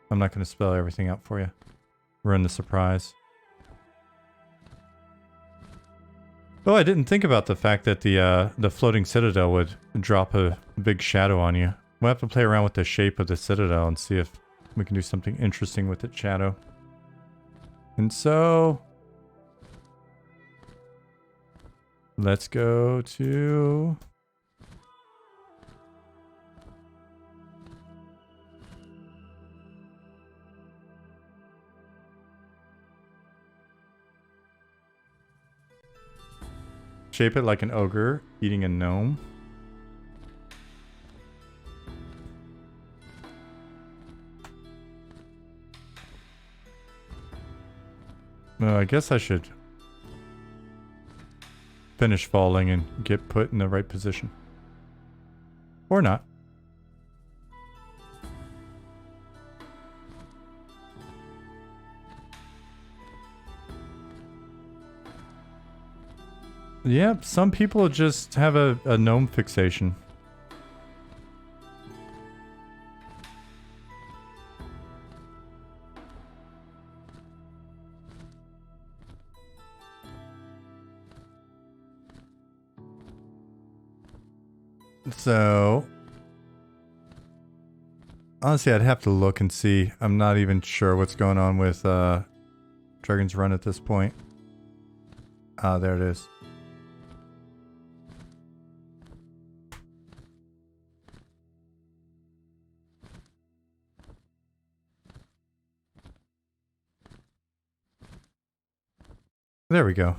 I'm not going to spell everything out for you. Ruin the surprise. Oh, I didn't think about the fact that the floating citadel would drop a big shadow on you. We'll have to play around with the shape of the citadel and see if we can do something interesting with its shadow. And so... let's go to... shape it like an ogre eating a gnome. Well, I guess I should finish falling and get put in the right position. Or not. Yeah, some people just have a gnome fixation. So, honestly, I'd have to look and see. I'm not even sure what's going on with Dragon's Run at this point. Ah, there it is. There we go.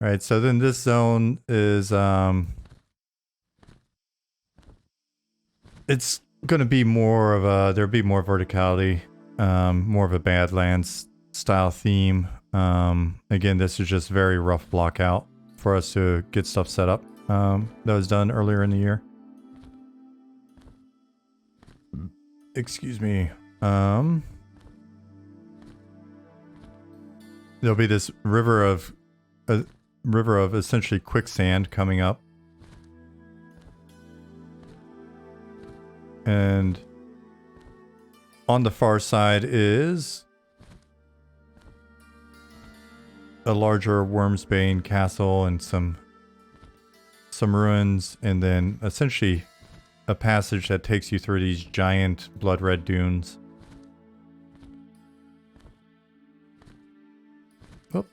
All right, so then this zone is it's gonna be more of a, there'll be more verticality, more of a Badlands style theme. Again, this is just very rough block out for us to get stuff set up. That was done earlier in the year. Excuse me. There'll be this river of essentially quicksand coming up. And on the far side is a larger Wormsbane castle and some ruins, and then essentially a passage that takes you through these giant blood red dunes. Oh.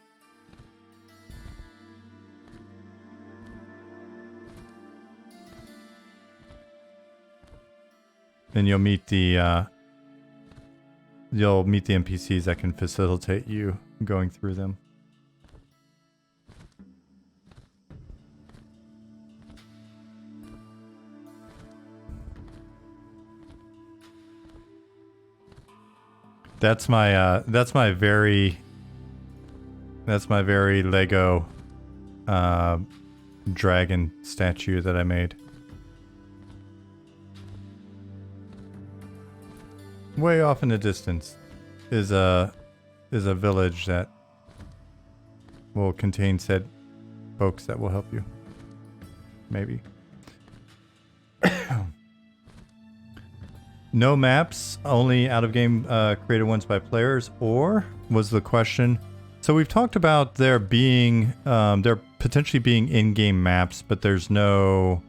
And you'll meet the NPCs that can facilitate you going through them. That's my very Lego dragon statue that I made. Way off in the distance is a village that will contain said folks that will help you. Maybe. No maps, only out-of-game created ones by players, or was the question. So we've talked about there being, there potentially being in-game maps, but there's no,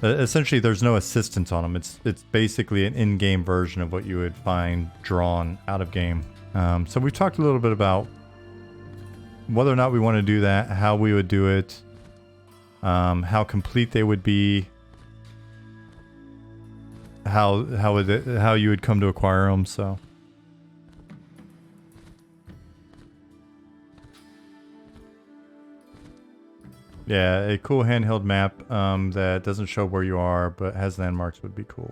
essentially there's no assistance on them. It's basically an in-game version of what you would find drawn out of game. So we've talked a little bit about whether or not we want to do that, how we would do it, how complete they would be, how you would come to acquire them. So yeah, a cool handheld map that doesn't show where you are but has landmarks would be cool.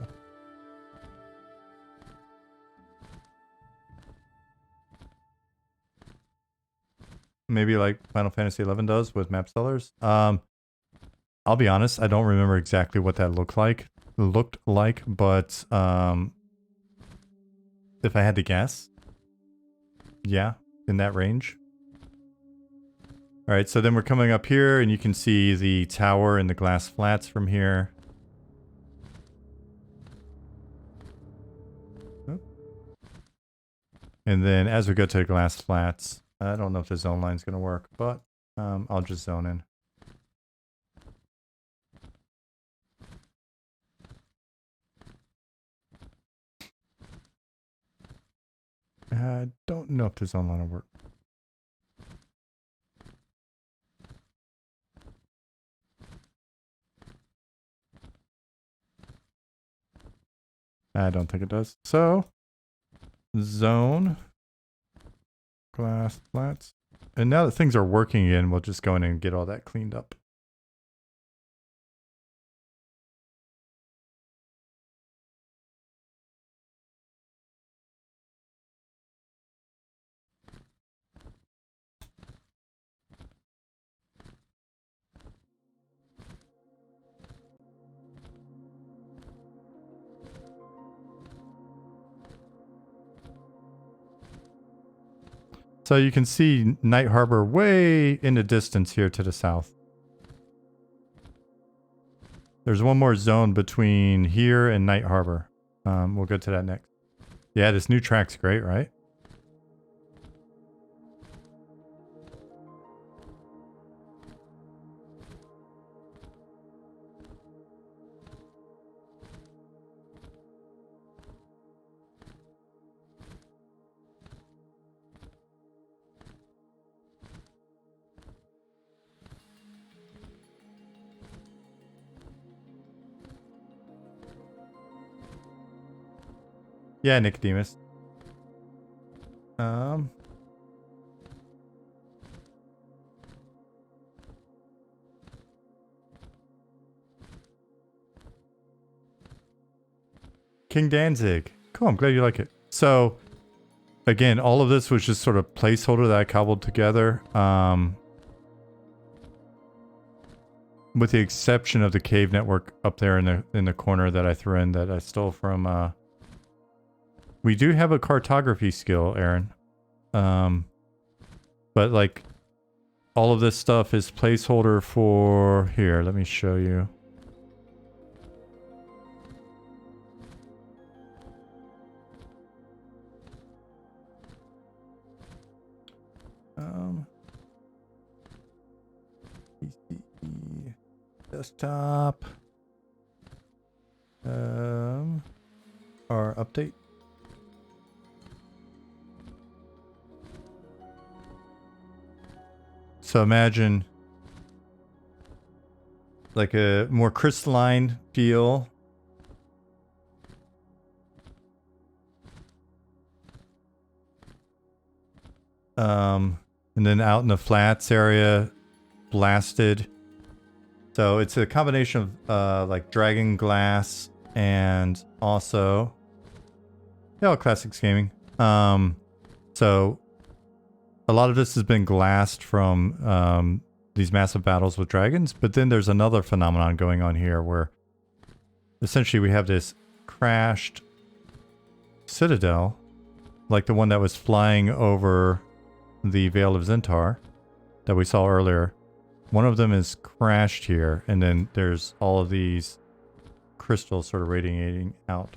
Maybe like Final Fantasy XI does with map sellers. I'll be honest, I don't remember exactly what that looked like, but if I had to guess, yeah, in that range. All right, so then we're coming up here and you can see the tower and the glass flats from here. And then as we go to the glass flats, I don't know if the zone line's going to work, but I'll just zone in. I don't know if the zone line will work. I don't think it does. So, zone, glass flats. And now that things are working again, we'll just go in and get all that cleaned up. So you can see Night Harbor way in the distance here to the south. There's one more zone between here and Night Harbor. We'll go to that next. Yeah, this new track's great, right? Yeah, Nicodemus. King Danzig. Cool, I'm glad you like it. So, again, all of this was just sort of placeholder that I cobbled together. With the exception of the cave network up there in the corner that I threw in that I stole from we do have a cartography skill, Aaron. But like all of this stuff is placeholder for here, let me show you. PCE desktop. Our update. So imagine like a more crystalline feel. And then out in the flats area, blasted. So it's a combination of like dragon glass and also classics gaming. So a lot of this has been glassed from these massive battles with dragons, but then there's another phenomenon going on here where essentially we have this crashed citadel, like the one that was flying over the Vale of Zentar that we saw earlier. One of them is crashed here, and then there's all of these crystals sort of radiating out.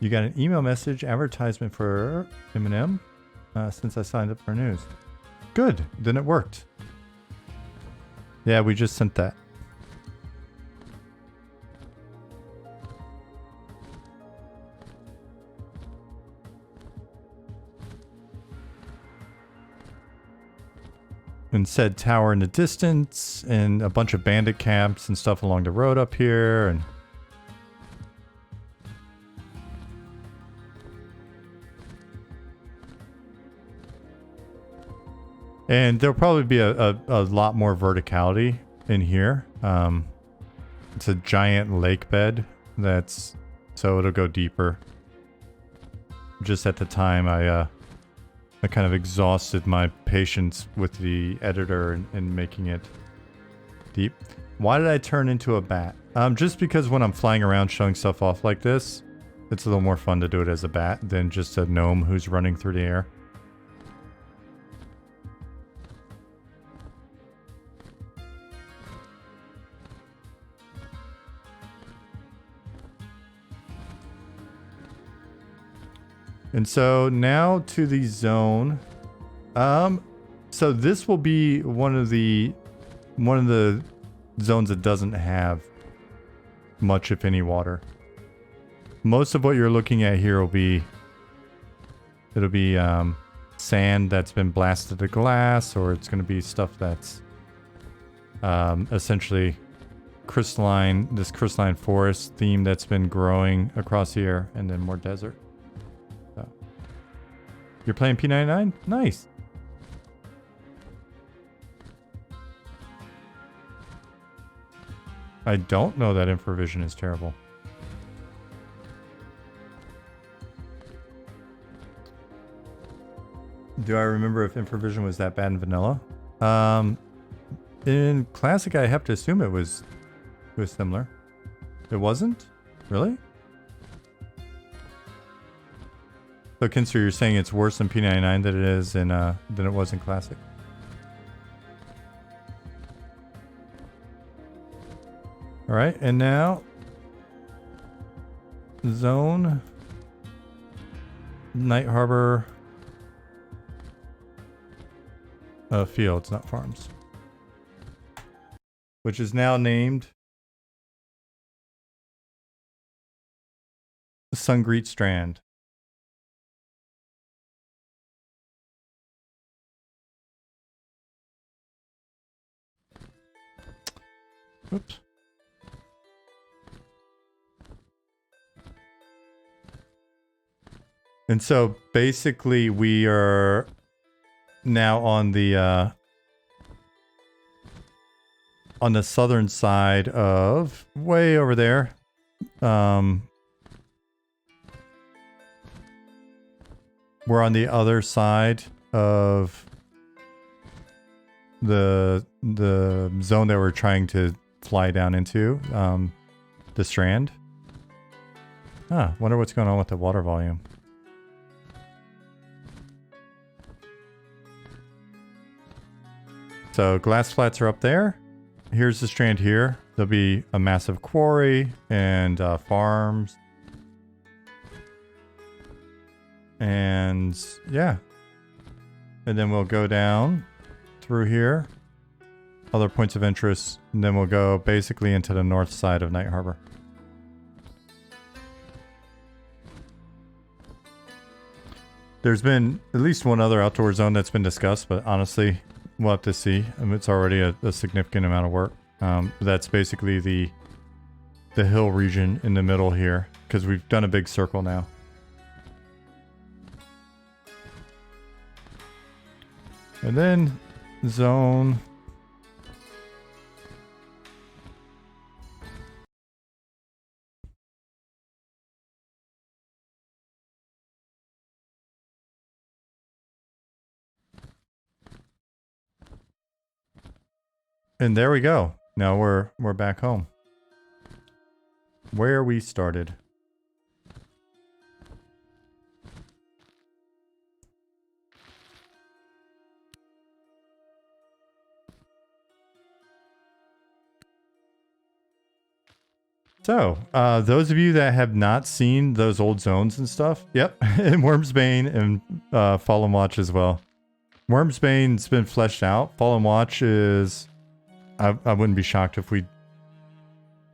You got an email message advertisement for M&M since I signed up for news. Good, then it worked. Yeah, we just sent that. And said tower in the distance, and a bunch of bandit camps and stuff along the road up here, and And there'll probably be a lot more verticality in here. It's a giant lake bed that's, so it'll go deeper. Just at the time I kind of exhausted my patience with the editor and making it deep. Why did I turn into a bat? Just because when I'm flying around showing stuff off like this, it's a little more fun to do it as a bat than just a gnome who's running through the air. And so now to the zone. So this will be one of the zones that doesn't have much, if any, water. Most of what you're looking at here will be, it'll be sand that's been blasted to glass, or it's going to be stuff that's essentially crystalline, this crystalline forest theme that's been growing across here, and then more desert. So you're playing P99? Nice. I don't know that infravision is terrible. Do I remember if infravision was that bad in vanilla? In classic, I have to assume it was similar. It wasn't? Really? So Kinster, you're saying it's worse in P99 than it is in than it was in classic? All right, and now zone Night Harbor fields, not farms, which is now named Sungreet Strand. Oops. And so basically we are now on the southern side of, way over there. We're on the other side of the zone that we're trying to fly down into, the strand. Ah, wonder what's going on with the water volume. So glass flats are up there. Here's the strand here. There'll be a massive quarry and farms. And yeah. And then we'll go down through here. Other points of interest. And then we'll go basically into the north side of Night Harbor. There's been at least one other outdoor zone that's been discussed, but honestly, we'll have to see. I mean, it's already a significant amount of work. That's basically the hill region in the middle here, because we've done a big circle now. And then zone. And there we go. Now we're back home, where we started. So, those of you that have not seen those old zones and stuff, yep, and Wormsbane and Fallen Watch as well. Wormsbane's been fleshed out. Fallen Watch is... I wouldn't be shocked if we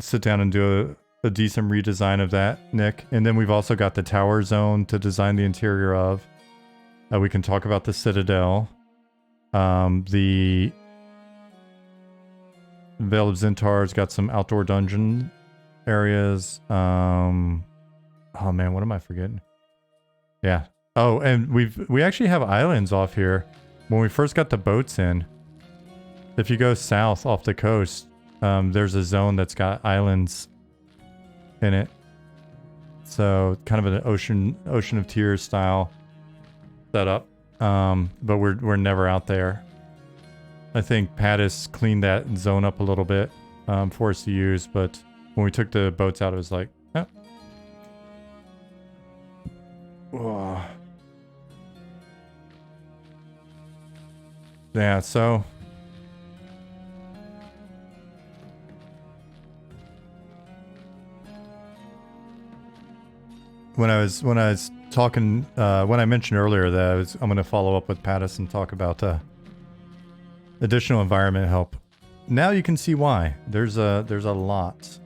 sit down and do a decent redesign of that, Nick. And then we've also got the tower zone to design the interior of. We can talk about the Citadel. The Vale of Zintar's got some outdoor dungeon areas. Oh man, what am I forgetting? Yeah. Oh, and we actually have islands off here when we first got the boats in, if you go south off the coast, there's a zone that's got islands in it. So kind of an ocean of tears style setup. But we're never out there. I think Pattis cleaned that zone up a little bit for us to use, but when we took the boats out, it was like, oh. Whoa. Yeah, so when I was talking, when I mentioned earlier that I'm going to follow up with Pattis and talk about additional environment help. Now you can see why. There's a lot.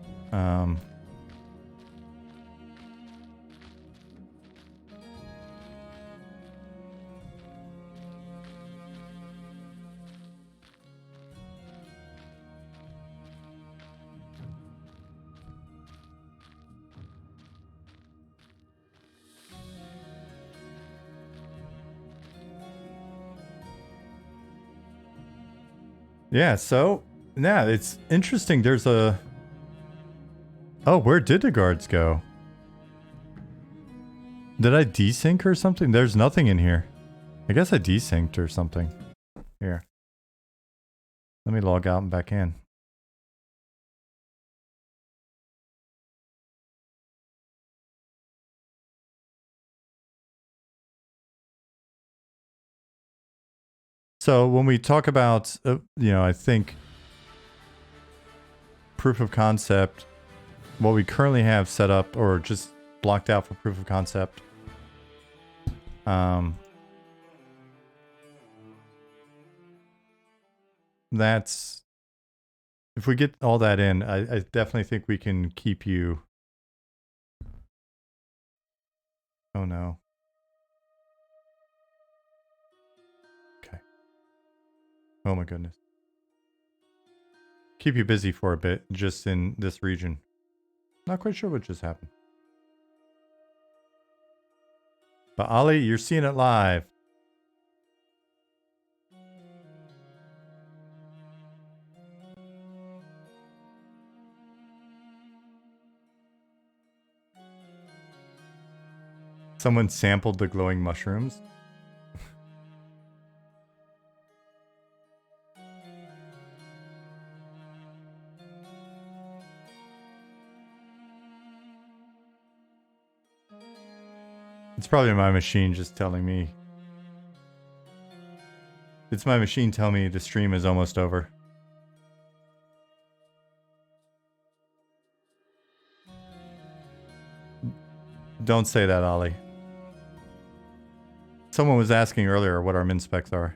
Yeah, so, yeah, it's interesting. There's a... Oh, where did the guards go? Did I desync or something? There's nothing in here. I guess I desynced or something. Here. Let me log out and back in. So when we talk about, I think proof of concept, what we currently have set up or just blocked out for proof of concept, that's, if we get all that in, I definitely think we can keep you. Oh no. Oh my goodness. Keep you busy for a bit, just in this region. Not quite sure what just happened. But Ali, you're seeing it live. Someone sampled the glowing mushrooms. It's probably my machine just telling me. It's my machine telling me the stream is almost over. Don't say that, Ollie. Someone was asking earlier what our min specs are.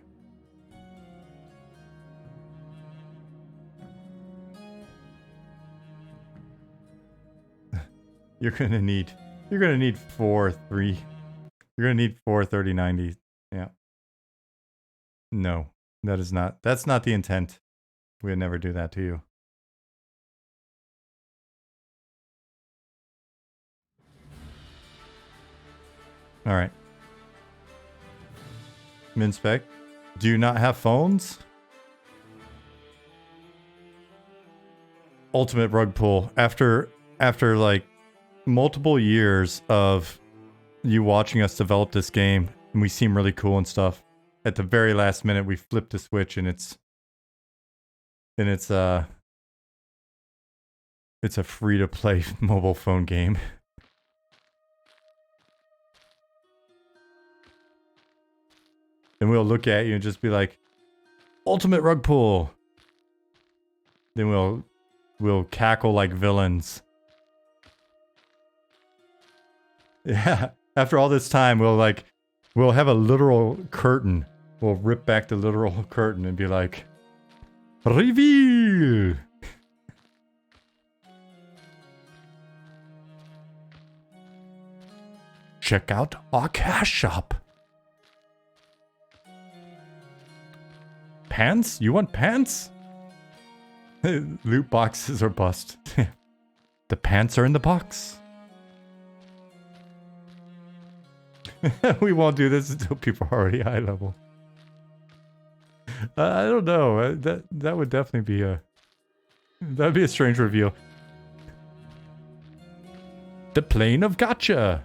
You're gonna need 4.3. You're gonna need 4 3090. Yeah. No, that's not the intent. We would never do that to you. All right. Minspec, do you not have phones? Ultimate rug pull. After like multiple years of you watching us develop this game, and we seem really cool and stuff, at the very last minute we flipped the switch and it's a free-to-play mobile phone game. And we'll look at you and just be like, ultimate rug pull. Then we'll cackle like villains. Yeah. After all this time, we'll have a literal curtain. We'll rip back the literal curtain and be like, reveal. Check out our cash shop. Pants? You want pants? Loot boxes are bust. The pants are in the box. We won't do this until people are already high level. I don't know. That would definitely be that'd be a strange reveal. The plane of gotcha.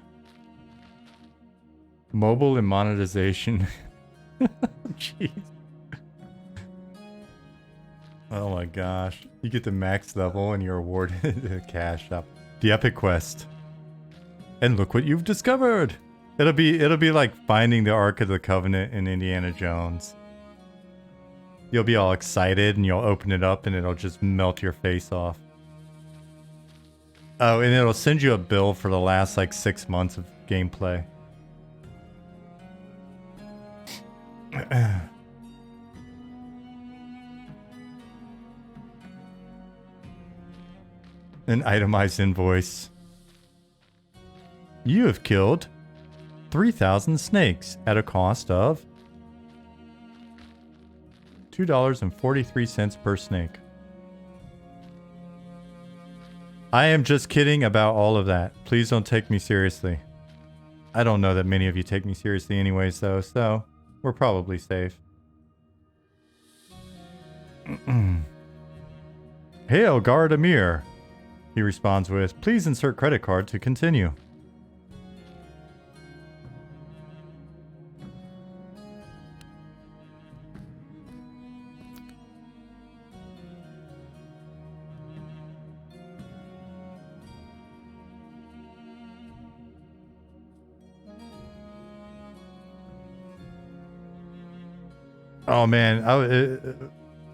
Mobile and monetization. Jeez. Oh my gosh. You get to max level and you're awarded a cash up. The epic quest. And look what you've discovered. It'll be like finding the Ark of the Covenant in Indiana Jones. You'll be all excited and you'll open it up and it'll just melt your face off. Oh, and it'll send you a bill for the last like 6 months of gameplay. An itemized invoice. You have killed 3,000 snakes at a cost of $2.43 per snake. I am just kidding about all of that. Please don't take me seriously. I don't know that many of you take me seriously anyways though, so we're probably safe. Hail, Guard Amir. He responds with, please insert credit card to continue. Oh man,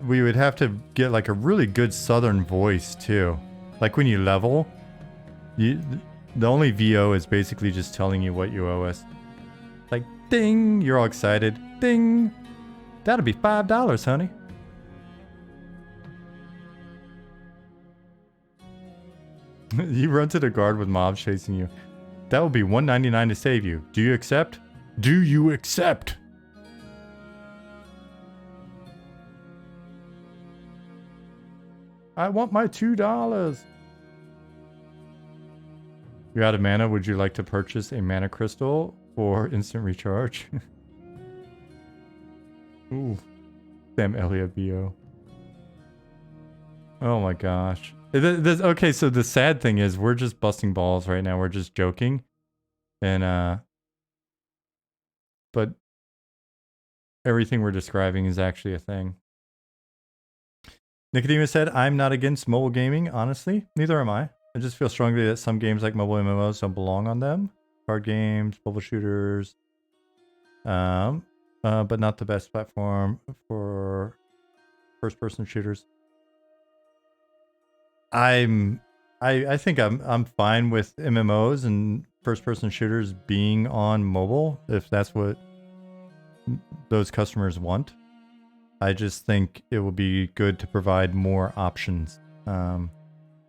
we would have to get like a really good southern voice too. Like when you level, the only VO is basically just telling you what you owe us. Like, ding, you're all excited. Ding, that'll be $5, honey. You run to the guard with mobs chasing you. That will be $1.99 to save you. Do you accept? Do you accept? I want my $2. You're out of mana. Would you like to purchase a mana crystal for instant recharge? Ooh. Sam Elliott BO. Oh my gosh. Okay, so the sad thing is we're just busting balls right now. We're just joking. And, but everything we're describing is actually a thing. Nicodemus said, I'm not against mobile gaming, honestly. Neither am I. I just feel strongly that some games like mobile MMOs don't belong on them. Card games, mobile shooters. But not the best platform for first-person shooters. I think I'm fine with MMOs and first-person shooters being on mobile, if that's what those customers want. I just think it will be good to provide more options. I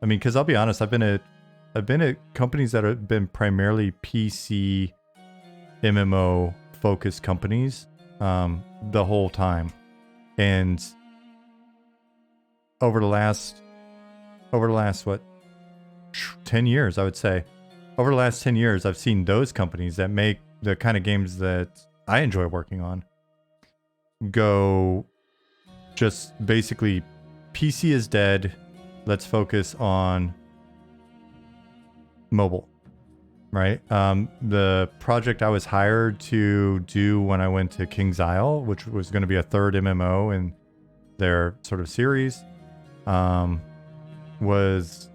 mean, because I'll be honest, I've been at companies that have been primarily PC MMO focused companies the whole time, and over the last what 10 years, I would say, over the last 10 years, I've seen those companies that make the kind of games that I enjoy working on go. Just basically, PC is dead. Let's focus on mobile, right? The project I was hired to do when I went to King's Isle, which was going to be a third MMO in their sort of series, was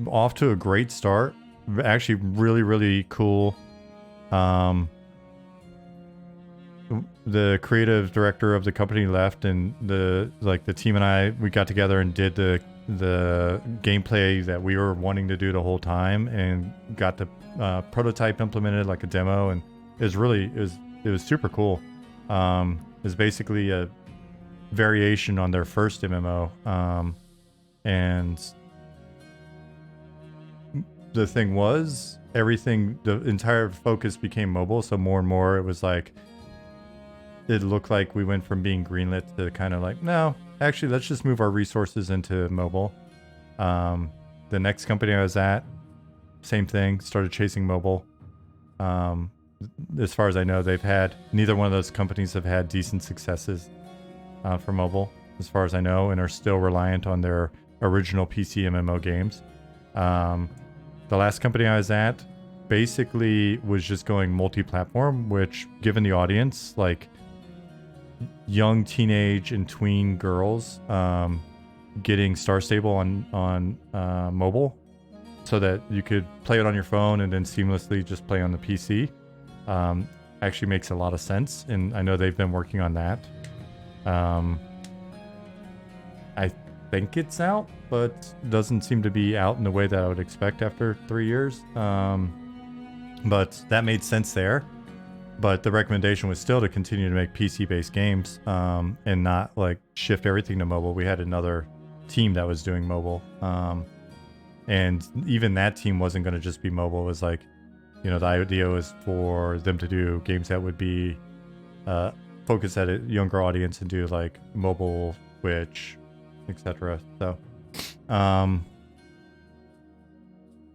off to a great start. Actually, really, really cool. The creative director of the company left, and the team and I, we got together and did the gameplay that we were wanting to do the whole time, and got the prototype implemented, like a demo, and it was super cool. It was basically a variation on their first MMO, and the thing was, the entire focus became mobile, so more and more it was like, it looked like we went from being greenlit to kind of like, no, actually, let's just move our resources into mobile. The next company I was at, same thing, started chasing mobile. The as far as I know, neither one of those companies have had decent successes for mobile, as far as I know, and are still reliant on their original PC MMO games. The last company I was at basically was just going multi-platform, which, given the audience, like young teenage and tween girls, getting Star Stable on mobile, so that you could play it on your phone and then seamlessly just play on the PC, actually makes a lot of sense, and I know they've been working on that. I think it's out, but doesn't seem to be out in the way that I would expect after 3 years. But that made sense there. But the recommendation was still to continue to make PC-based games, and not like shift everything to mobile. We had another team that was doing mobile, and even that team wasn't going to just be mobile. It was like, the idea was for them to do games that would be focused at a younger audience and do like mobile, Twitch, etc. So,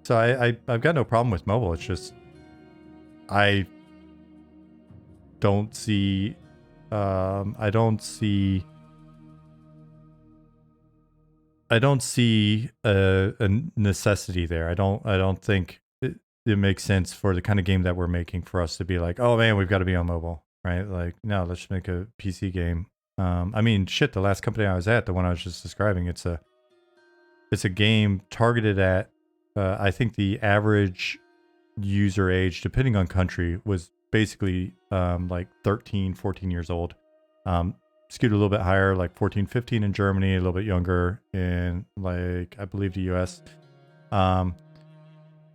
I've got no problem with mobile. It's just I don't see a necessity there. I don't think it makes sense for the kind of game that we're making for us to be like, oh man, we've got to be on mobile, right? Like, no, let's just make a PC game. I mean, shit, the last company I was at, the one I was just describing, it's a game targeted at, I think the average user age, depending on country, was basically like 13, 14 years old. Skewed a little bit higher, like 14, 15 in Germany, a little bit younger in, like, I believe the US.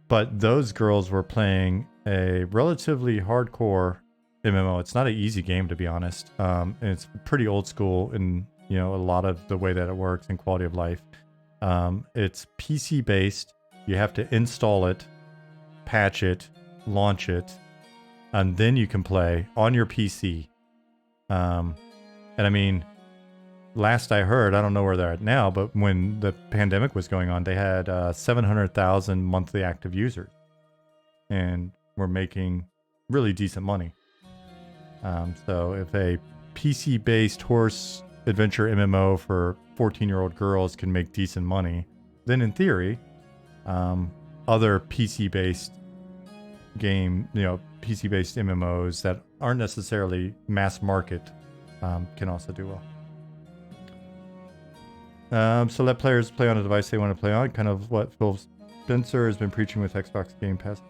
But those girls were playing a relatively hardcore MMO. It's not an easy game, to be honest. And it's pretty old school in, a lot of the way that it works and quality of life. It's PC based. You have to install it, patch it, launch it, and then you can play on your PC. And I mean, last I heard, I don't know where they're at now, but when the pandemic was going on, they had 700,000 monthly active users, and were making really decent money. So if a PC-based horse adventure MMO for 14-year-old girls can make decent money, then in theory, other PC-based PC-based MMOs that aren't necessarily mass market can also do well. So let players play on a device they want to play on, kind of what Phil Spencer has been preaching with Xbox Game Pass.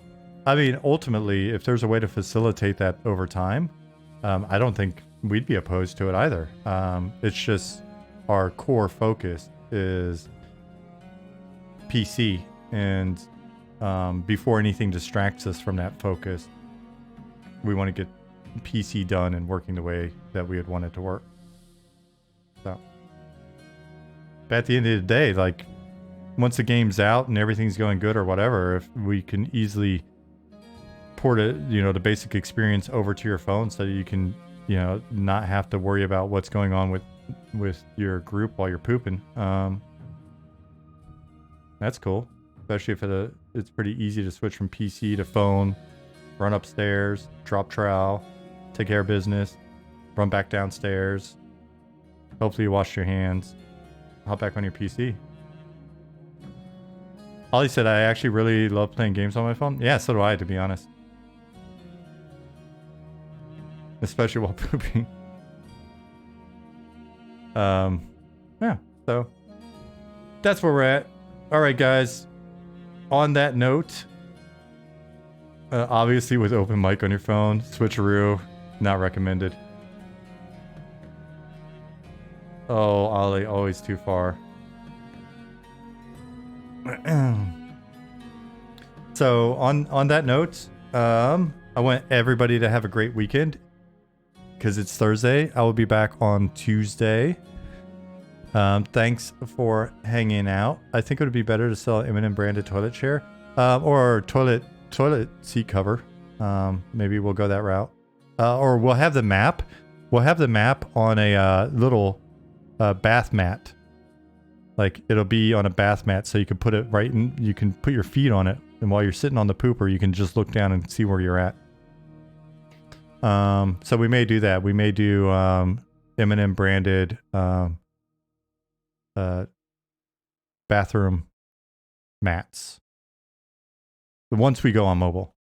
I mean, ultimately, if there's a way to facilitate that over time, I don't think we'd be opposed to it either. It's just our core focus is PC, and before anything distracts us from that focus, we want to get PC done and working the way that we would want it to work. So, but at the end of the day, like, once the game's out and everything's going good or whatever, if we can easily port it, the basic experience over to your phone so that you can, not have to worry about what's going on with your group while you're pooping. That's cool, especially if it's pretty easy to switch from PC to phone, run upstairs, drop trowel, take care of business, run back downstairs. Hopefully you wash your hands, hop back on your PC. Ollie said, I actually really love playing games on my phone. Yeah, so do I, to be honest. Especially while pooping. Yeah, so that's where we're at. All right, guys. On that note, obviously with open mic on your phone, switcheroo, not recommended. Oh, Ollie, always too far. So on that note, I want everybody to have a great weekend, because it's Thursday. I will be back on Tuesday. Thanks for hanging out. I think it would be better to sell an M&M branded toilet chair, or toilet seat cover. Maybe we'll go that route, or we'll have the map. We'll have the map on a little bath mat. Like, it'll be on a bath mat, so you can put it right in. You can put your feet on it, and while you're sitting on the pooper, you can just look down and see where you're at. So we may do that. We may do M&M branded bathroom mats once we go on mobile.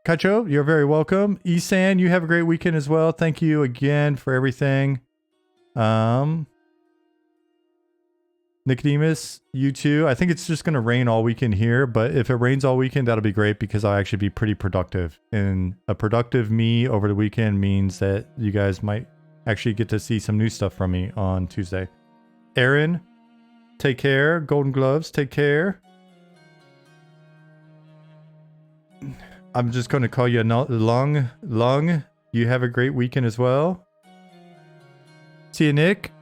Kacho, you're very welcome. Isan, you have a great weekend as well. Thank you again for everything. Nicodemus, you too. I think it's just going to rain all weekend here, but if it rains all weekend, that'll be great because I'll actually be pretty productive. And a productive me over the weekend means that you guys might actually get to see some new stuff from me on Tuesday. Aaron, take care. Golden Gloves, take care. I'm just going to call you Lung. You have a great weekend as well. See you, Nick.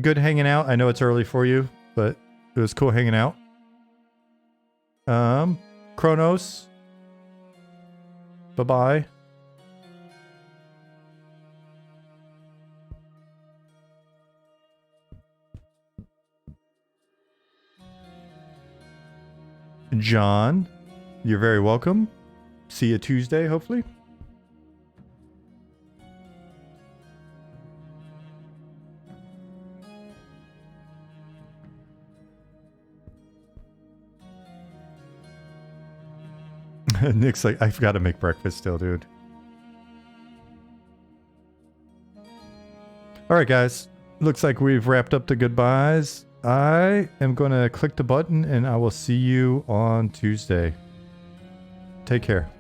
Good hanging out. I know it's early for you, but it was cool hanging out. Kronos. Bye-bye. John, you're very welcome. See you Tuesday, hopefully. Nick's like, I've got to make breakfast still, dude. All right, guys. Looks like we've wrapped up the goodbyes. I am going to click the button and I will see you on Tuesday. Take care.